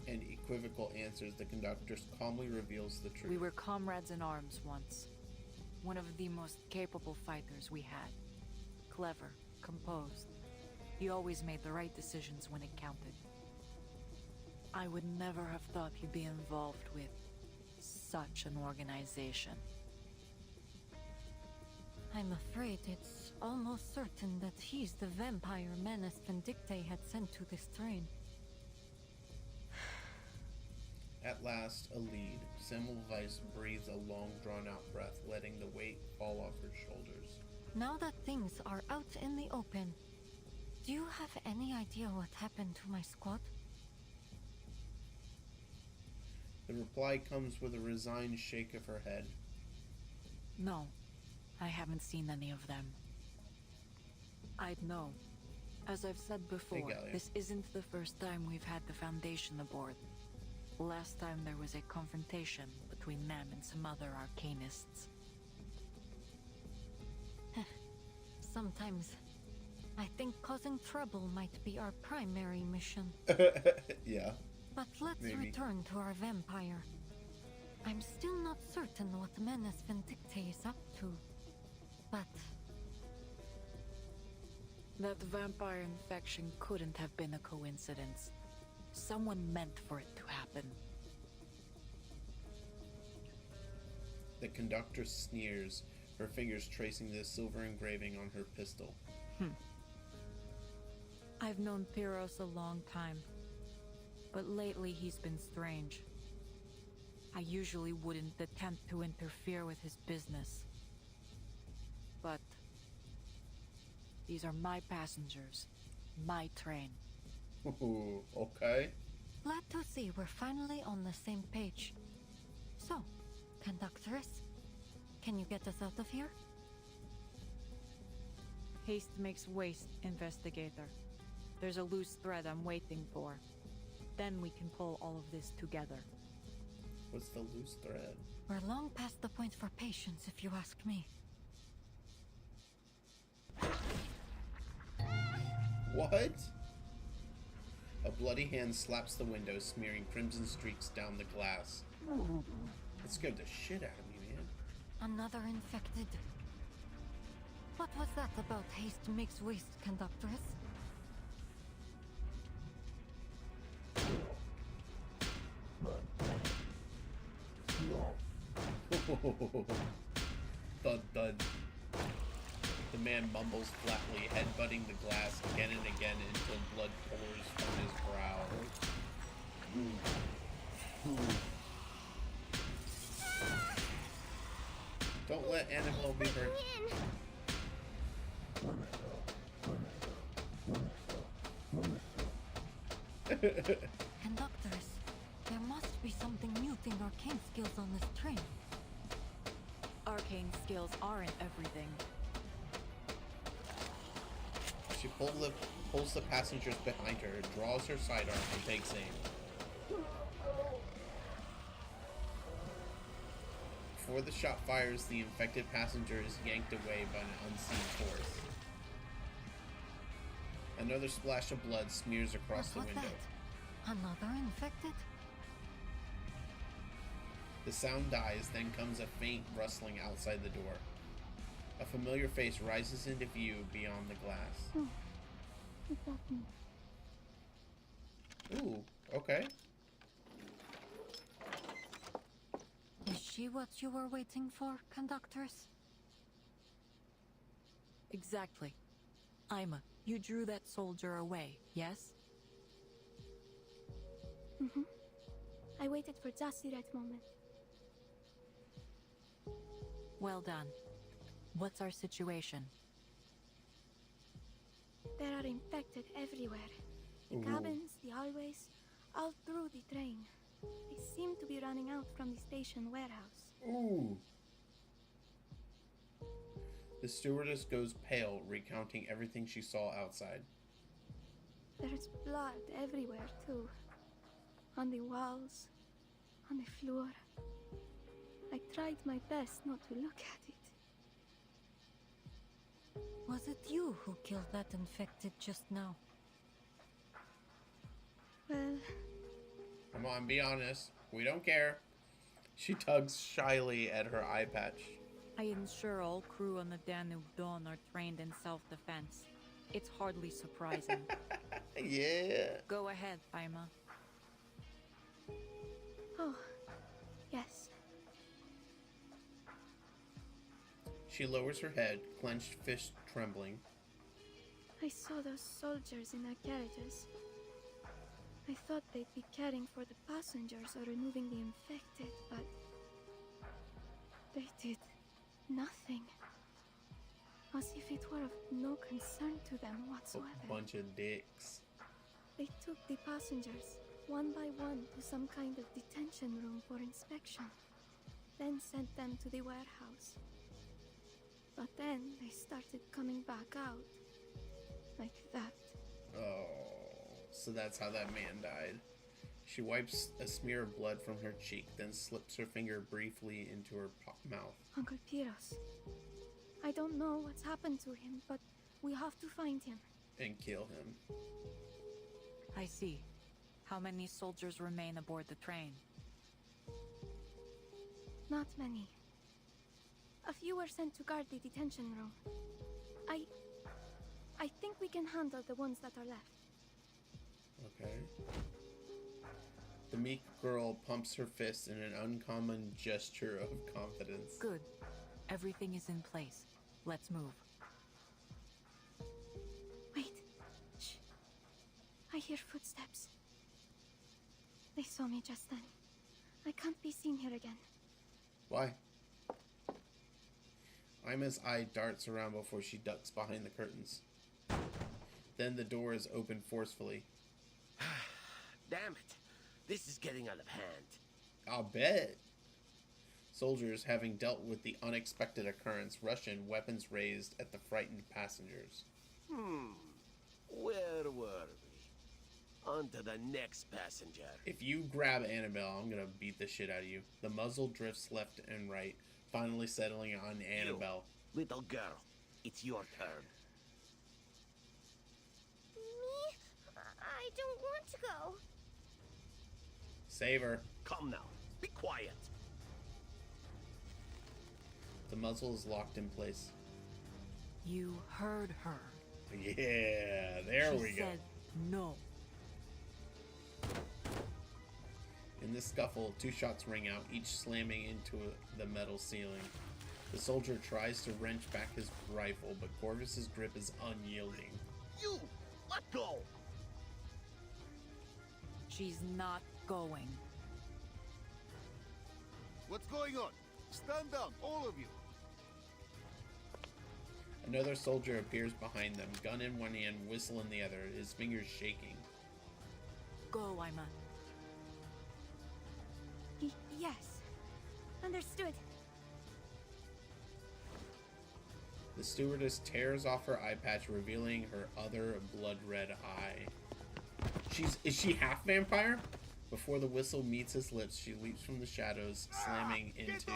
and equivocal answers. The conductor calmly reveals the truth. We were comrades in arms once. One of the most capable fighters we had. Clever, composed. He always made the right decisions when it counted. I would never have thought he'd be involved with such an organization. I'm afraid it's almost certain that he's the vampire Menes Vindictae had sent to this train. At last, a lead. Semmelweis breathes a long, drawn-out breath, letting the weight fall off her shoulders. Now that things are out in the open, do you have any idea what happened to my squad? The reply comes with a resigned shake of her head. No, I haven't seen any of them. I'd know. As I've said before, this isn't the first time we've had the Foundation aboard. Last time there was a confrontation between them and some other arcanists. Sometimes, I think causing trouble might be our primary mission. Yeah. But let's return to our vampire. I'm still not certain what Menes Vindictae is up to, but... That vampire infection couldn't have been a coincidence. Someone meant for it to happen. The conductor sneers, her fingers tracing the silver engraving on her pistol. I've known Pyrrhus a long time, but lately he's been strange. I usually wouldn't attempt to interfere with his business. But these are my passengers, my train. Ooh, okay. Glad to see we're finally on the same page. So, conductress, can you get us out of here? Haste makes waste, investigator. There's a loose thread I'm waiting for. Then we can pull all of this together. What's the loose thread? We're long past the point for patience, if you ask me. What? A bloody hand slaps the window, smearing crimson streaks down the glass. It scared the shit out of me, man. Another infected. What was that about haste makes waste, conductress? Thud, thud. The man mumbles flatly, headbutting the glass again and again until blood pours from his brow. Don't let Annabelle be hurt. Conductors, there must be something using arcane skills on this train. Arcane skills aren't everything. She pulls the passengers behind her, draws her sidearm, and takes aim. Before the shot fires, the infected passenger is yanked away by an unseen force. Another splash of blood smears across the window. Another infected? The sound dies, then comes a faint rustling outside the door. A familiar face rises into view beyond the glass. Ooh, okay. Is she what you were waiting for, conductors? Exactly. Ima, you drew that soldier away, yes? Mm-hmm. I waited for just the right moment. Well done. What's our situation? There are infected everywhere. The cabins, the hallways, all through the train. They seem to be running out from the station warehouse. Ooh. The stewardess goes pale, recounting everything she saw outside. There's blood everywhere, too. On the walls, on the floor. I tried my best not to look at it. Was it you who killed that infected just now? Well... Come on, be honest. We don't care. She tugs shyly at her eye patch. I ensure all crew on the Danube Dawn are trained in self-defense. It's hardly surprising. Yeah. Go ahead, Ima. Oh, yes. She lowers her head, clenched fist trembling. I saw those soldiers in their carriages. I thought they'd be caring for the passengers or removing the infected, but they did nothing. As if it were of no concern to them whatsoever. A bunch of dicks. They took the passengers, one by one, to some kind of detention room for inspection, then sent them to the warehouse. But then they started coming back out. Like that. Oh, so that's how that man died. She wipes a smear of blood from her cheek, then slips her finger briefly into her mouth. Uncle Piros. I don't know what's happened to him, but we have to find him. And kill him. I see. How many soldiers remain aboard the train? Not many. A few were sent to guard the detention room. I think we can handle the ones that are left. Okay. The meek girl pumps her fist in an uncommon gesture of confidence. Good. Everything is in place. Let's move. Wait. Shh. I hear footsteps. They saw me just then. I can't be seen here again. Why? Ima's eye darts around before she ducks behind the curtains. Then the door is opened forcefully. Damn it. This is getting out of hand. I'll bet. Soldiers, having dealt with the unexpected occurrence, rush in, weapons raised at the frightened passengers. Where were we? On to the next passenger. If you grab Annabelle, I'm gonna beat the shit out of you. The muzzle drifts left and right, finally settling on Annabelle. You, little girl, it's your turn. Me? I don't want to go. Save her. Come now, be quiet. The muzzle is locked in place. You heard her. Yeah, there we go. She said no. In this scuffle, two shots ring out, each slamming into the metal ceiling. The soldier tries to wrench back his rifle, but Corvus's grip is unyielding. You! Let go! She's not going. What's going on? Stand down, all of you! Another soldier appears behind them, gun in one hand, whistle in the other, his fingers shaking. Go, Ima. Yes. Understood. The stewardess tears off her eye patch, revealing her other blood-red eye. Is she half vampire? Before the whistle meets his lips, she leaps from the shadows, slamming into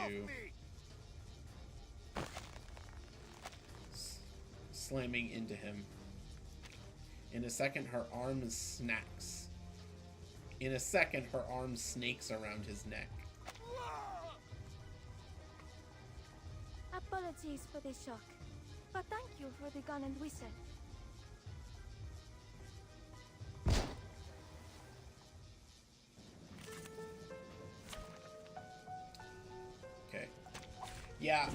him. In a second, her arm snakes around his neck. Apologies for the shock, but thank you for the gun and whistle. Okay. Yeah,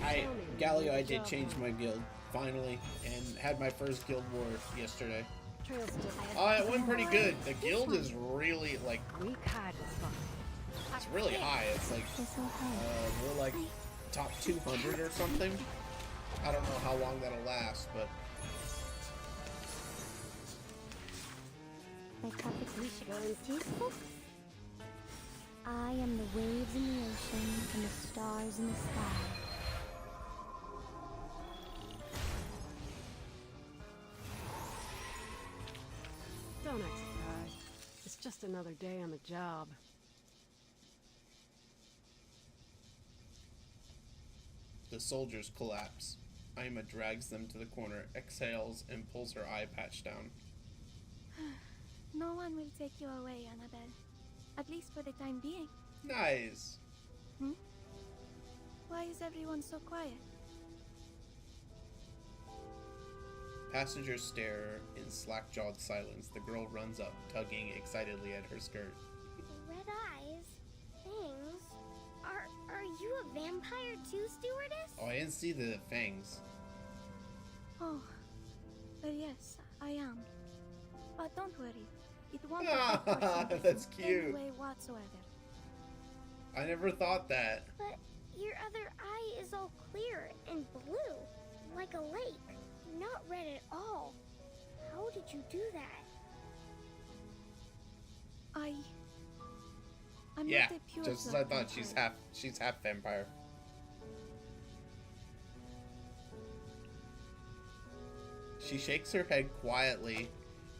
Galio, I did change my guild, finally, and had my first guild war yesterday. It went pretty good. The guild is really, like, it's really high. It's like, we're like top 200 or something. I don't know how long that'll last, but... My cup is peaceful. I am the waves in the ocean and the stars in the sky. Don't act surprised. It's just another day on the job. The soldiers collapse. Ima drags them to the corner, exhales, and pulls her eye patch down. No one will take you away, Annabelle. At least for the time being. Nice. Why is everyone so quiet? Passengers stare in slack-jawed silence. The girl runs up, tugging excitedly at her skirt. Red eyes? Fangs? Are you a vampire too, stewardess? Oh, I didn't see the fangs. Oh, well, yes, I am. But don't worry. It won't affect us That's in cute. any way whatsoever. I never thought that. But your other eye is all clear and blue, like a lake, not red at all. How did you do that? I'm Yeah, not a pure just as blood I thought. vampire. She's half vampire. She shakes her head quietly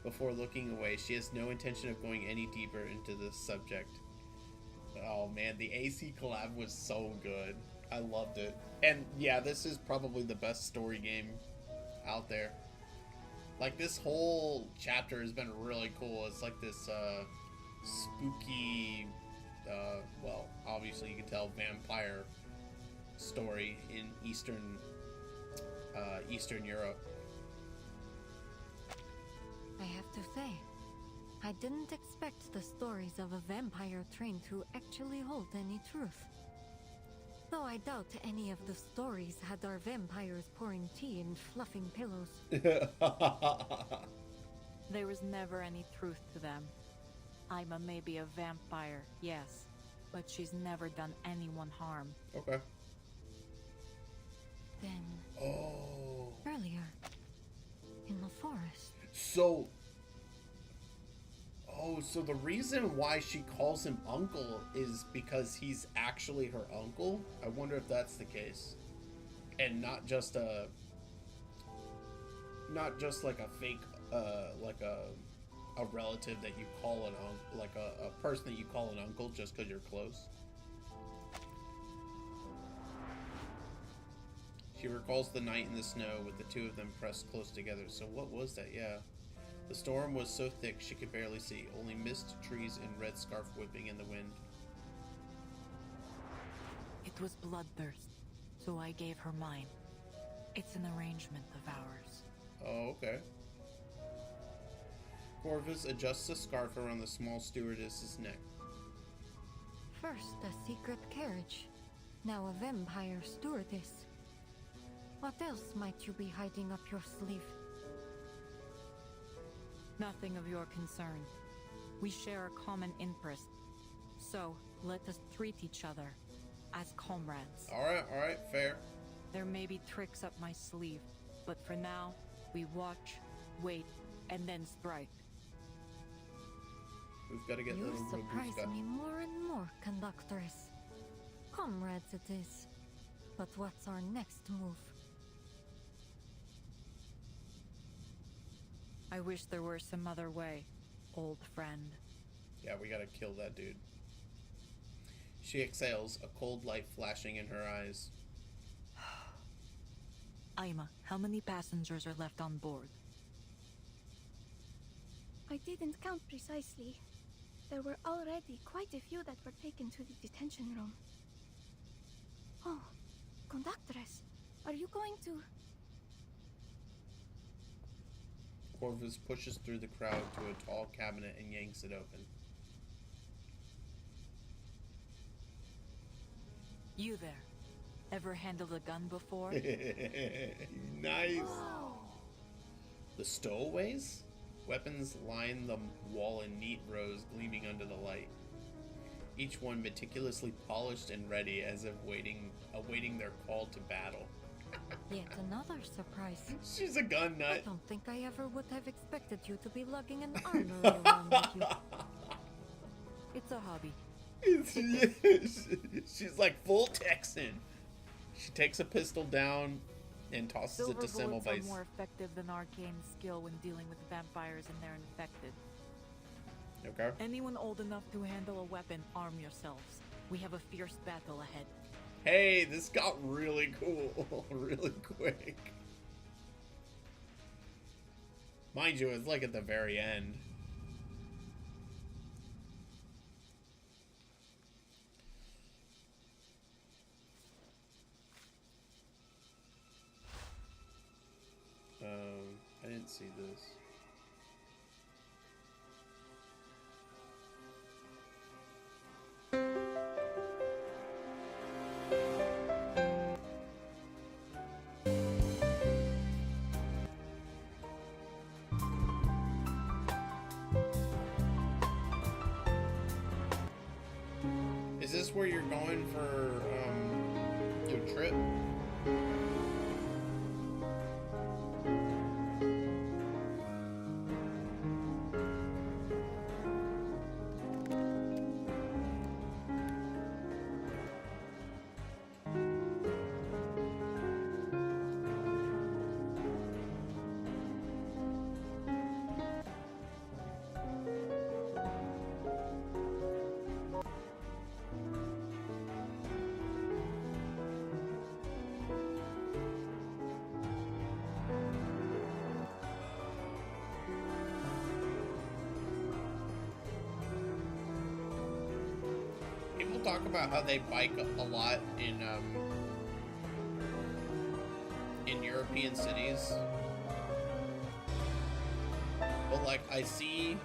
before looking away. She has no intention of going any deeper into this subject. Oh man, the AC collab was so good. I loved it. And yeah, this is probably the best story game out there. Like, this whole chapter has been really cool. It's like this spooky, well, obviously you can tell vampire story in Eastern Europe. I have to say, I didn't expect the stories of a vampire train to actually hold any truth. Though I doubt any of the stories had our vampires pouring tea and fluffing pillows. There was never any truth to them. Ima may be a vampire, yes, but she's never done anyone harm. Okay. Then, oh, earlier, in the forest. So the reason why she calls him uncle is because he's actually her uncle? I wonder if that's the case. And not just like a fake, like a relative that you call an uncle, like a person that you call an uncle just because you're close. She recalls the night in the snow with the two of them pressed close together. So what was that? Yeah. The storm was so thick she could barely see, only mist, trees, and red scarf whipping in the wind. It was bloodthirst, so I gave her mine. It's an arrangement of ours. Oh, okay. Corvus adjusts a scarf around the small stewardess's neck. First a secret carriage, now a vampire stewardess. What else might you be hiding up your sleeve? Nothing of your concern. We share a common interest. So, let us treat each other as comrades. Alright, fair. There may be tricks up my sleeve, but for now, we watch, wait, and then strike. We've got to get You little surprise Robusta. me more and more, Conductress. Comrades it is. But what's our next move? I wish there were some other way, old friend. Yeah, we gotta kill that dude. She exhales, a cold light flashing in her eyes. Aima, how many passengers are left on board? I didn't count precisely. There were already quite a few that were taken to the detention room. Oh, Conductress, are you going to... Corvus pushes through the crowd to a tall cabinet and yanks it open. You there. Ever handled a gun before? Nice. The stowaways? Weapons line the wall in neat rows gleaming under the light. Each one meticulously polished and ready as if awaiting their call to battle. Yet another surprise. She's a gun nut. I don't think I ever would have expected you to be lugging an armory around with you. It's a hobby. She's like full Texan. She takes a pistol down and tosses it to Silver bullets are Semmelweis. more effective than arcane skill when dealing with vampires and their infected. Okay. Anyone old enough to handle a weapon, arm yourselves. We have a fierce battle ahead. Hey, this got really cool really quick. Mind you, it's like at the very end. I didn't see this. Is this where you're going for your trip? People talk about how they bike a lot in European cities, but like I see,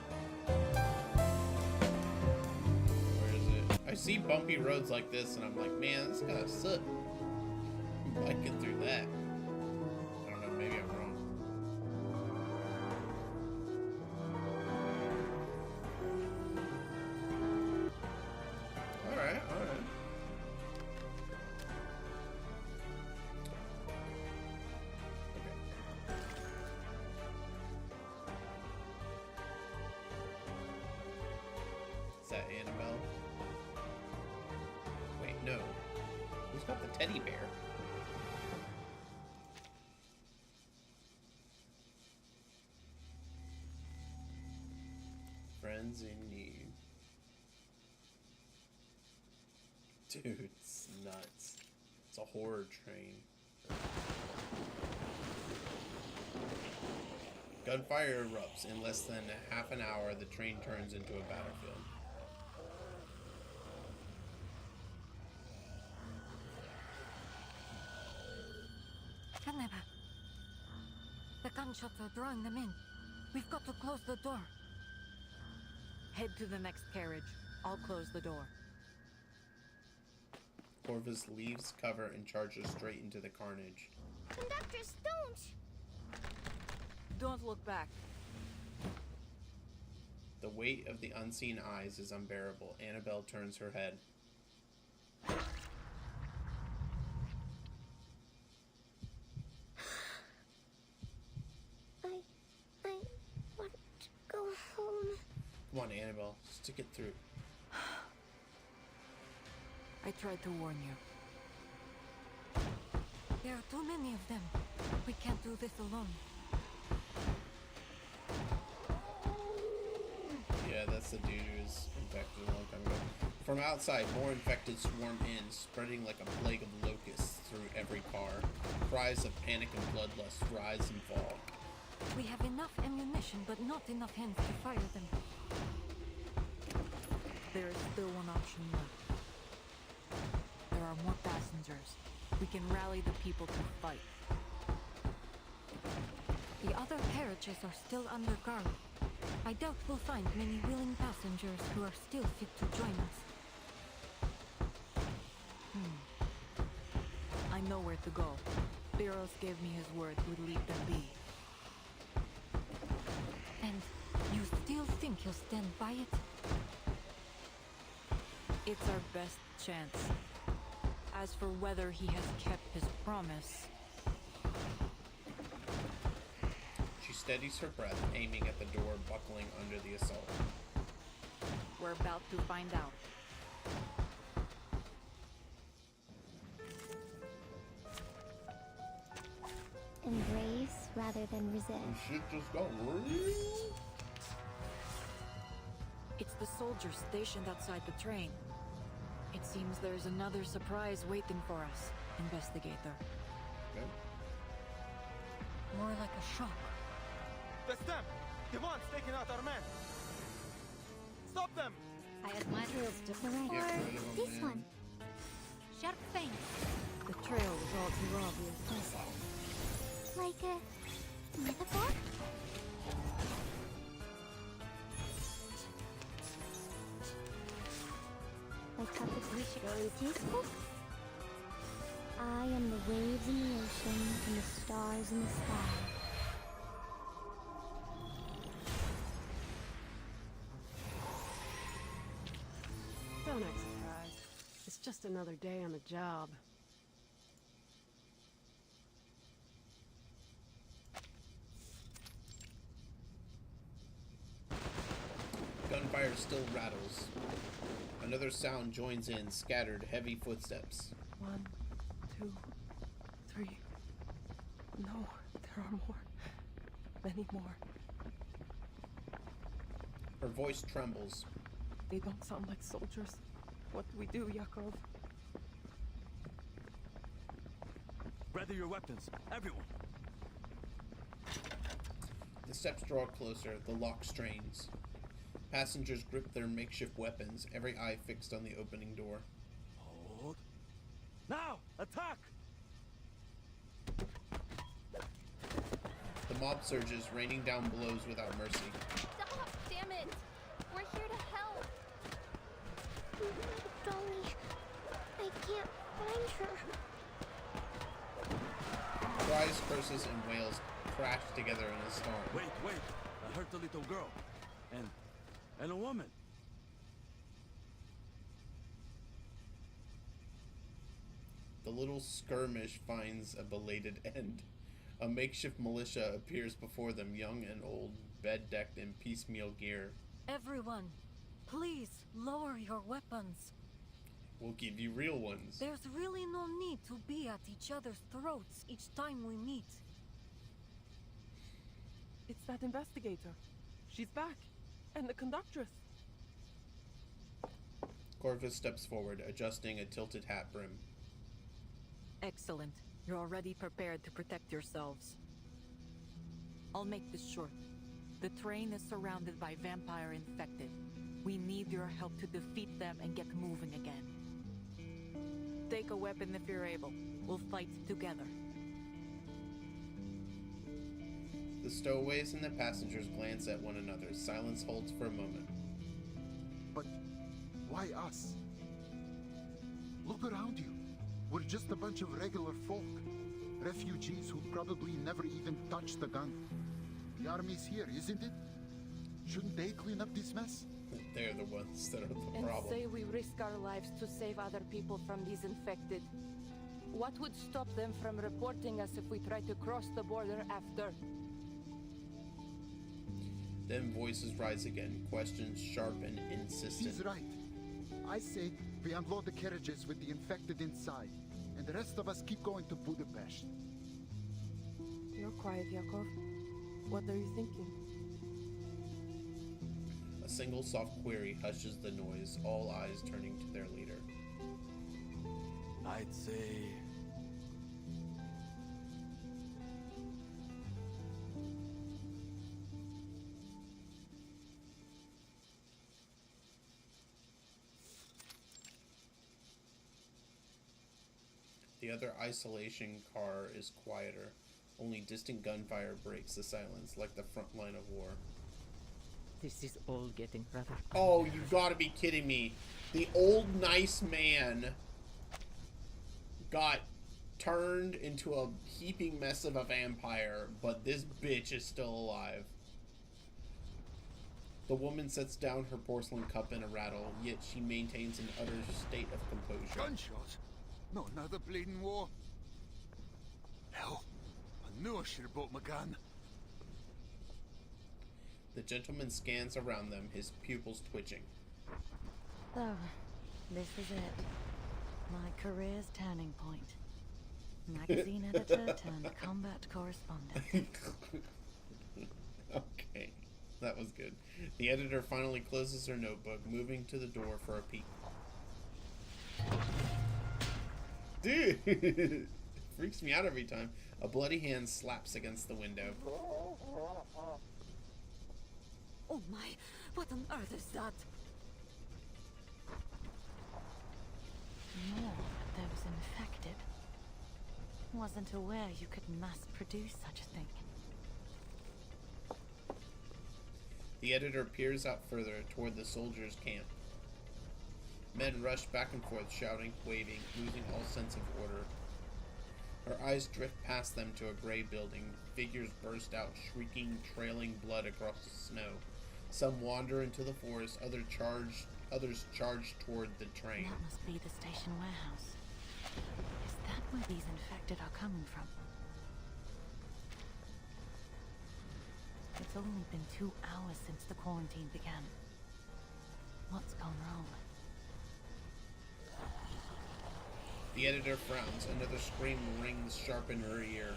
where is it? I see bumpy roads like this, and I'm like, man, this gotta suck. Biking through that. I don't know, maybe I'm wrong. Alright. Is that Annabelle? Wait, no. Who's got the teddy bear? Friends in need. Dude, it's nuts. It's a horror train. Gunfire erupts. In less than half an hour, the train turns into a battlefield. Caneva. The gunshots are drawing them in. We've got to close the door. Head to the next carriage. I'll close the door. Corvus leaves cover and charges straight into the carnage. Conductress, don't! Don't look back. The weight of the unseen eyes is unbearable. Annabelle turns her head. I want to go home. Come on, Annabelle. Stick it through. I tried to warn you. There are too many of them. We can't do this alone. Yeah, that's the dude who was infected a long time ago. From outside, more infected swarm in, spreading like a plague of locusts through every car. Cries of panic and bloodlust rise and fall. We have enough ammunition, but not enough hands to fire them. There is still one option left. There are more passengers. We can rally the people to fight. The other carriages are still under guard. I doubt we'll find many willing passengers who are still fit to join us. I know where to go. Biros gave me his word he would leave them be. And you still think he'll stand by it? It's our best chance. As for whether he has kept his promise... She steadies her breath, aiming at the door buckling under the assault. We're about to find out. Embrace rather than resist. Shit just got real. It's the soldiers stationed outside the train. It seems there's another surprise waiting for us, Investigator. Okay. More like a shock. That's them! Devon's taking out our men! Stop them! I admire trails just right. Get Or rid of 'em, this man. one. Sharp Fang. The trail was all too obvious. Like a metaphor? Like how the beach goes peaceful? I am the waves in the ocean and the stars in the sky. Don't act surprised. It's just another day on the job. Gunfire still rattles. Another sound joins in, scattered, heavy footsteps. 1, 2, 3. No, there are more. Many more. Her voice trembles. They don't sound like soldiers. What do we do, Yakov? Ready your weapons, everyone. The steps draw closer, the lock strains. Passengers grip their makeshift weapons, every eye fixed on the opening door. Hold. Now, attack! The mob surges, raining down blows without mercy. Stop! Damn it! We're here to help! Dolly, I can't find her. Cries, curses, and wails crash together in a storm. Wait, I hurt a little girl. And a woman. The little skirmish finds a belated end. A makeshift militia appears before them, young and old, bed-decked in piecemeal gear. Everyone, please lower your weapons. We'll give you real ones. There's really no need to be at each other's throats each time we meet. It's that investigator. She's back. And the conductress. Corvus steps forward, adjusting a tilted hat brim. Excellent. You're already prepared to protect yourselves. I'll make this short. The train is surrounded by vampire infected. We need your help to defeat them and get moving again. Take a weapon if you're able. We'll fight together. The stowaways and the passengers glance at one another. Silence holds for a moment. But why us? Look around you. We're just a bunch of regular folk. refugees who probably never even touched the gun. The army's here, isn't it? Shouldn't they clean up this mess? They're the ones that are the And problem. say we risk our lives to save other people from these infected. What would stop them from reporting us if we try to cross the border after? Then voices rise again, questions sharp and insistent. He's right. I say we unload the carriages with the infected inside, and the rest of us keep going to Budapest. You're quiet, Yakov. What are you thinking? A single soft query hushes the noise, all eyes turning to their leader. I'd say... The other isolation car is quieter. Only distant gunfire breaks the silence, like the front line of war. This is all getting rather... Oh, you gotta be kidding me. The old nice man got turned into a heaping mess of a vampire, but this bitch is still alive. The woman sets down her porcelain cup in a rattle, yet she maintains an utter state of composure. Gunshot? No, another bleeding war. Hell, I knew I should have brought my gun. The gentleman scans around them, his pupils twitching. So, this is it. My career's turning point. Magazine editor turned combat correspondent. Okay, that was good. The editor finally closes her notebook, moving to the door for a peek. Dude, it freaks me out every time. A bloody hand slaps against the window. Oh my, what on earth is that? More of those infected. Wasn't aware you could mass produce such a thing. The editor peers out further toward the soldiers' camp. Men rush back and forth, shouting, waving, losing all sense of order. Her eyes drift past them to a gray building. Figures burst out, shrieking, trailing blood across the snow. Some wander into the forest, others charge toward the train. That must be the station warehouse. Is that where these infected are coming from? It's only been 2 hours since the quarantine began. What's gone wrong? The editor frowns. Another scream rings sharp in her ear.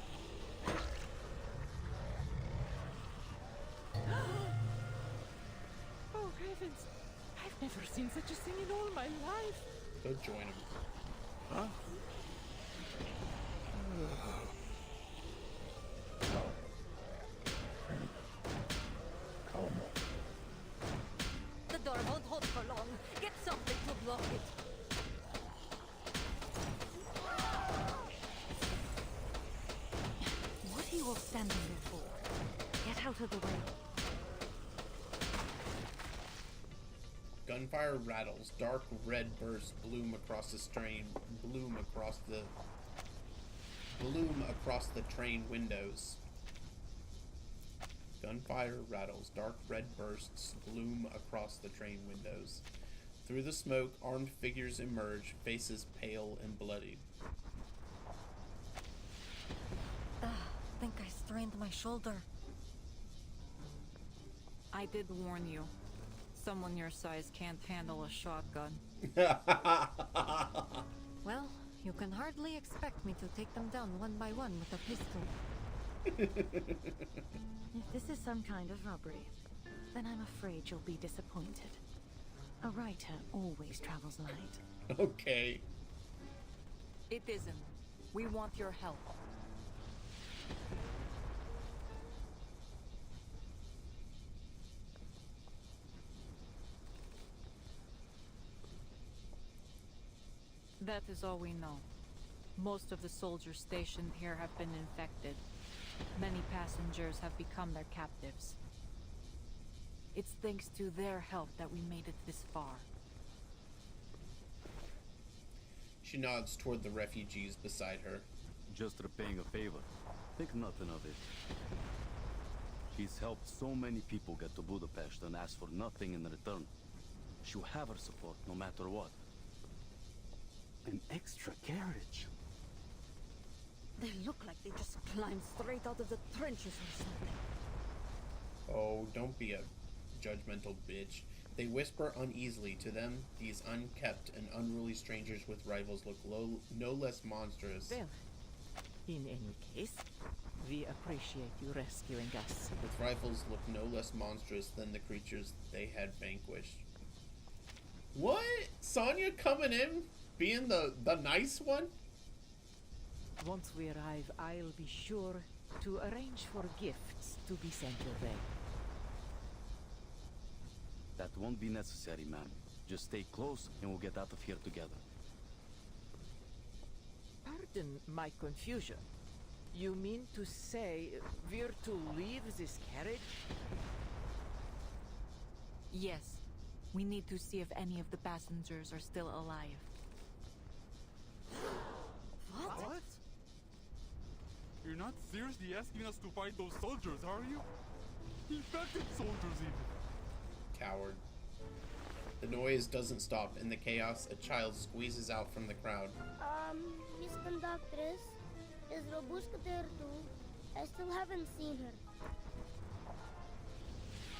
Oh heavens! I've never seen such a thing in all my life! Go join him. Huh? The door won't hold for long. Get something to block it. What are you all standing there for? Get out of the way. Gunfire rattles. Dark red bursts bloom across the train windows. Gunfire rattles. Dark red bursts bloom across the train windows. Through the smoke, armed figures emerge, faces pale and bloodied. Think I strained my shoulder. I did warn you. Someone your size can't handle a shotgun. Well, you can hardly expect me to take them down one by one with a pistol. If this is some kind of robbery, then I'm afraid you'll be disappointed. A writer always travels light. Okay. It isn't. We want your help. That is all we know. Most of the soldiers stationed here have been infected. Many passengers have become their captives. It's thanks to their help that we made it this far. She nods toward the refugees beside her. just repaying a favor. Think nothing of it. She's helped so many people get to Budapest and asked for nothing in return. She'll have her support no matter what. An extra carriage. They look like they just climbed straight out of the trenches or something. Oh, don't be a judgmental bitch. They whisper uneasily. To them, these unkept and unruly strangers with rivals look no less monstrous. Well, in any case, we appreciate you rescuing us. With rifles look no less monstrous than the creatures they had vanquished. What? Sonya coming in? Being the nice one? Once we arrive, I'll be sure to arrange for gifts to be sent your way. That won't be necessary, ma'am. Just stay close and we'll get out of here together. Pardon my confusion. You mean to say we're to leave this carriage? Yes. We need to see if any of the passengers are still alive. What? You're not seriously asking us to fight those soldiers, are you? Infected soldiers, even. Coward. The noise doesn't stop. In the chaos, a child squeezes out from the crowd. Miss Conductress, is Robuska there too? I still haven't seen her.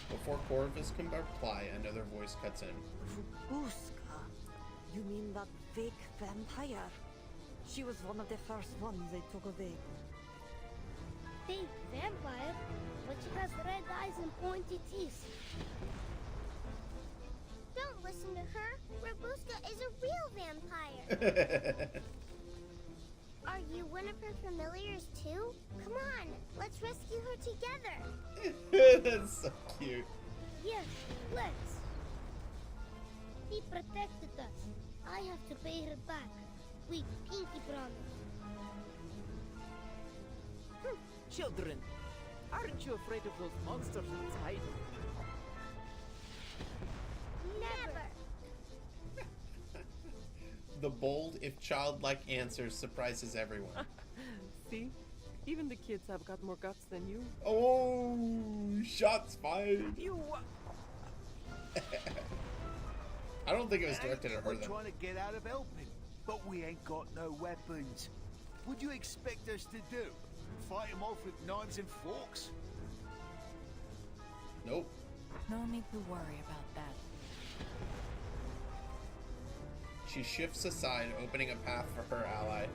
Before Corvus can reply, another voice cuts in. Robuska? You mean that fake vampire? She was one of the first ones they took away. Fake vampire? But she has red eyes and pointy teeth. Don't listen to her. Robuska is a real vampire. Are you one of her familiars too? Come on, let's rescue her together. That's so cute. Yes, let's. He protected us. I have to pay her back. We pinky promise. Children, aren't you afraid of those monsters inside? Never. The bold, if childlike answer surprises everyone. See? Even the kids have got more guts than you. Oh, shots fired. You. I don't think it was directed at her We're though. trying to get out of helping, but we ain't got no weapons. What do you expect us to do? Fight them off with knives and forks? Nope. No need to worry about that. She shifts aside, opening a path for her ally.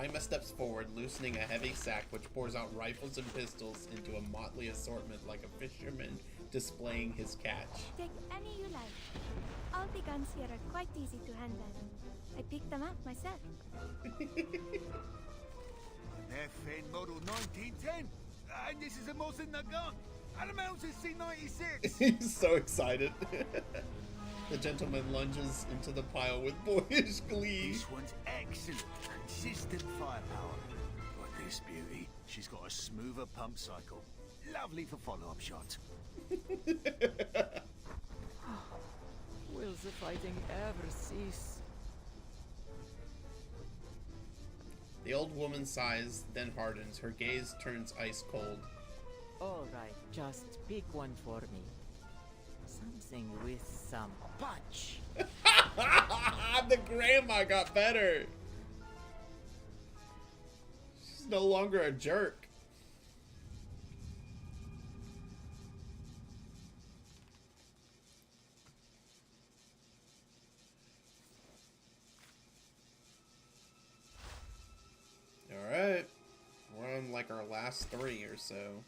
Ima steps forward, loosening a heavy sack which pours out rifles and pistols into a motley assortment like a fisherman displaying his catch. Take any you like. All the guns here are quite easy to handle. I picked them up myself. An FN model 1910, and this is a Mosin Nagant, and a Mountain C96. He's so excited. The gentleman lunges into the pile with boyish glee. This one's excellent, consistent firepower. But this beauty, she's got a smoother pump cycle. Lovely for follow-up shots. Will the fighting ever cease? The old woman sighs, then hardens. Her gaze turns ice cold. All right, just pick one for me. Something with some punch. The grandma got better. She's no longer a jerk. Alright. We're on like our last 3 or so.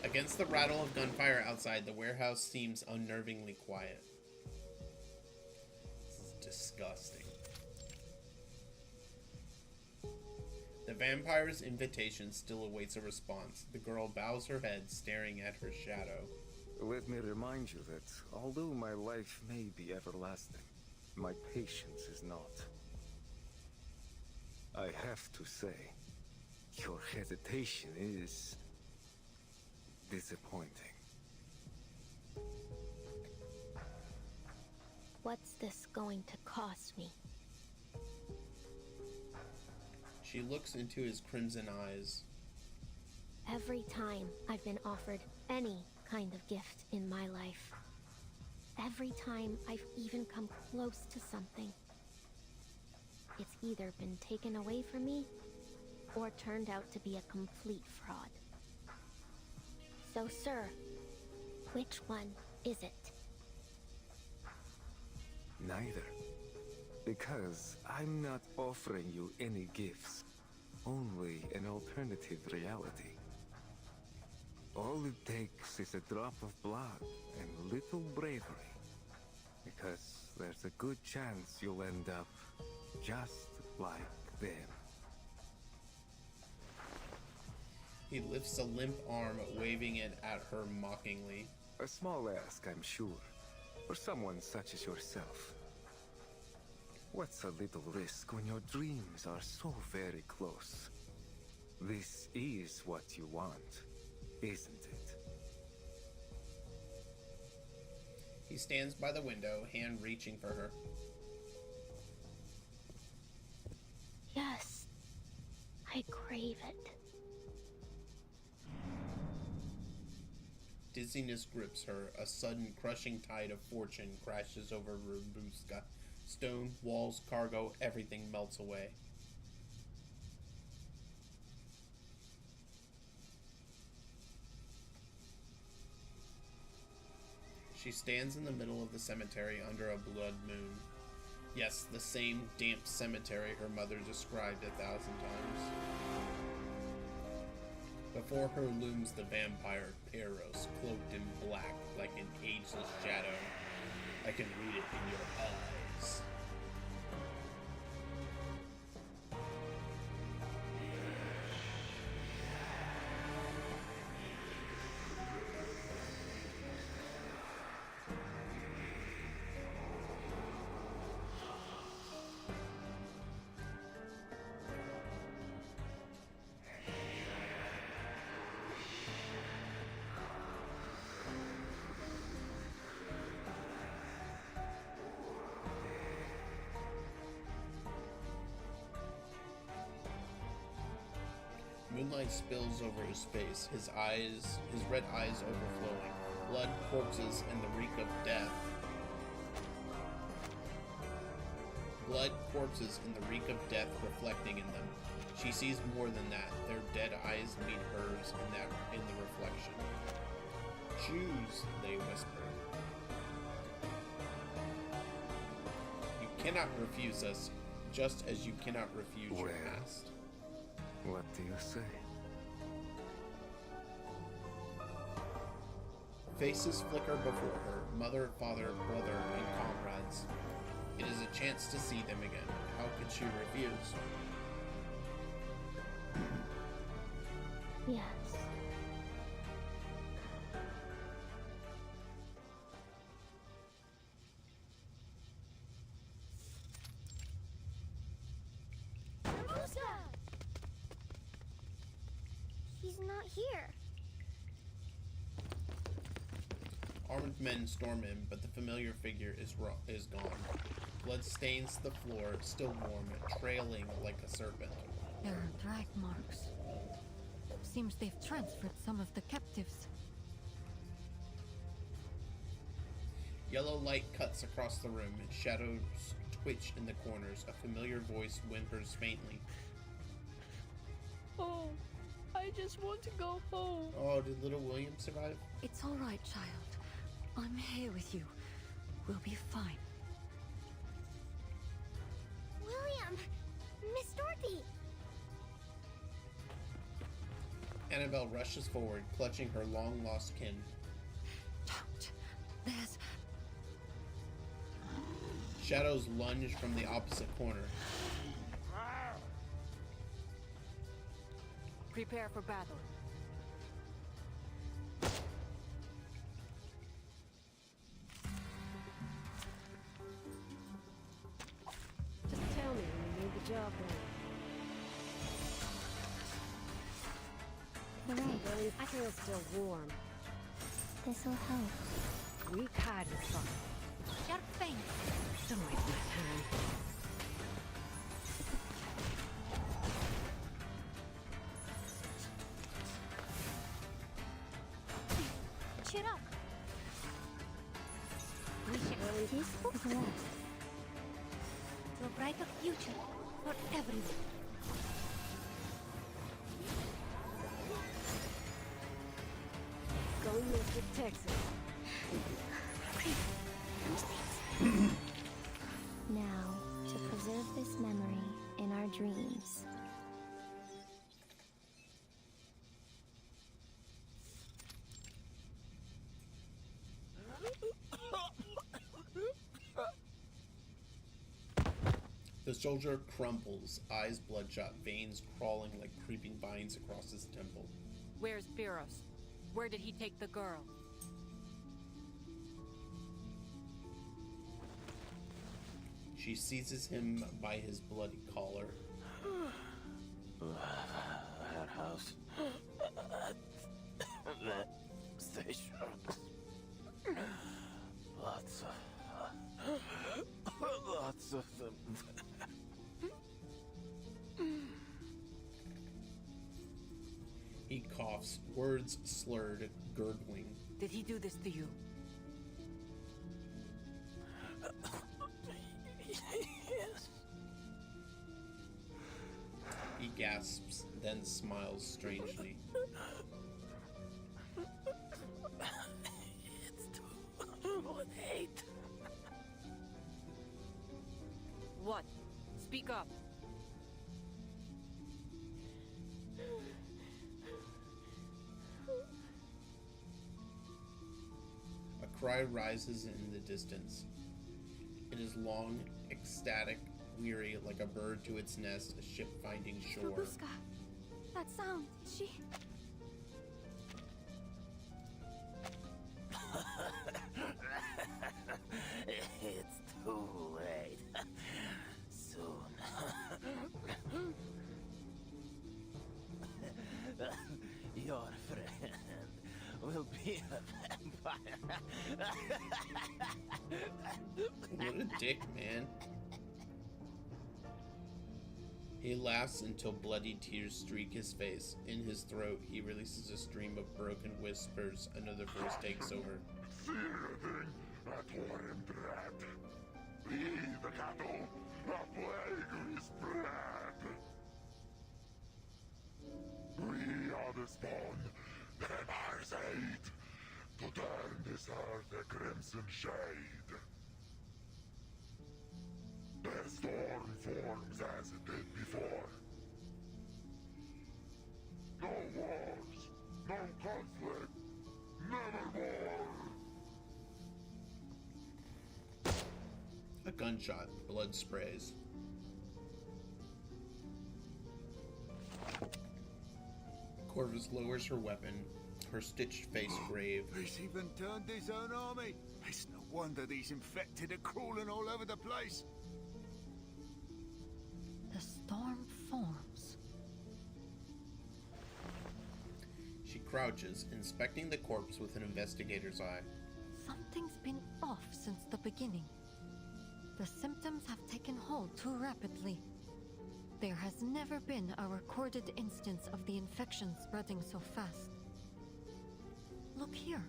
Against the rattle of gunfire outside, the warehouse seems unnervingly quiet. This is disgusting. The vampire's invitation still awaits a response. The girl bows her head, staring at her shadow. Let me remind you that although my life may be everlasting, my patience is not. I have to say, your hesitation is disappointing. What's this going to cost me? She looks into his crimson eyes. Every time I've been offered any kind of gift in my life, every time I've even come close to something, it's either been taken away from me or turned out to be a complete fraud. So, sir, which one is it? Neither. Because I'm not offering you any gifts, only an alternative reality. All it takes is a drop of blood and little bravery. Because there's a good chance you'll end up just like them. He lifts a limp arm, waving it at her mockingly. A small ask, I'm sure, for someone such as yourself. What's a little risk when your dreams are so very close? This is what you want, isn't it? He stands by the window, hand reaching for her. Yes, I crave it. Dizziness grips her. A sudden crushing tide of fortune crashes over Rabuska. Stone, walls, cargo, everything melts away. She stands in the middle of the cemetery under a blood moon. Yes, the same damp cemetery her mother described 1,000 times. Before her looms the vampire Peros, cloaked in black like an ageless shadow. I can read it in your eyes. Moonlight spills over his face, his red eyes overflowing, blood, corpses, and the reek of death. Blood, corpses, and the reek of death reflecting in them. She sees more than that. Their dead eyes meet hers in the reflection. Choose, they whisper. You cannot refuse us, just as you cannot refuse your past. What do you say? Faces flicker before her, mother, father, brother, and comrades. It is a chance to see them again. How could she refuse? Yes. He's not here. Armed men storm in, but the familiar figure is gone. Blood stains the floor, still warm, trailing like a serpent. There are drag marks. Seems they've transferred some of the captives. Yellow light cuts across the room, shadows twitch in the corners. A familiar voice whimpers faintly. Oh, I just want to go home. Oh, did little William survive? It's all right, child. I'm here with you. We'll be fine. William! Miss Dorothy! Annabelle rushes forward, clutching her long-lost kin. Don't. There's... Shadows lunge from the opposite corner. Prepare for battle. Just tell me when you need the job done. Hooray. Billy's tail's still warm. This'll help. Weak hide is fun. Sharp fang. Don't waste my time. Cheer up. We shall peaceful is left. To a brighter future for everyone. Go Mystic Texas. Now, to preserve this memory in our dreams. The soldier crumples, eyes bloodshot, veins crawling like creeping vines across his temple. Where's Pyros? Where did he take the girl? She seizes him by his bloody collar. That house. That station. Lots of them. He coughs, words slurred, gurgling. Did he do this to you? Yes. He gasps, then smiles strangely. It's too late. What? Speak up. A cry rises in the distance. It is long, ecstatic, weary, like a bird to its nest, a ship finding shore. Robuska, that sound, she... It's too late. Soon. Your friend will be a vampire. What a dick, man. He laughs until bloody tears streak his face. In his throat, he releases a stream of broken whispers. Another voice takes over. See anything that warm dread? Be the cattle, a plague is spread. We are the spawn, the vampire's aid, to turn this earth a crimson shade. The storm forms as it did before. No wars, no conflict, nevermore. A gunshot, blood sprays. Corvus lowers her weapon, her stitched face grave. He's even turned his own army. It's no wonder these infected are crawling all over the place. The storm forms. She crouches, inspecting the corpse with an investigator's eye. Something's been off since the beginning. The symptoms have taken hold too rapidly. There has never been a recorded instance of the infection spreading so fast. Look here.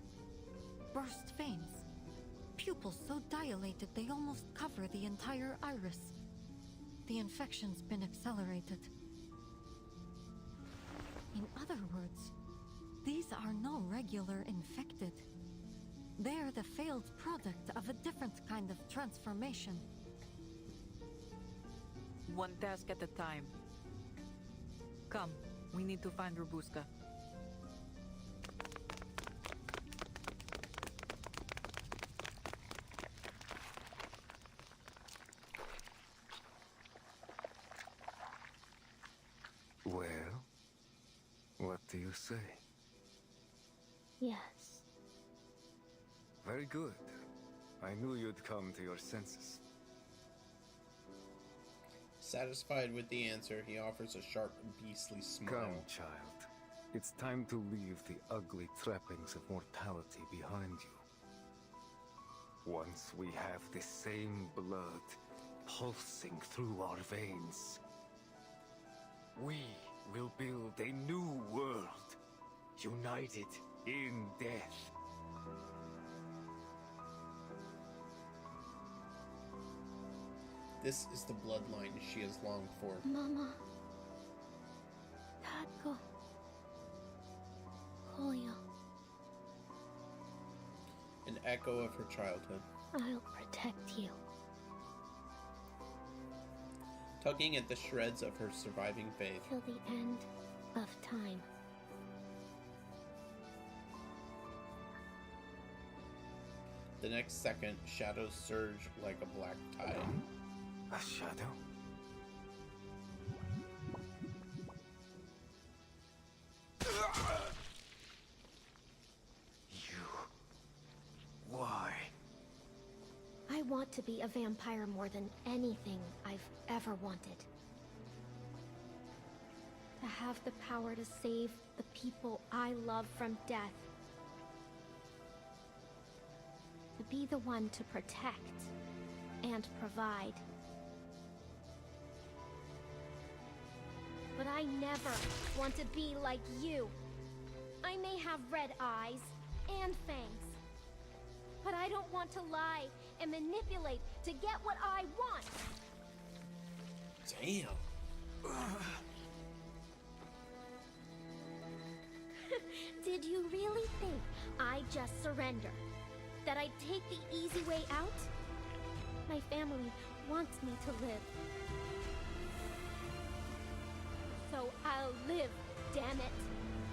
Burst veins. Pupils so dilated they almost cover the entire iris. The infection's been accelerated. In other words, these are no regular infected. They're the failed product of a different kind of transformation. One task at a time. Come, we need to find Robuska. Well, what do you say? Yes. Very good. I knew you'd come to your senses. Satisfied with the answer, he offers a sharp, beastly smile. Come, child. It's time to leave the ugly trappings of mortality behind you. Once we have the same blood pulsing through our veins, we will build a new world, united in death. This is the bloodline she has longed for. Mama. Tatko. Kolya. An echo of her childhood. I'll protect you. Tugging at the shreds of her surviving faith. Till the end of time. The next second, shadows surge like a black tide. A shadow? Why? I want to be a vampire more than anything I've ever wanted. To have the power to save the people I love from death. To be the one to protect and provide. But I never want to be like you. I may have red eyes and fangs, but I don't want to lie and manipulate to get what I want. Damn. Did you really think I'd just surrender? That I'd take the easy way out? My family wants me to live. So I'll live, damn it.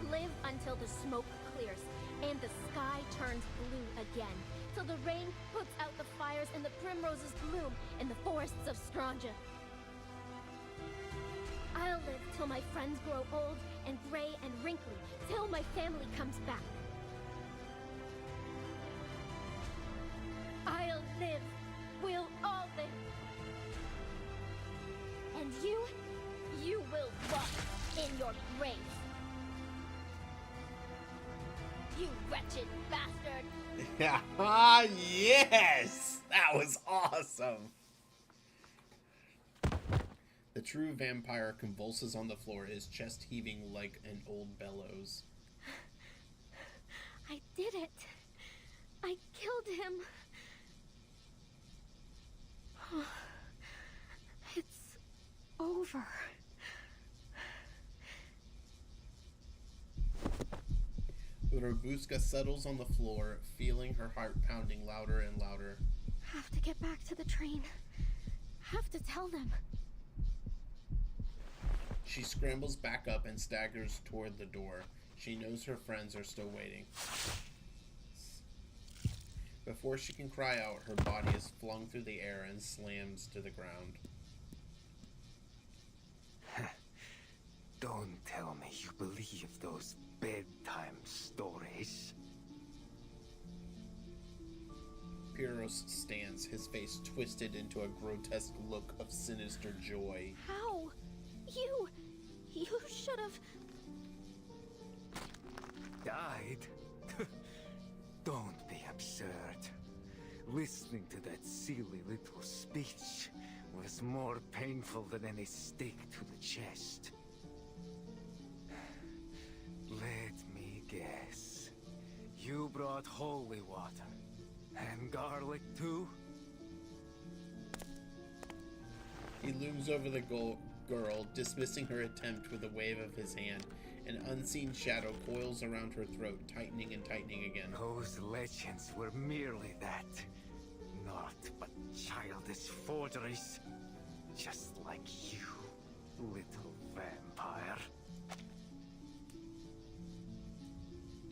Live until the smoke clears and the sky turns blue again. Till the rain puts out the fires and the primroses bloom in the forests of Stranja. I'll live till my friends grow old and gray and wrinkly, till my family comes back. I'll live. We'll all live. And you will rot in your grave. You wretched bastard! Yeah, yes! That was awesome! The true vampire convulses on the floor, his chest heaving like an old bellows. I did it. I killed him. It's over. Rabuska settles on the floor, feeling her heart pounding louder and louder. Have to get back to the train. Have to tell them. She scrambles back up and staggers toward the door. She knows her friends are still waiting. Before she can cry out, her body is flung through the air and slams to the ground. Don't tell me you believe those bedtime stories. Pyros stands, his face twisted into a grotesque look of sinister joy. How? You should have... Died? Don't be absurd. Listening to that silly little speech was more painful than any stake to the chest. Let me guess. You brought holy water. And garlic too? He looms over the girl, dismissing her attempt with a wave of his hand. An unseen shadow coils around her throat, tightening and tightening again. Those legends were merely that. Naught but childish forgeries. Just like you, little vampire.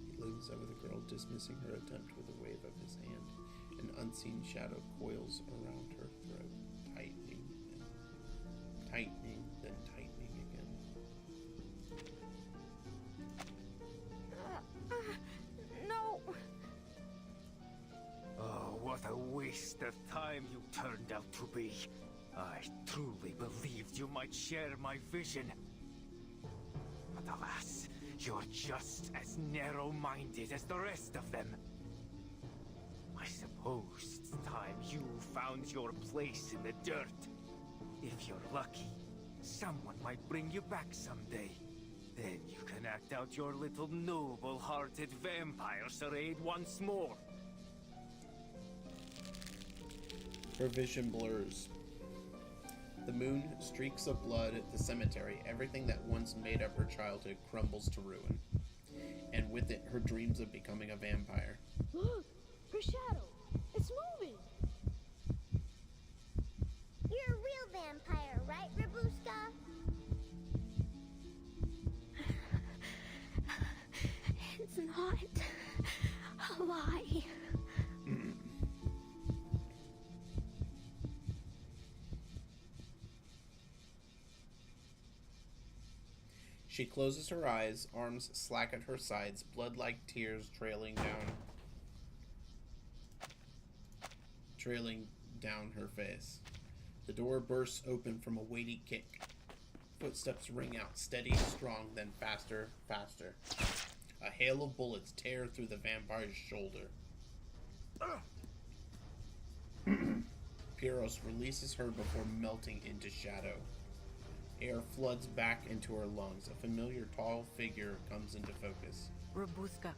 He looms over the girl, dismissing her attempt with a wave of his hand. An unseen shadow coils around her throat, tightening, then tightening again. No! Oh, what a waste of time you turned out to be. I truly believed you might share my vision. But alas, You're just as narrow-minded as the rest of them. I suppose it's time you found your place in the dirt. If you're lucky, someone might bring you back someday. Then you can act out your little noble-hearted vampire charade once more. Her vision blurs. The moon streaks of blood at the cemetery. Everything that once made up her childhood crumbles to ruin. And with it, her dreams of becoming a vampire. Look! Her shadow! It's moving! You're a real vampire, right, Rabuska? It's not a lie. She closes her eyes, arms slack at her sides, blood-like tears trailing down her face. The door bursts open from a weighty kick. Footsteps ring out, steady, strong, then faster, faster. A hail of bullets tear through the vampire's shoulder. Pyros releases her before melting into shadow. Air floods back into her lungs. A familiar tall figure comes into focus. Rabuska.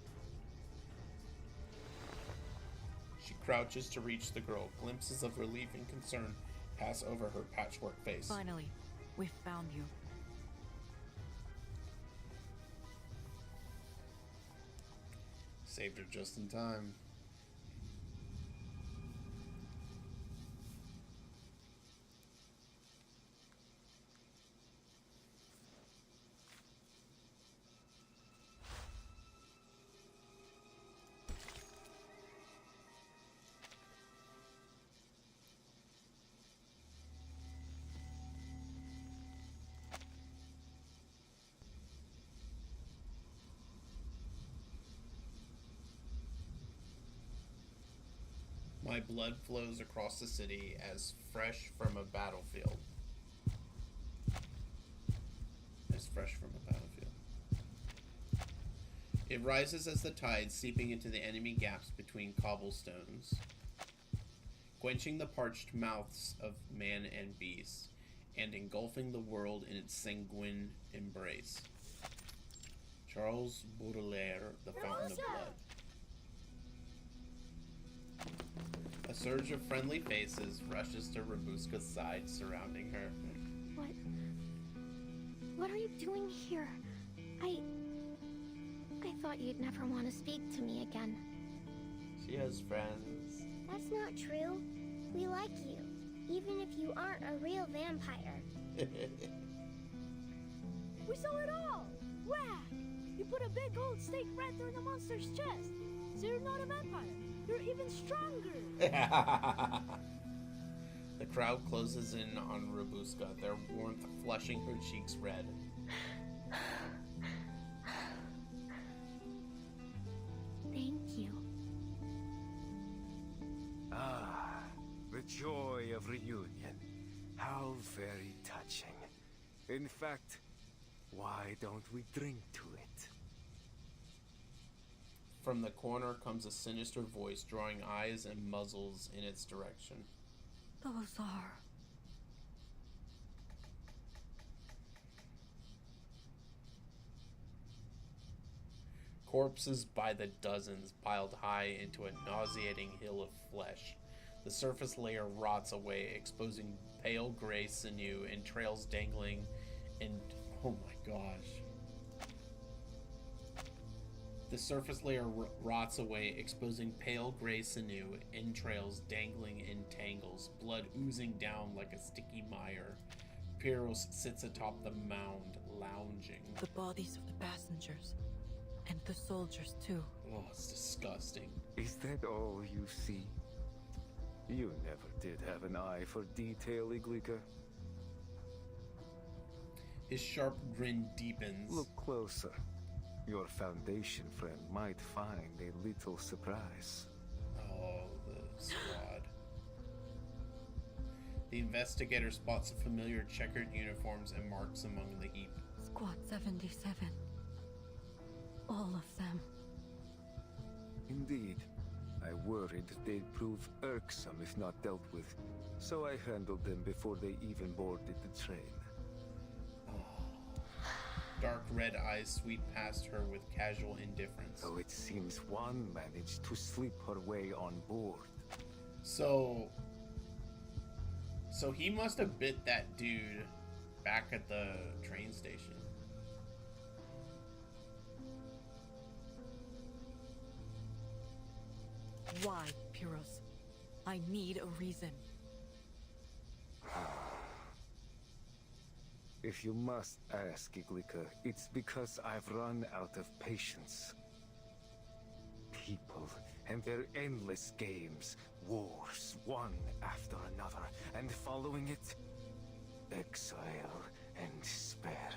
She crouches to reach the girl. Glimpses of relief and concern pass over her patchwork face. Finally, we found you. Saved her just in time. My blood flows across the city as fresh from a battlefield. It rises as the tide, seeping into the enemy gaps between cobblestones, quenching the parched mouths of man and beast, and engulfing the world in its sanguine embrace. Charles Baudelaire, The Fountain of Blood. A surge of friendly faces rushes to Rabuska's side, surrounding her. What are you doing here? I thought you'd never want to speak to me again. She has friends. That's not true. We like you, even if you aren't a real vampire. We saw it all! Whack! You put a big gold stake right through the monster's chest. So you're not a vampire. You're even stronger. The crowd closes in on Rabuska, their warmth flushing her cheeks red. Thank you. Ah, the joy of reunion. How very touching. In fact, why don't we drink to it? From the corner comes a sinister voice, drawing eyes and muzzles in its direction. Those are... Corpses by the dozens piled high into a nauseating hill of flesh. The surface layer rots away, exposing pale gray sinew and trails dangling and... oh my gosh. The surface layer rots away, exposing pale gray sinew, entrails dangling in tangles, blood oozing down like a sticky mire. Pyros sits atop the mound, lounging. The bodies of the passengers. And the soldiers, too. Oh, it's disgusting. Is that all you see? You never did have an eye for detail, Iglika. His sharp grin deepens. Look closer. Your Foundation friend might find a little surprise. Oh, the squad. The investigator spots familiar checkered uniforms and marks among the heap. Squad 77. All of them. Indeed. I worried they'd prove irksome if not dealt with, so I handled them before they even boarded the train. Dark red eyes sweep past her with casual indifference. Though it seems one managed to slip her way on board. So he must have bit that dude back at the train station. Why, Pyros? I need a reason. If you must ask, Iglika, it's because I've run out of patience. People and their endless games, wars, one after another, and following it, exile and despair.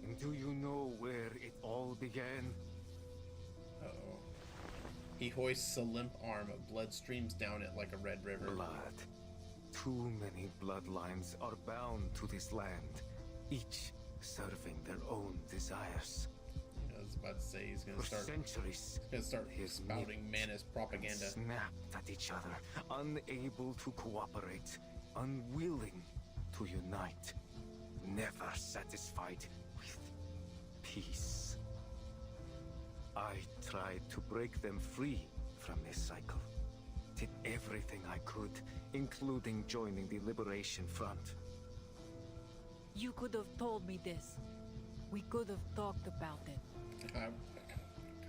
And do you know where it all began? Uh-oh. He hoists a limp arm, blood streams down it like a red river. Blood. Too many bloodlines are bound to this land, each serving their own desires. I was about to say he's gonna For start. centuries, He's gonna start spouting Manus propaganda. Snapped at each other, unable to cooperate, unwilling to unite, never satisfied with peace. I tried to break them free from this cycle. Did everything I could, including joining the Liberation Front. You could have told me this. We could have talked about it.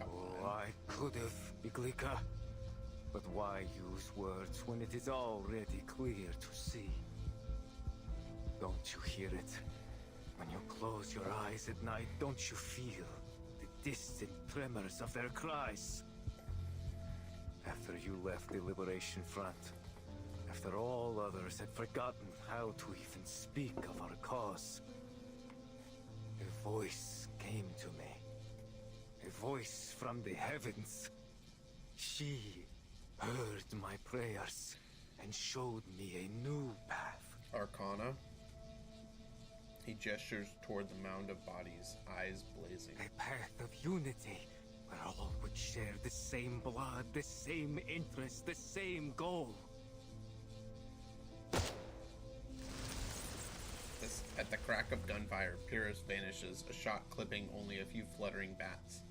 Oh, I could have, Iglika. But why use words when it is already clear to see? Don't you hear it? When you close your eyes at night, don't you feel the distant tremors of their cries? After you left the Liberation Front, after all others had forgotten how to even speak of our cause, a voice came to me. A voice from the heavens. She heard my prayers and showed me a new path. Arcana. He gestures toward the mound of bodies, eyes blazing. A path of unity, where all would share the same blood, the same interest, the same goal. At the crack of gunfire, Pyrrhus vanishes, a shot clipping only a few fluttering bats.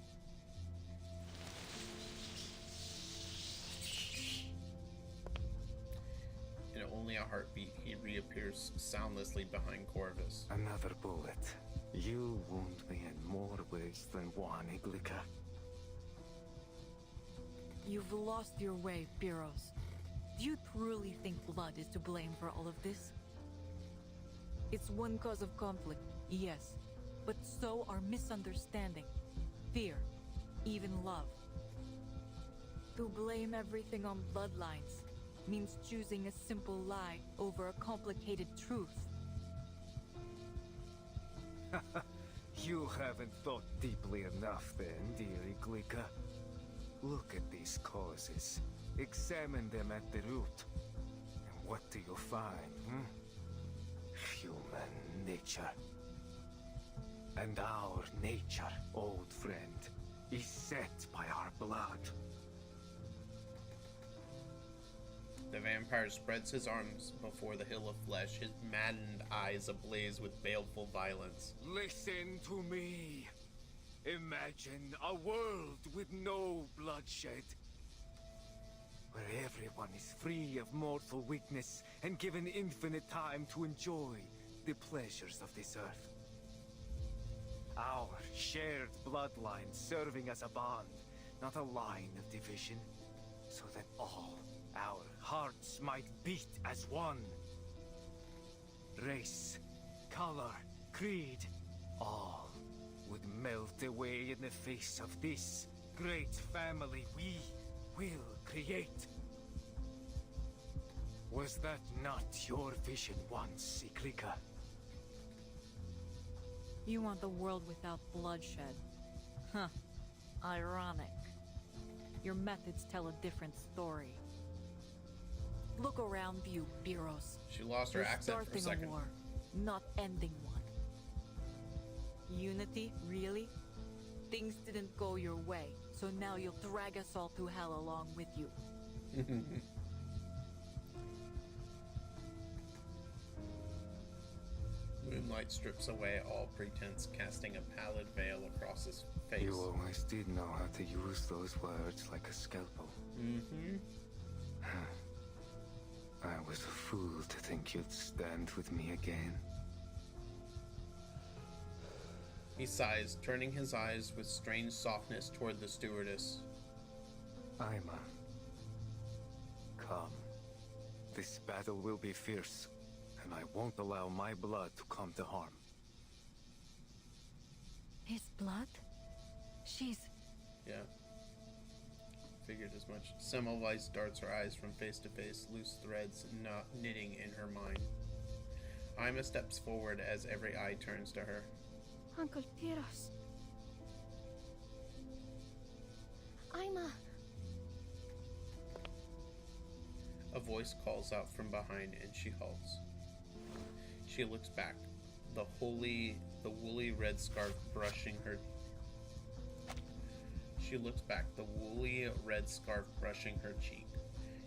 In only a heartbeat, he reappears soundlessly behind Corvus. Another bullet. You wound me in more ways than one, Iglika. You've lost your way, Pyros. Do you truly think blood is to blame for all of this? It's one cause of conflict, yes, but so are misunderstanding, fear, even love. To blame everything on bloodlines means choosing a simple lie over a complicated truth. You haven't thought deeply enough then, dear Iglika. Look at these causes. Examine them at the root. And what do you find, Human nature. And our nature, old friend, is set by our blood. The vampire spreads his arms before the hill of flesh, his maddened eyes ablaze with baleful violence. Listen to me. Imagine a world with no bloodshed. Where everyone is free of mortal weakness and given infinite time to enjoy the pleasures of this earth. Our shared bloodline serving as a bond, not a line of division, so that all our hearts might beat as one. Race, color, creed, all would melt away in the face of this great family we will create. Was that not your vision once, Iglika? You want the world without bloodshed. Huh. Ironic. Your methods tell a different story. Look around you, Pyros. She lost her You're accent for a starting second. a war, not ending one. Unity, really? Things didn't go your way, so now you'll drag us all to hell along with you. Moonlight strips away all pretense, casting a pallid veil across his face. You always did know how to use those words like a scalpel. Mm-hmm. I was a fool to think you'd stand with me again. He sighs, turning his eyes with strange softness toward the stewardess. Aima. Come. This battle will be fierce, and I won't allow my blood to come to harm. His blood? She's... Yeah. Figured as much. Semmelweis darts her eyes from face to face, loose threads knitting in her mind. Aima steps forward as every eye turns to her. Uncle Tyros. Aima. A voice calls out from behind and she halts. She looks back, the woolly red scarf brushing her. She looks back, the woolly red scarf brushing her cheek.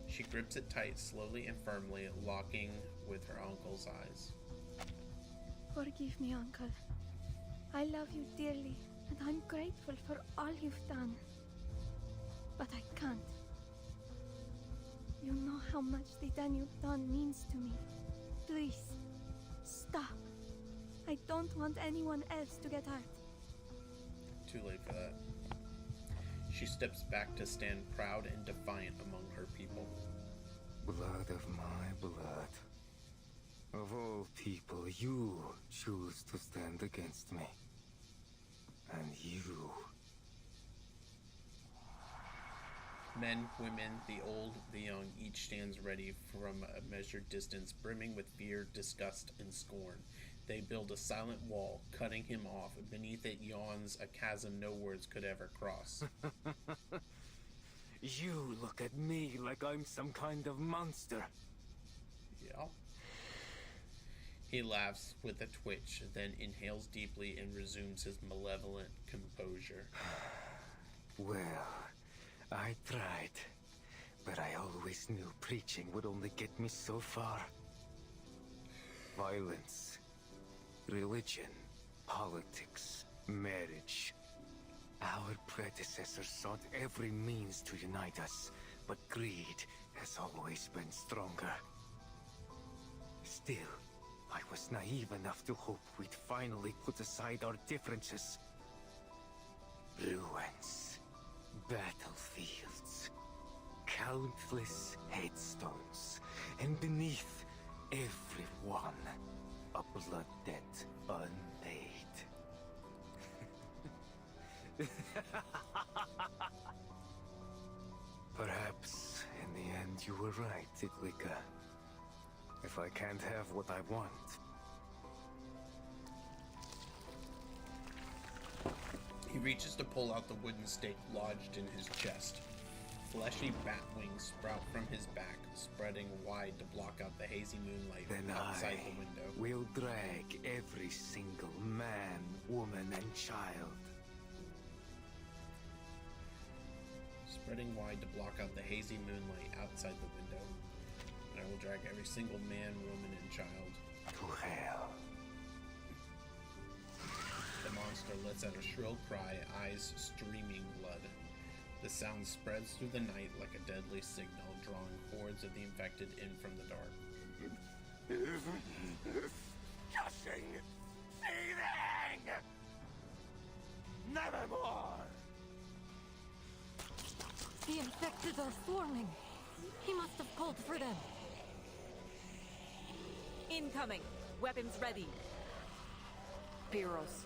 She grips it tight, slowly and firmly, locking with her uncle's eyes. Forgive me, Uncle. I love you dearly, and I'm grateful for all you've done. But I can't. You know how much the Danube Dawn means to me. Please, stop. I don't want anyone else to get hurt. Too late for that. She steps back to stand proud and defiant among her people. Blood of my blood. Of all people, you choose to stand against me. And you... Men, women, the old, the young, each stands ready from a measured distance, brimming with fear, disgust, and scorn. They build a silent wall, cutting him off. Beneath it yawns a chasm no words could ever cross. You look at me like I'm some kind of monster. Yeah. He laughs with a twitch, then inhales deeply and resumes his malevolent composure. Well, I tried, but I always knew preaching would only get me so far. Violence, religion, politics, marriage. Our predecessors sought every means to unite us, but greed has always been stronger. Still, I was naive enough to hope we'd finally put aside our differences. Ruins, battlefields, countless headstones, and beneath every one, a blood debt unpaid. Perhaps, in the end, you were right, Itlika. If I can't have what I want... He reaches to pull out the wooden stake lodged in his chest. Fleshy bat wings sprout from his back, spreading wide to block out the hazy moonlight outside the window. Will drag every single man, woman, and child. Spreading wide to block out the hazy moonlight outside the window. I will drag every single man, woman, and child to hell. The monster lets out a shrill cry, eyes streaming blood. The sound spreads through the night like a deadly signal, drawing hordes of the infected in from the dark. Disgusting! Seething! Nevermore! The infected are forming. He must have called for them. Incoming! Weapons ready! Pyros,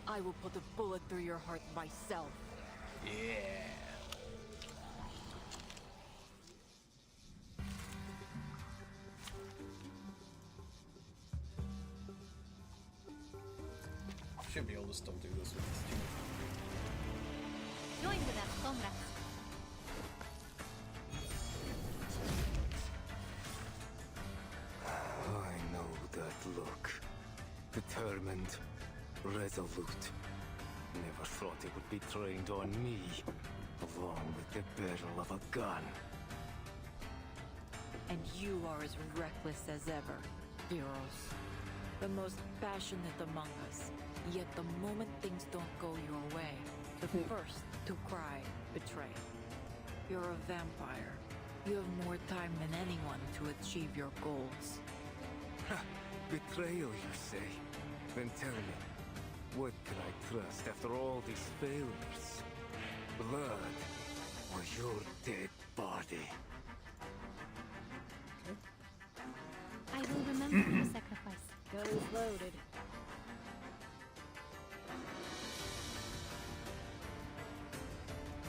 I will put a bullet through your heart myself. Yeah. Should be able to still do this with this team. Join with us, comrades. I know that look. Determined, resolute. Never thought it would be trained on me, along with the barrel of a gun. And you are as reckless as ever, Viros. The most passionate among us, yet the moment things don't go your way, the first to cry betrayal. You're a vampire. You have more time than anyone to achieve your goals. Betrayal, you say? Then tell me, what can I trust after all these failures? Blood or your dead body? I will remember your sacrifice. Gun is loaded.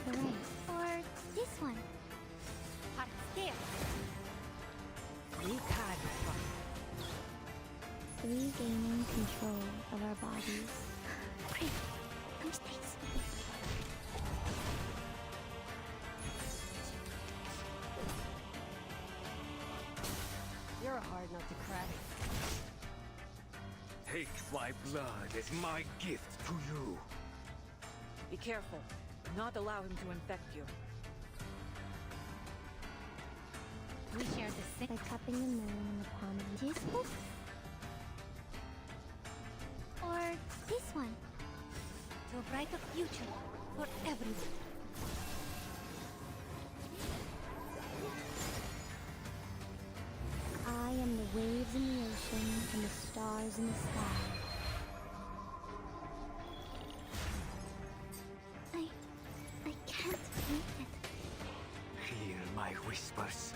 The way. Or this one. Hot scale. Regaining control of our bodies. Great. Come space. You're a hard nut to crack. Take my blood as my gift to you. Be careful. Do not allow him to infect you. We share the sick by cupping the moon in the palm of the teaspoon. Or this one. To a brighter future for everyone. I am the waves in the ocean and the stars in the sky. I can't make it. Hear my whispers.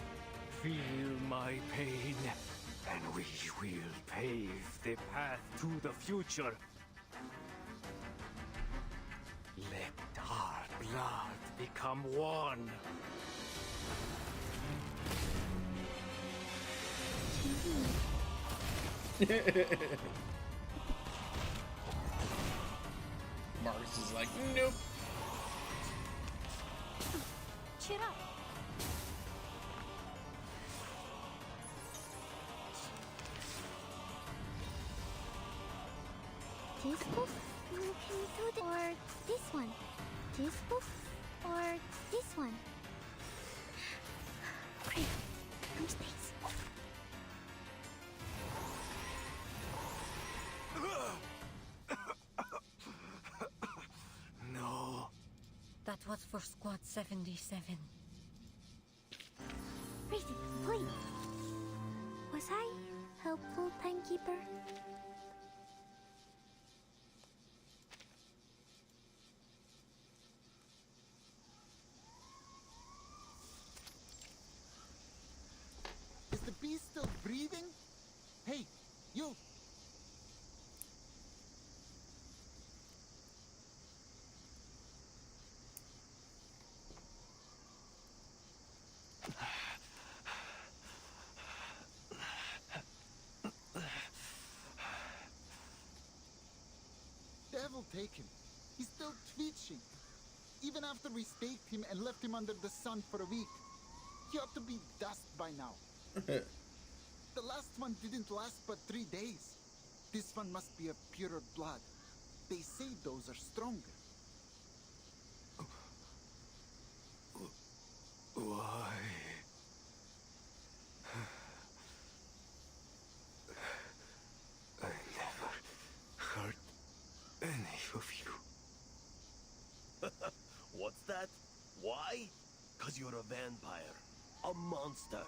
Feel my pain. And we will pave the path to the future. Let our blood become one. Marcus is like, nope. Cheer up. This book? You can do the... Or this one? This book? Or this one? Great. Come space. No. That was for Squad 77. Reason, please. Was I helpful, timekeeper? Is the beast still breathing? Hey, you! Devil take him. He's still twitching. Even after we staked him and left him under the sun for a week. He ought to be dust by now. The last one didn't last but 3 days. This one must be of purer blood. They say those are stronger. Why? I never hurt any of you. What's that? Why? 'Cause you're a vampire. A monster.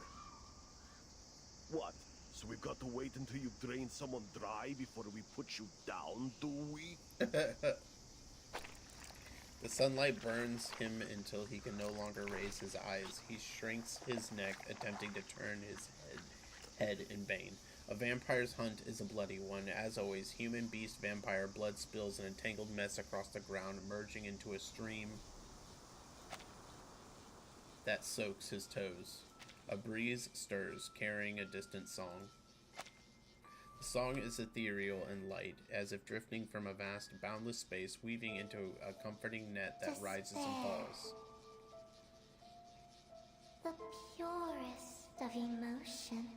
What? So we've got to wait until you drain someone dry before we put you down, do we? The sunlight burns him until he can no longer raise his eyes. He shrinks his neck, attempting to turn his head in vain. A vampire's hunt is a bloody one. As always, human, beast, vampire, blood spills in a tangled mess across the ground, merging into a stream that soaks his toes. A breeze stirs, carrying a distant song. The song is ethereal and light, as if drifting from a vast, boundless space, weaving into a comforting net that rises and falls. The purest of emotions.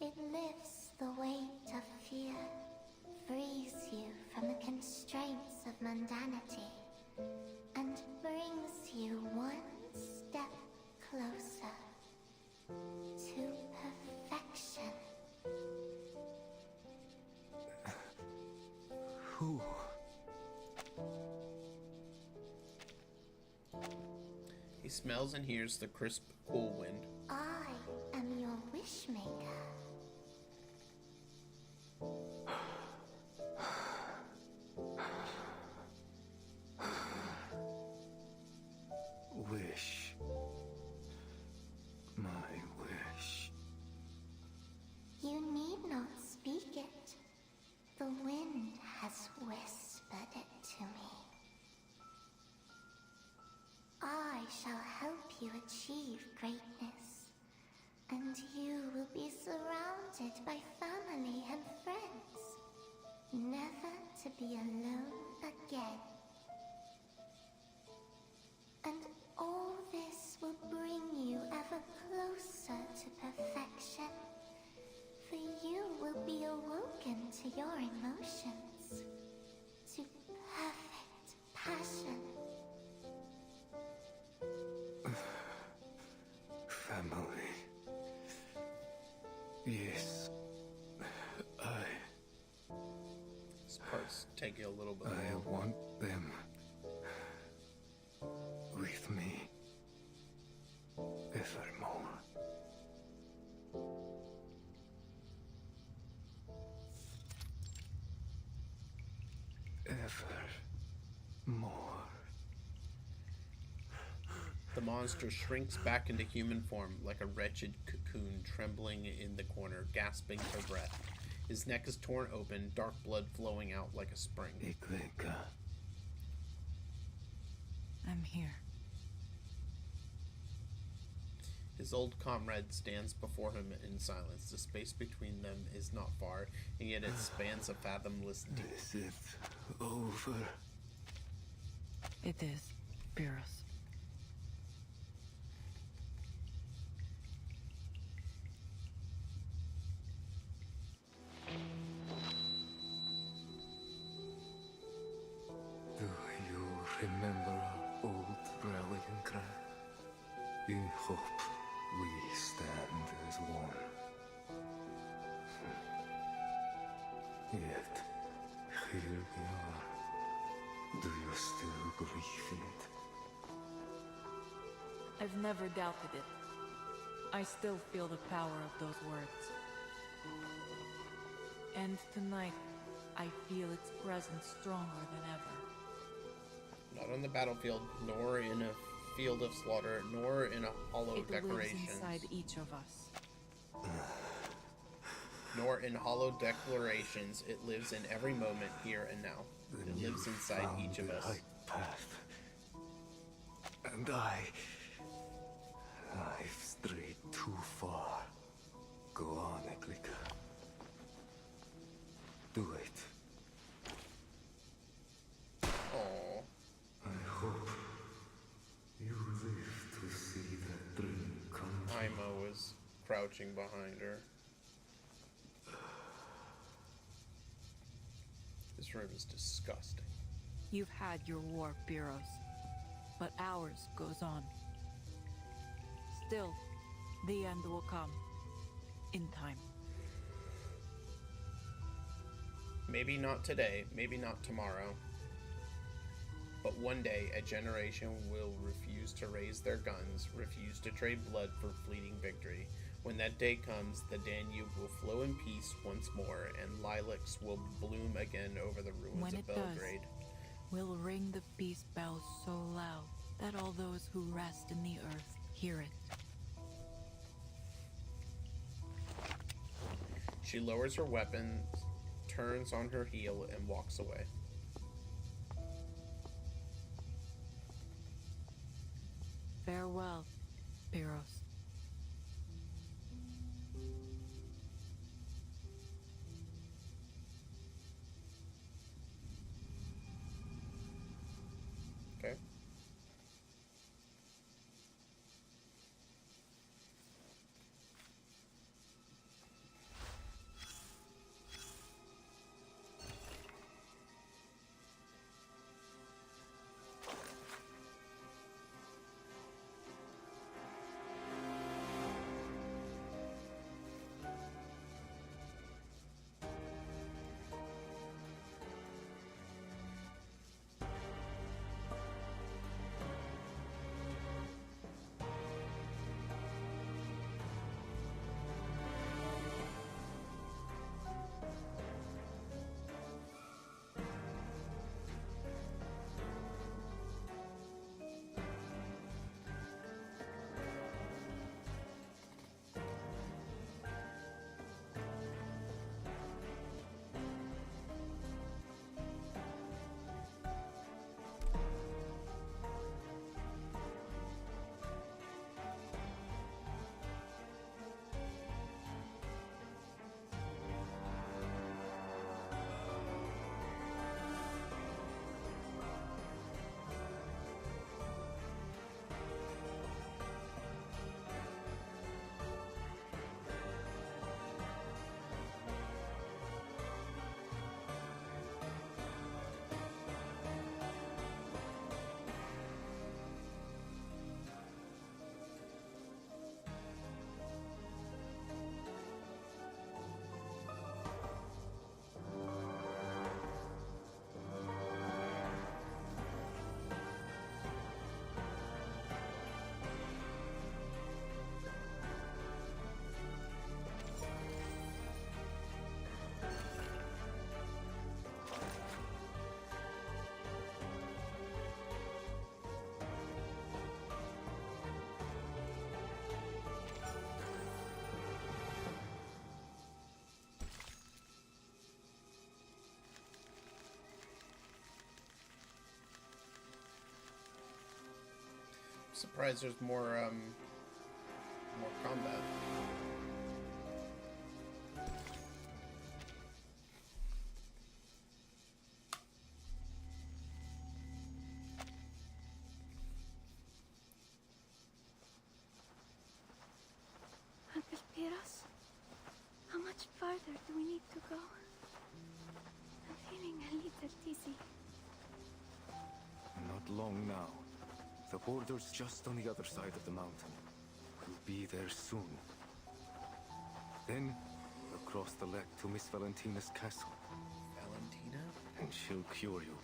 It lifts the weight of fear, frees you from the constraints of mundanity and brings you one step closer to perfection. Who? He smells and hears the crisp, cool wind. I am your wishmaker. Wish. My wish. You need not speak it. The wind has whispered it to me. I shall help you achieve greatness, and you will be surrounded by family and friends, never to be alone again. And all this will bring you ever closer to perfection, for you will be awoken to your emotions, to perfect passion. Family. Yes. This part's taking a little bit I long. want them with me evermore. Evermore. The monster shrinks back into human form like a wretched cocoon trembling in the corner, gasping for breath. His neck is torn open, dark blood flowing out like a spring. I'm here. His old comrade stands before him in silence. The space between them is not far, and yet it spans a fathomless deep. Is it over? It is, Beerus. Do you remember our old rallying cry? In hope we stand as one. Yet, here we are. Do you still believe in it? I've never doubted it. I still feel the power of those words. And tonight, I feel its presence stronger than ever. Not on the battlefield, nor in a field of slaughter, nor in a hollow decoration. It lives inside each of us. Nor in hollow declarations. It lives in every moment, here and now. It lives inside each of us. Path. And I've strayed too far. Go on, Eklika. Do it. Aww. I hope you live to see that dream come true. Imo is crouching behind her. This room is disgusting. You've had your war, Beerus, but ours goes on. Still, the end will come. In time. Maybe not today, maybe not tomorrow. But one day, a generation will refuse to raise their guns, refuse to trade blood for fleeting victory. When that day comes, the Danube will flow in peace once more, and lilacs will bloom again over the ruins When of it Belgrade. does, we'll ring the peace bells so loud that all those who rest in the earth hear it. She lowers her weapon, turns on her heel, and walks away. Farewell, Beerus. Okay. Surprised there's more combat. Uncle Piros, how much farther do we need to go? I'm feeling a little dizzy. Not long now. The border's just on the other side of the mountain. We'll be there soon. Then, across the lake to Miss Valentina's castle. Valentina? And she'll cure you.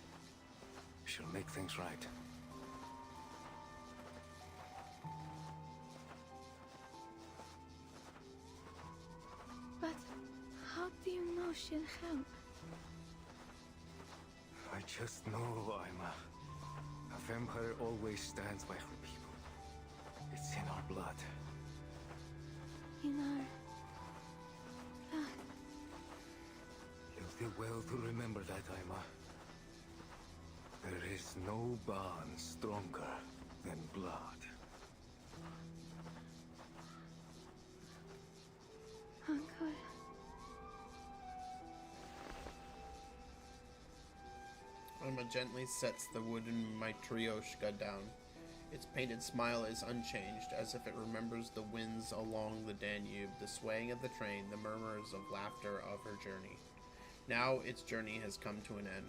She'll make things right. But how do you know she'll help? I just know a vampire always stands by her people. It's in our blood. In our blood. You'll do well to remember that, Aima. There is no bond stronger than blood. Uncle. Aima gently sets the wooden matryoshka down. Its painted smile is unchanged, as if it remembers the winds along the Danube, the swaying of the train, the murmurs of laughter of her journey. Now its journey has come to an end.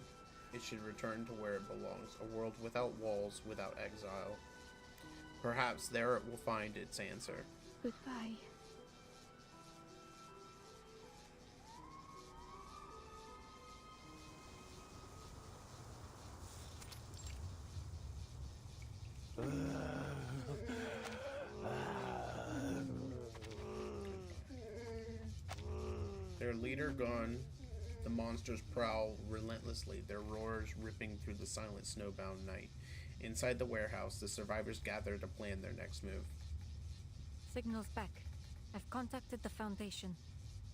It should return to where it belongs, a world without walls, without exile. Perhaps there it will find its answer. Goodbye. Their leader gone, the monsters prowl relentlessly, their roars ripping through the silent snowbound night. Inside the warehouse, the survivors gather to plan their next move. Signal's back. I've contacted the Foundation.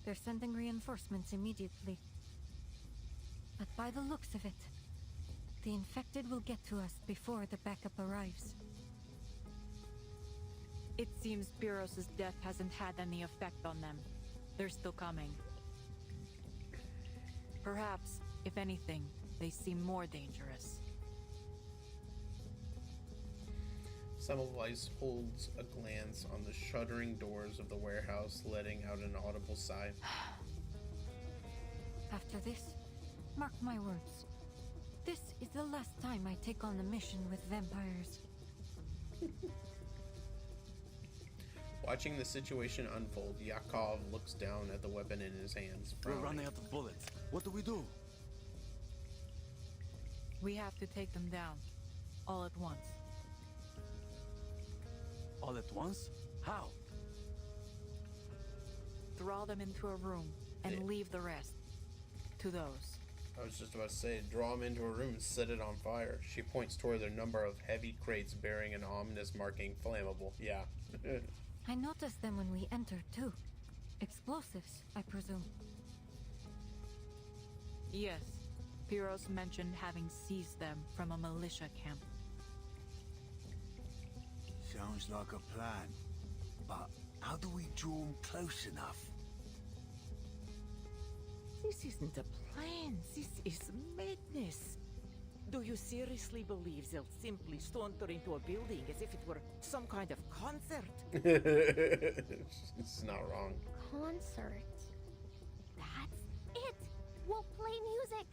They're sending reinforcements immediately. But by the looks of it, the infected will get to us before the backup arrives. It seems Piros' death hasn't had any effect on them. They're still coming. Perhaps, if anything, they seem more dangerous. Semmelweis holds a glance on the shuddering doors of the warehouse, letting out an audible sigh. After this, mark my words. This is the last time I take on a mission with vampires. Watching the situation unfold, Yakov looks down at the weapon in his hands, We're frowning. running out of bullets. What do we do? We have to take them down. All at once. All at once? How? Draw them into a room and leave the rest to those. I was just about to say, draw them into a room and set it on fire. She points toward a number of heavy crates bearing an ominous marking, flammable. Yeah. I noticed them when we entered, too. Explosives, I presume. Yes. Piros mentioned having seized them from a militia camp. Sounds like a plan. But how do we draw them close enough? This isn't a plan. This is madness. Do you seriously believe they'll simply saunter into a building as if it were some kind of concert? It's not wrong. Concert. That's it. We'll play music.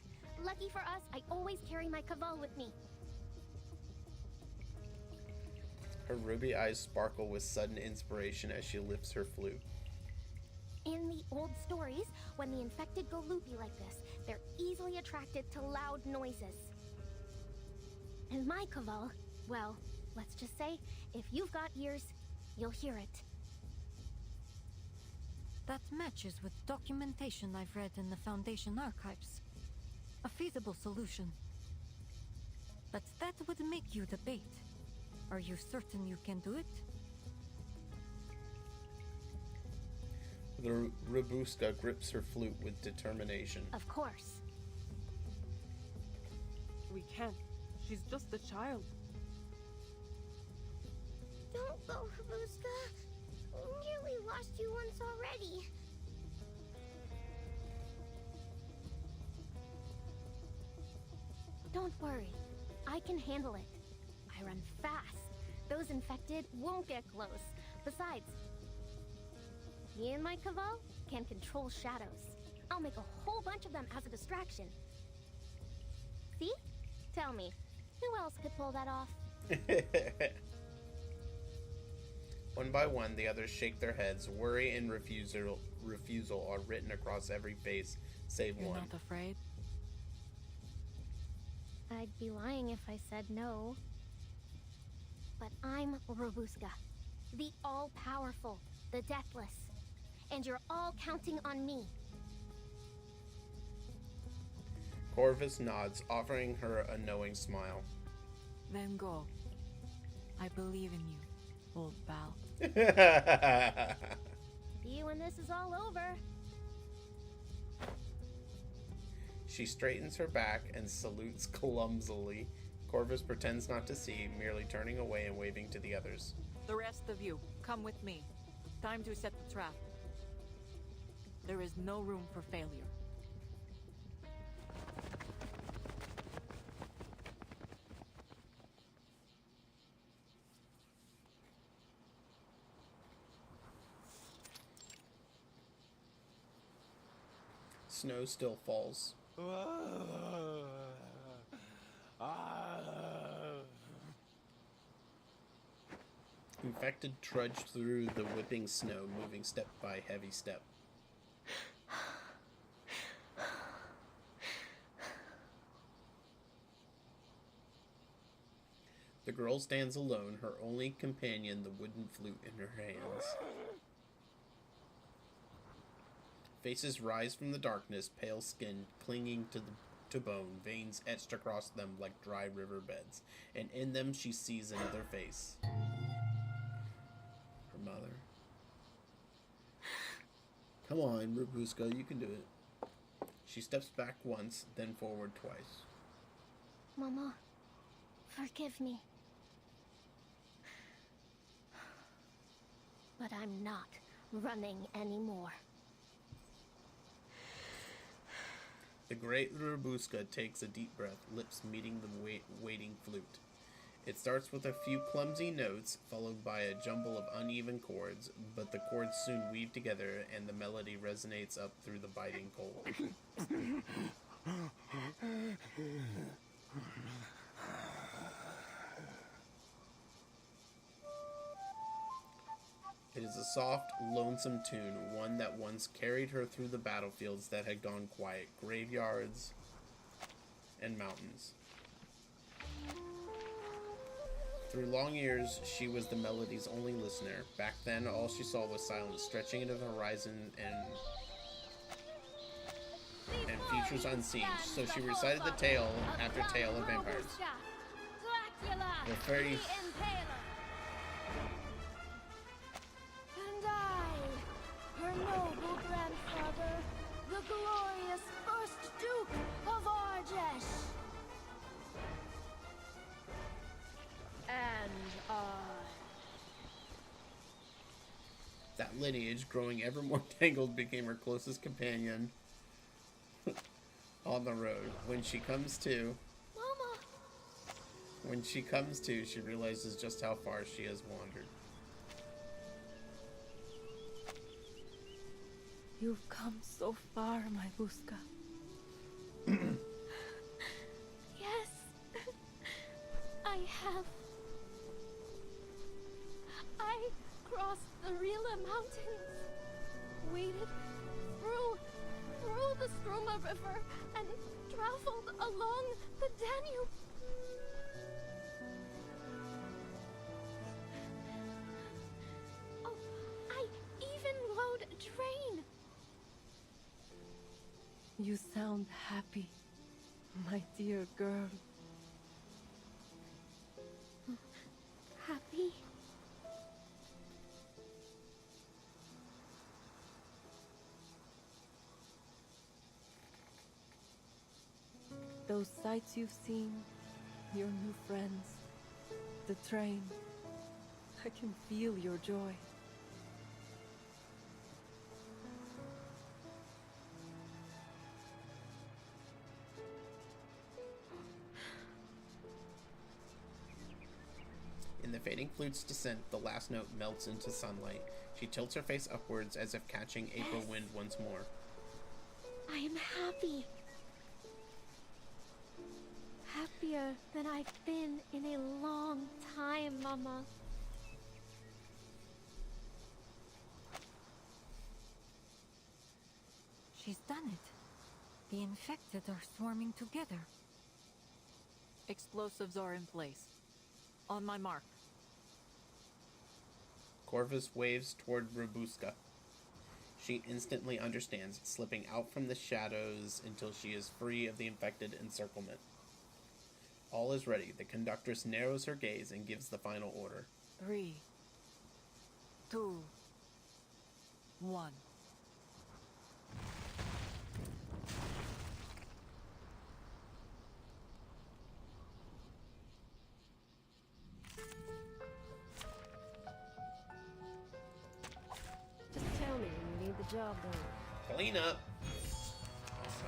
Lucky for us, I always carry my caval with me. Her ruby eyes sparkle with sudden inspiration as she lifts her flute. In the old stories, when the infected go loopy like this, they're easily attracted to loud noises. And my caval, well, let's just say, if you've got ears, you'll hear it. That matches with documentation I've read in the Foundation archives. A feasible solution. But that would make you the bait. Are you certain you can do it? The Robusta grips her flute with determination. Of course. We can't. She's just a child. Don't go, Rabuska. Nearly lost you once already. Don't worry. I can handle it. I run fast. Those infected won't get close. Besides, me and my Caval can control shadows. I'll make a whole bunch of them as a distraction. See? Tell me, who else could pull that off? One by one, the others shake their heads. Worry and refusal are written across every face, save You're one. not afraid? I'd be lying if I said no. But I'm Rabuska, the all-powerful, the deathless. And you're all counting on me. Corvus nods, offering her a knowing smile. Then go. I believe in you, old pal. See you when this is all over. She straightens her back and salutes clumsily. Corvus pretends not to see, merely turning away and waving to the others. The rest of you, come with me. Time to set the trap. There is no room for failure. Snow still falls. Infected trudge through the whipping snow, moving step by heavy step. The girl stands alone, her only companion the wooden flute in her hands. Faces rise from the darkness, pale skin clinging to bone, veins etched across them like dry river beds, and in them she sees another face. Her mother. Come on, Rabuska, you can do it. She steps back once, then forward twice. Mama, forgive me. But I'm not running anymore. The great Rabuska takes a deep breath, lips meeting the waiting flute. It starts with a few clumsy notes, followed by a jumble of uneven chords, but the chords soon weave together and the melody resonates up through the biting cold. It is a soft, lonesome tune, one that once carried her through the battlefields that had gone quiet, graveyards, and mountains. Through long years, she was the melody's only listener. Back then, all she saw was silence, stretching into the horizon and futures unseen. So she recited the tale after tale of vampires. The fairy... And I, her noble grandfather, the glorious first Duke of Arjesh. And That lineage, growing ever more tangled, became her closest companion on the road. When she comes to, she realizes just how far she has wandered. You've come so far, my Buska. Yes, I have. I crossed the Rila Mountains, waded through the Struma River, and traveled along the Danube. Oh, I even rode a train. You sound happy, my dear girl. Happy? Those sights you've seen, your new friends, the train, I can feel your joy. In the fading flute's descent, the last note melts into sunlight. She tilts her face upwards as if catching April wind once more. I am happy. Happier than I've been in a long time, Mama. She's done it. The infected are swarming together. Explosives are in place. On my mark. Corvus waves toward Robuska. She instantly understands, slipping out from the shadows until she is free of the infected encirclement. All is ready. The conductress narrows her gaze and gives the final order. 3, 2, 1. Just tell me when you need the job done. Clean up.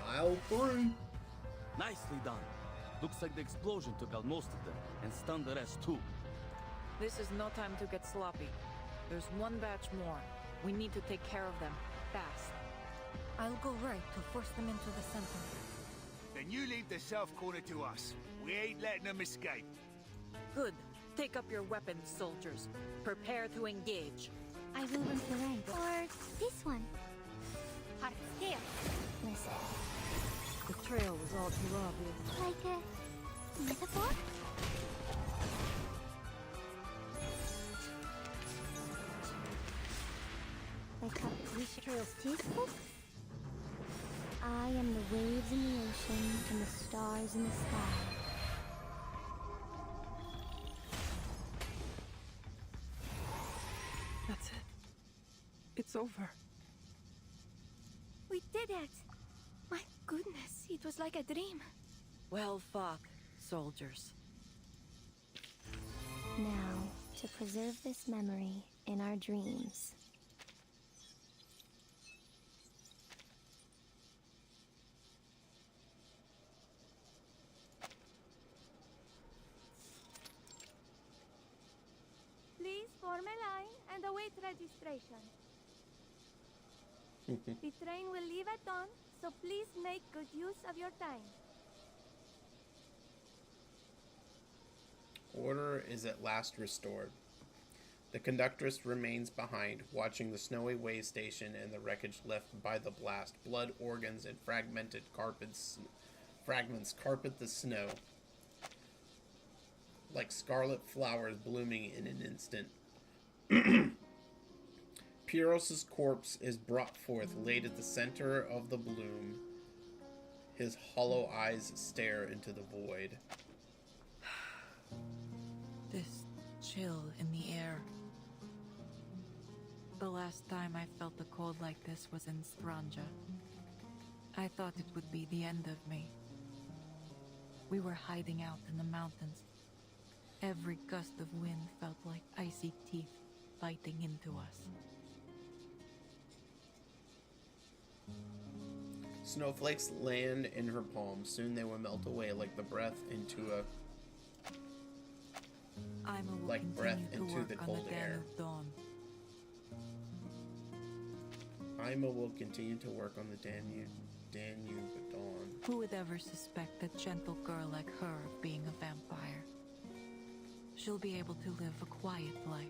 Mile 3. Nicely done. Looks like the explosion took out most of them, and stunned the rest too. This is no time to get sloppy. There's one batch more. We need to take care of them. Fast. I'll go right to force them into the center. Then you leave the south corner to us. We ain't letting them escape. Good. Take up your weapons, soldiers. Prepare to engage. I will run the rank. Or this one. Hot here. Listen. The trail was all too obvious. Like a metaphor? Like a wish trail's teaspoon? I am the waves in the ocean and the stars in the sky. That's it. It's over. We did it! My goodness, it was like a dream. Well fought, soldiers. Now, to preserve this memory in our dreams. Please form a line and await registration. The train will leave at dawn, so please make good use of your time. Order is at last restored. The conductress remains behind, watching the snowy way station and the wreckage left by the blast. Blood, organs, and fragments carpet the snow, like scarlet flowers blooming in an instant. Pyrrhus' corpse is brought forth, laid at the center of the bloom. His hollow eyes stare into the void. This chill in the air. The last time I felt the cold like this was in Stranja. I thought it would be the end of me. We were hiding out in the mountains. Every gust of wind felt like icy teeth biting into us. Snowflakes land in her palms. Soon they will melt away like the breath into a like breath into the cold air. Aima will continue to work on the Danube at dawn. Who would ever suspect a gentle girl like her of being a vampire? She'll be able to live a quiet life.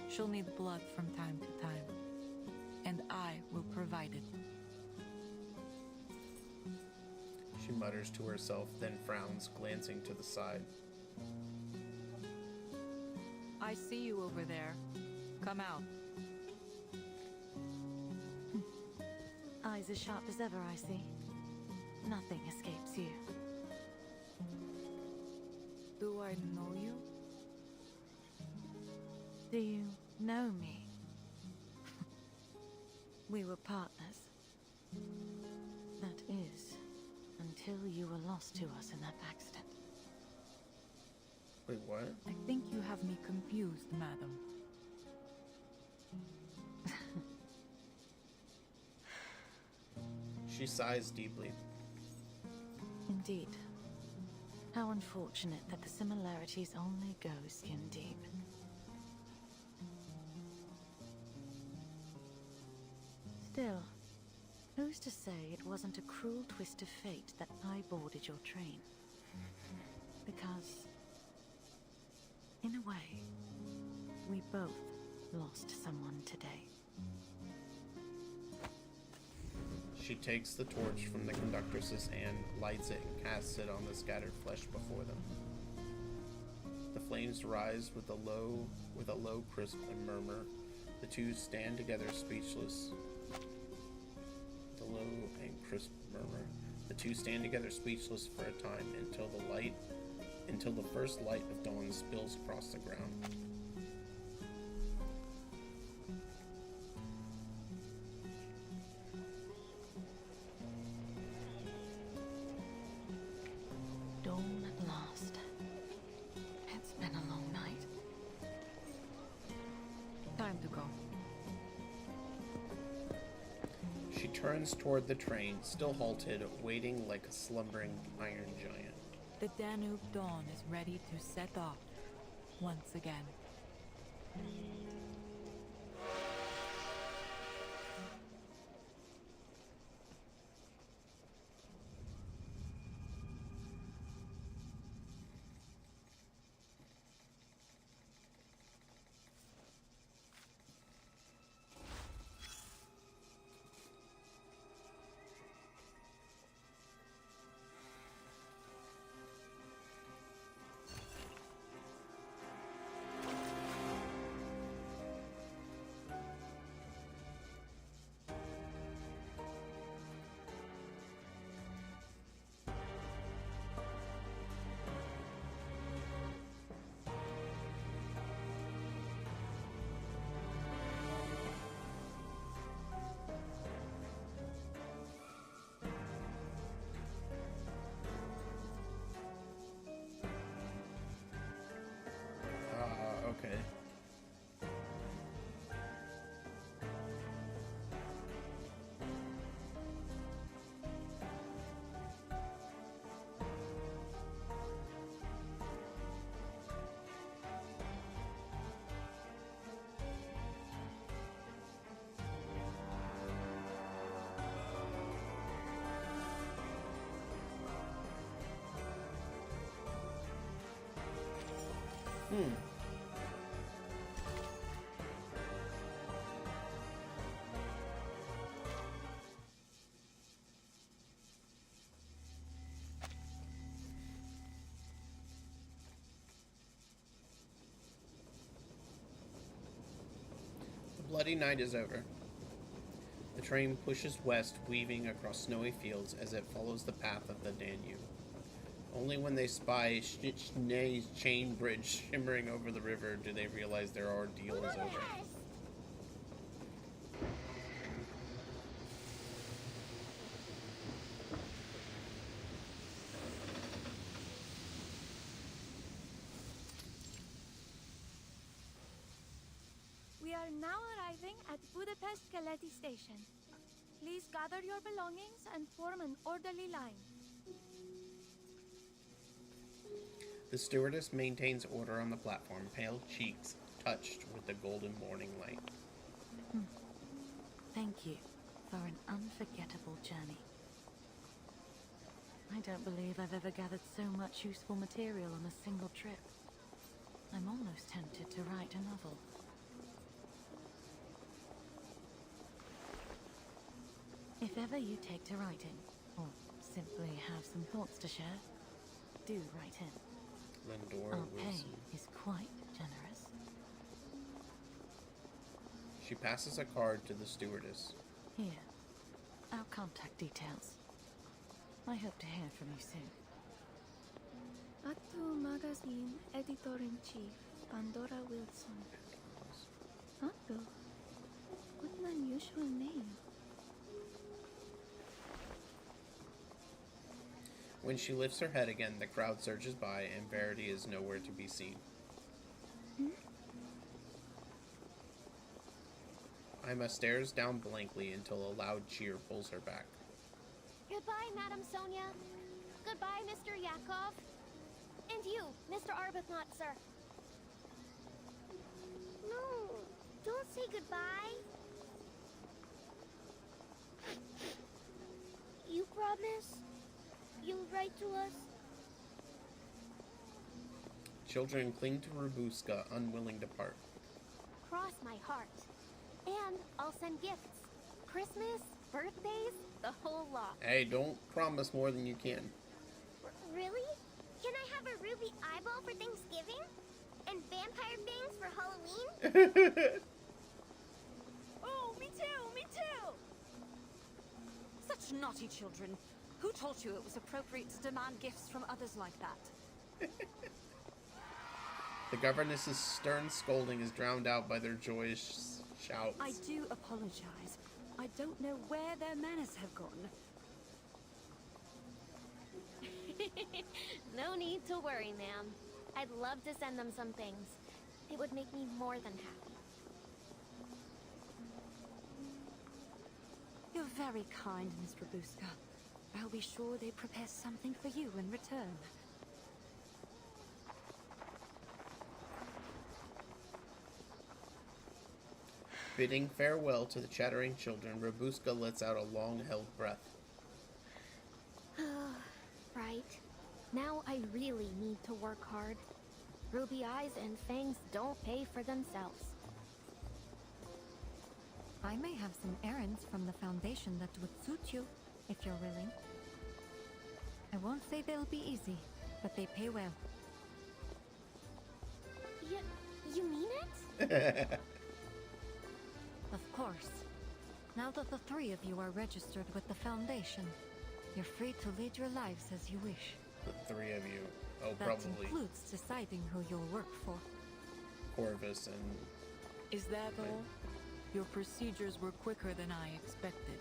She'll need blood from time to time, and I will provide it. She mutters to herself, then frowns, glancing to the side. I see you over there. Come out. Eyes as sharp as ever, I see. Nothing escapes you. Do I know you? Do you know me? We were partners. That is, until you were lost to us in that accident. Wait, what? I think you have me confused, madam. She sighs deeply. Indeed. How unfortunate that the similarities only go skin deep. Still, who's to say it wasn't a cruel twist of fate that I boarded your train? Because, in a way, we both lost someone today. She takes the torch from the conductress's hand, lights it, and casts it on the scattered flesh before them. The flames rise with a low, crisp murmur. The two stand together, speechless. The low and crisp murmur. The two stand together, speechless for a time, until the first light of dawn spills across the ground. Dawn at last. It's been a long night. Time to go. She turns toward the train, still halted, waiting like a slumbering iron giant. The Danube Dawn is ready to set off once again. Okay. The bloody night is over. The train pushes west, weaving across snowy fields as it follows the path of the Danube. Only when they spy Schney's chain bridge shimmering over the river do they realize their ordeal is over. We are now arriving at Budapest Keleti Station. Please gather your belongings and form an orderly line. The stewardess maintains order on the platform, pale cheeks touched with the golden morning light. Thank you for an unforgettable journey. I don't believe I've ever gathered so much useful material on a single trip. I'm almost tempted to write a novel. If ever you take to writing, or simply have some thoughts to share, do write in. Lindor Our pay Wilson. is quite generous. She passes a card to the stewardess. Here, our contact details. I hope to hear from you soon. Atu Magazine Editor-in-Chief, Pandora Wilson. Atu? What an unusual name. When she lifts her head again, the crowd surges by, and Verity is nowhere to be seen. Ima stares down blankly until a loud cheer pulls her back. Goodbye, Madam Sonia. Goodbye, Mr. Yakov. And you, Mr. Arbuthnot, sir. No, don't say goodbye. You promise you'll write to us? Children cling to Robuska, unwilling to part. Cross my heart. And I'll send gifts. Christmas, birthdays, the whole lot. Hey, don't promise more than you can. Really? Can I have a ruby eyeball for Thanksgiving? And vampire bangs for Halloween? Oh, me too, me too! Such naughty children. Who told you it was appropriate to demand gifts from others like that? The governess's stern scolding is drowned out by their joyous shouts. I do apologize. I don't know where their manners have gone. No need to worry, ma'am. I'd love to send them some things. It would make me more than happy. You're very kind, Miss Robuska. I'll be sure they prepare something for you in return. Bidding farewell to the chattering children, Robuska lets out a long-held breath. Right. Now I really need to work hard. Ruby eyes and fangs don't pay for themselves. I may have some errands from the Foundation that would suit you, if you're willing. I won't say they'll be easy, but they pay well. You mean it? Of course. Now that the three of you are registered with the Foundation, you're free to lead your lives as you wish. The three of you. Oh, that probably includes deciding who you'll work for. Corvus and... Is that all? Your procedures were quicker than I expected.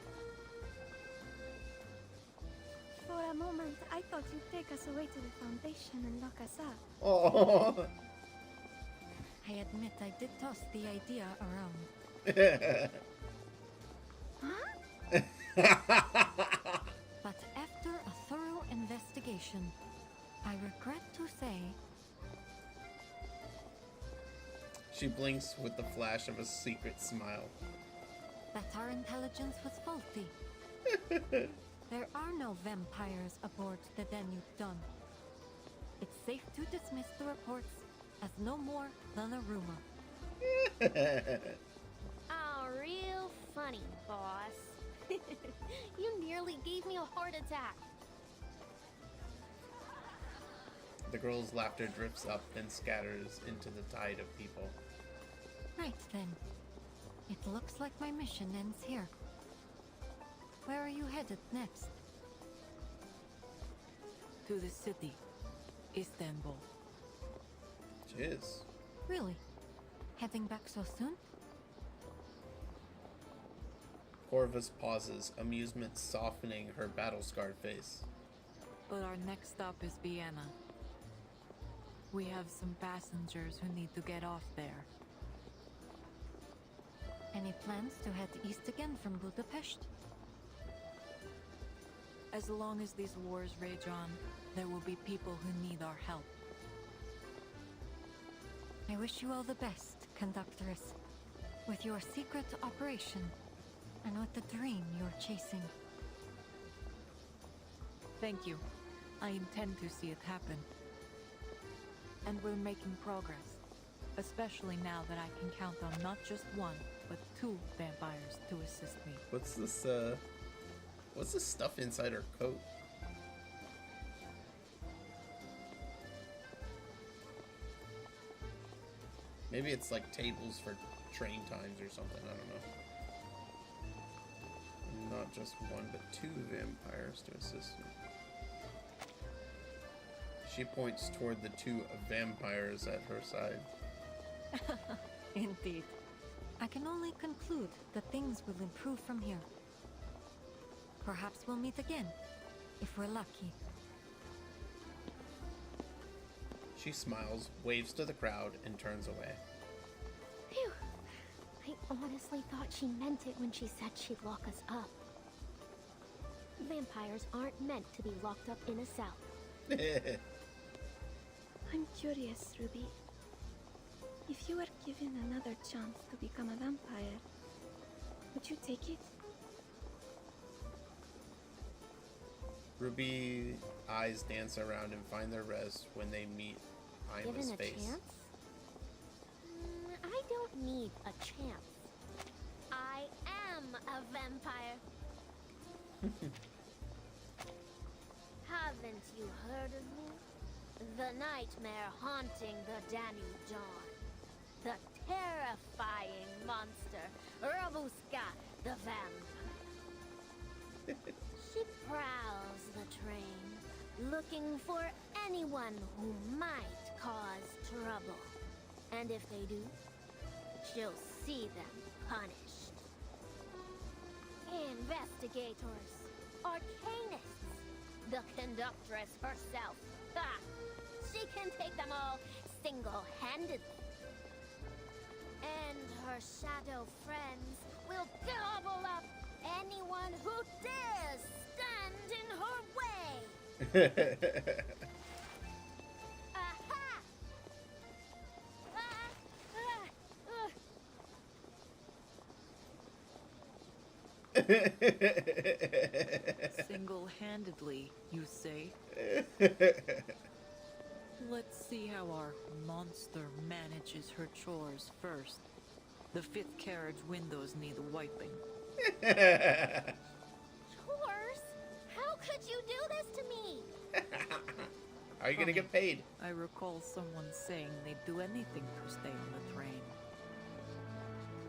For a moment, I thought you'd take us away to the Foundation and lock us up. Oh. I admit I did toss the idea around. But after a thorough investigation, I regret to say... She blinks with the flash of a secret smile. That our intelligence was faulty. There are no vampires aboard the Danube Dawn. It's safe to dismiss the reports as no more than a rumor. Oh, real funny, boss. You nearly gave me a heart attack. The girl's laughter drifts up and scatters into the tide of people. Right then. It looks like my mission ends here. Where are you headed next? To the city, Istanbul. Jeez. Really? Heading back so soon? Corvus pauses, amusement softening her battle-scarred face. But our next stop is Vienna. We have some passengers who need to get off there. Any plans to head east again from Budapest? As long as these wars rage on, there will be people who need our help. I wish you all the best, Conductress. With your secret operation, and with the dream you're chasing. Thank you. I intend to see it happen. And we're making progress. Especially now that I can count on not just one, but 2 vampires to assist me. What's this stuff inside her coat? Maybe it's like tables for train times or something, I don't know. Not just one, but 2 vampires to assist you. She points toward the 2 vampires at her side. Indeed. I can only conclude that things will improve from here. Perhaps we'll meet again, if we're lucky. She smiles, waves to the crowd, and turns away. Phew. I honestly thought she meant it when she said she'd lock us up. Vampires aren't meant to be locked up in a cell. I'm curious, Ruby. If you were given another chance to become a vampire, would you take it? Ruby's eyes dance around and find their rest when they meet Aima's Given a face. chance? I don't need a chance. I am a vampire. Haven't you heard of me? The nightmare haunting the Danube Dawn. The terrifying monster, Robuska the vampire. She prowls the train, looking for anyone who might cause trouble. And if they do, she'll see them punished. Investigators, arcanists, the conductress herself. Ha! She can take them all single-handedly. And her shadow friends will gobble up anyone who dares stand in her way. Aha! Single-handedly, you say? Let's see how our monster manages her chores first. The 5th carriage windows need wiping. Chores? How could you do this to me? How are you gonna get paid? I recall someone saying they'd do anything to stay on the train.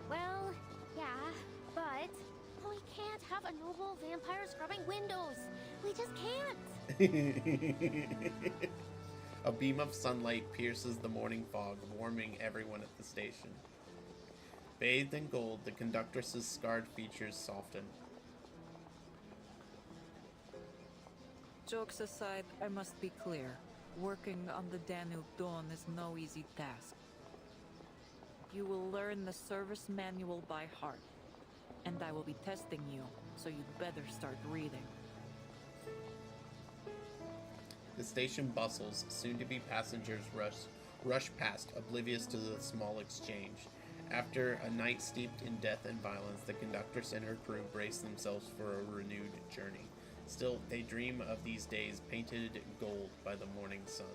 Well, yeah, but we can't have a noble vampire scrubbing windows. We just can't. A beam of sunlight pierces the morning fog, warming everyone at the station. Bathed in gold, the conductress's scarred features soften. Jokes aside, I must be clear. Working on the Danube Dawn is no easy task. You will learn the service manual by heart, and I will be testing you, so you'd better start reading. The station bustles. Soon-to-be passengers rush past, oblivious to the small exchange. After a night steeped in death and violence, the conductress and her crew brace themselves for a renewed journey. Still, they dream of these days painted gold by the morning sun.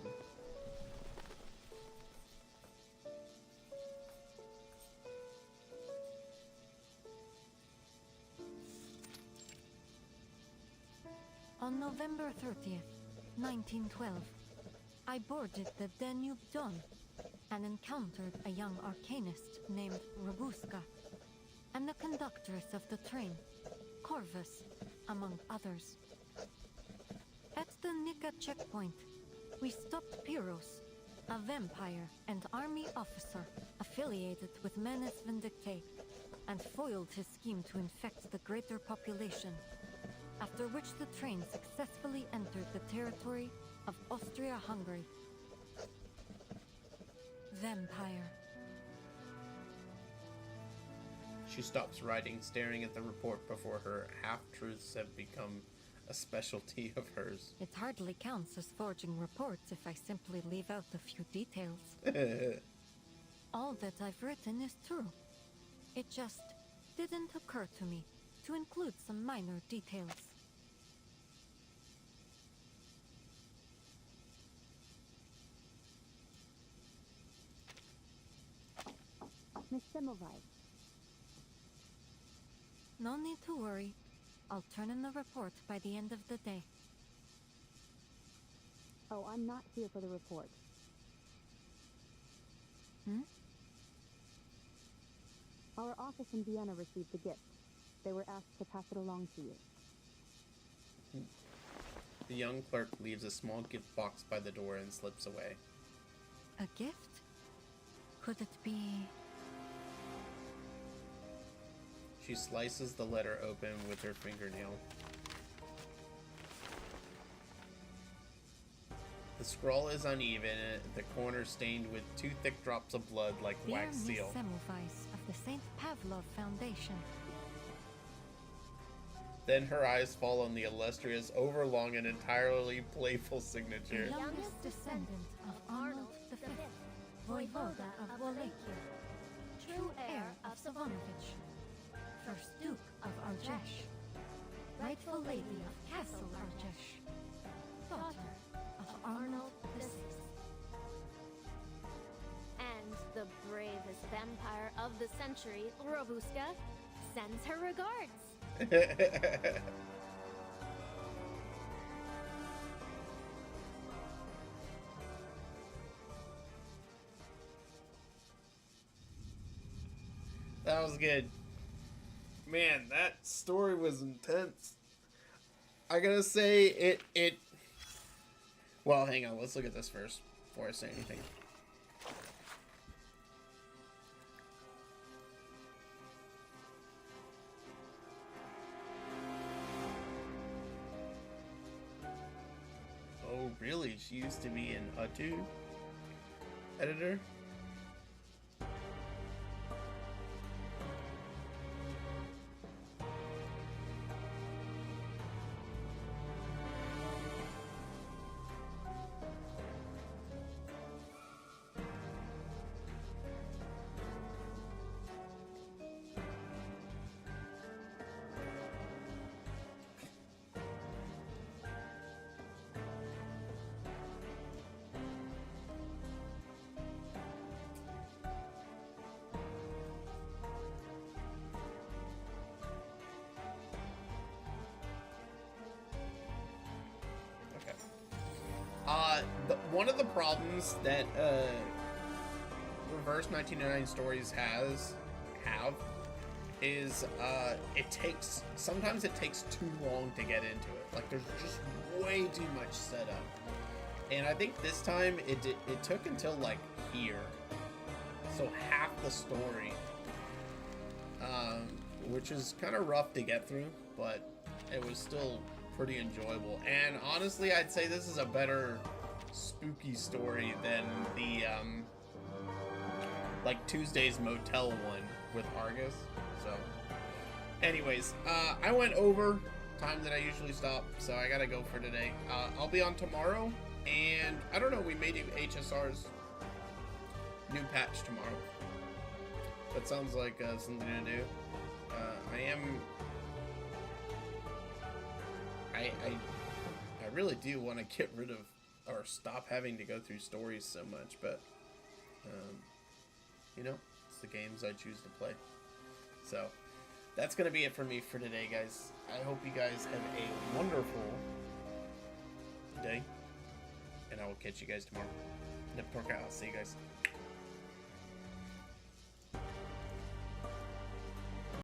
On November 30th, 1912, I boarded the Danube Dawn and encountered a young arcanist named Robuska, and the conductress of the train, Corvus, among others. At the Nika checkpoint, we stopped Pyros, a vampire and army officer affiliated with Menace Vindictae, and foiled his scheme to infect the greater population, after which the train successfully entered the territory of Austria-Hungary. Vampire. She stops writing, staring at the report before her. Half-truths have become a specialty of hers. It hardly counts as forging reports if I simply leave out a few details. All that I've written is true. It just didn't occur to me to include some minor details. Miss Semmelweis. No need to worry. I'll turn in the report by the end of the day. Oh, I'm not here for the report. Our office in Vienna received the gift. They were asked to pass it along to you. The young clerk leaves a small gift box by the door and slips away. A gift? Could it be... She slices the letter open with her fingernail. The scroll is uneven, the corner stained with 2 thick drops of blood like wax seal. Semmelweis of the St. Pavlov Foundation. Then her eyes fall on the illustrious, overlong, and entirely playful signature. The youngest descendant of Arnold V, Voivoda of Wallachia, true heir of Savonovich, first Duke of Argesh, rightful lady of Castle Argesh, daughter of Arnold VI. And the bravest vampire of the century, Robuska, sends her regards. That was good. Man, that story was intense. I gotta say, it... Well, hang on, let's look at this first before I say anything. Oh, really? She used to be an Utu editor? One of the problems that Reverse 1999 Stories have is sometimes it takes too long to get into it. Like, there's just way too much setup, and I think this time it took until like here, so half the story, which is kind of rough to get through, but it was still pretty enjoyable. And honestly, I'd say this is a better spooky story than the like Tuesday's Motel one with Argus. So anyways, I went over time that I usually stop, so I gotta go for today. I'll be on tomorrow, and I don't know, we may do HSR's new patch tomorrow. That sounds like something to do. I really do want to get rid of or stop having to go through stories so much, but you know, it's the games I choose to play. So that's gonna be it for me for today, guys. I hope you guys have a wonderful day, and I will catch you guys tomorrow. NipTorque out. I'll see you guys.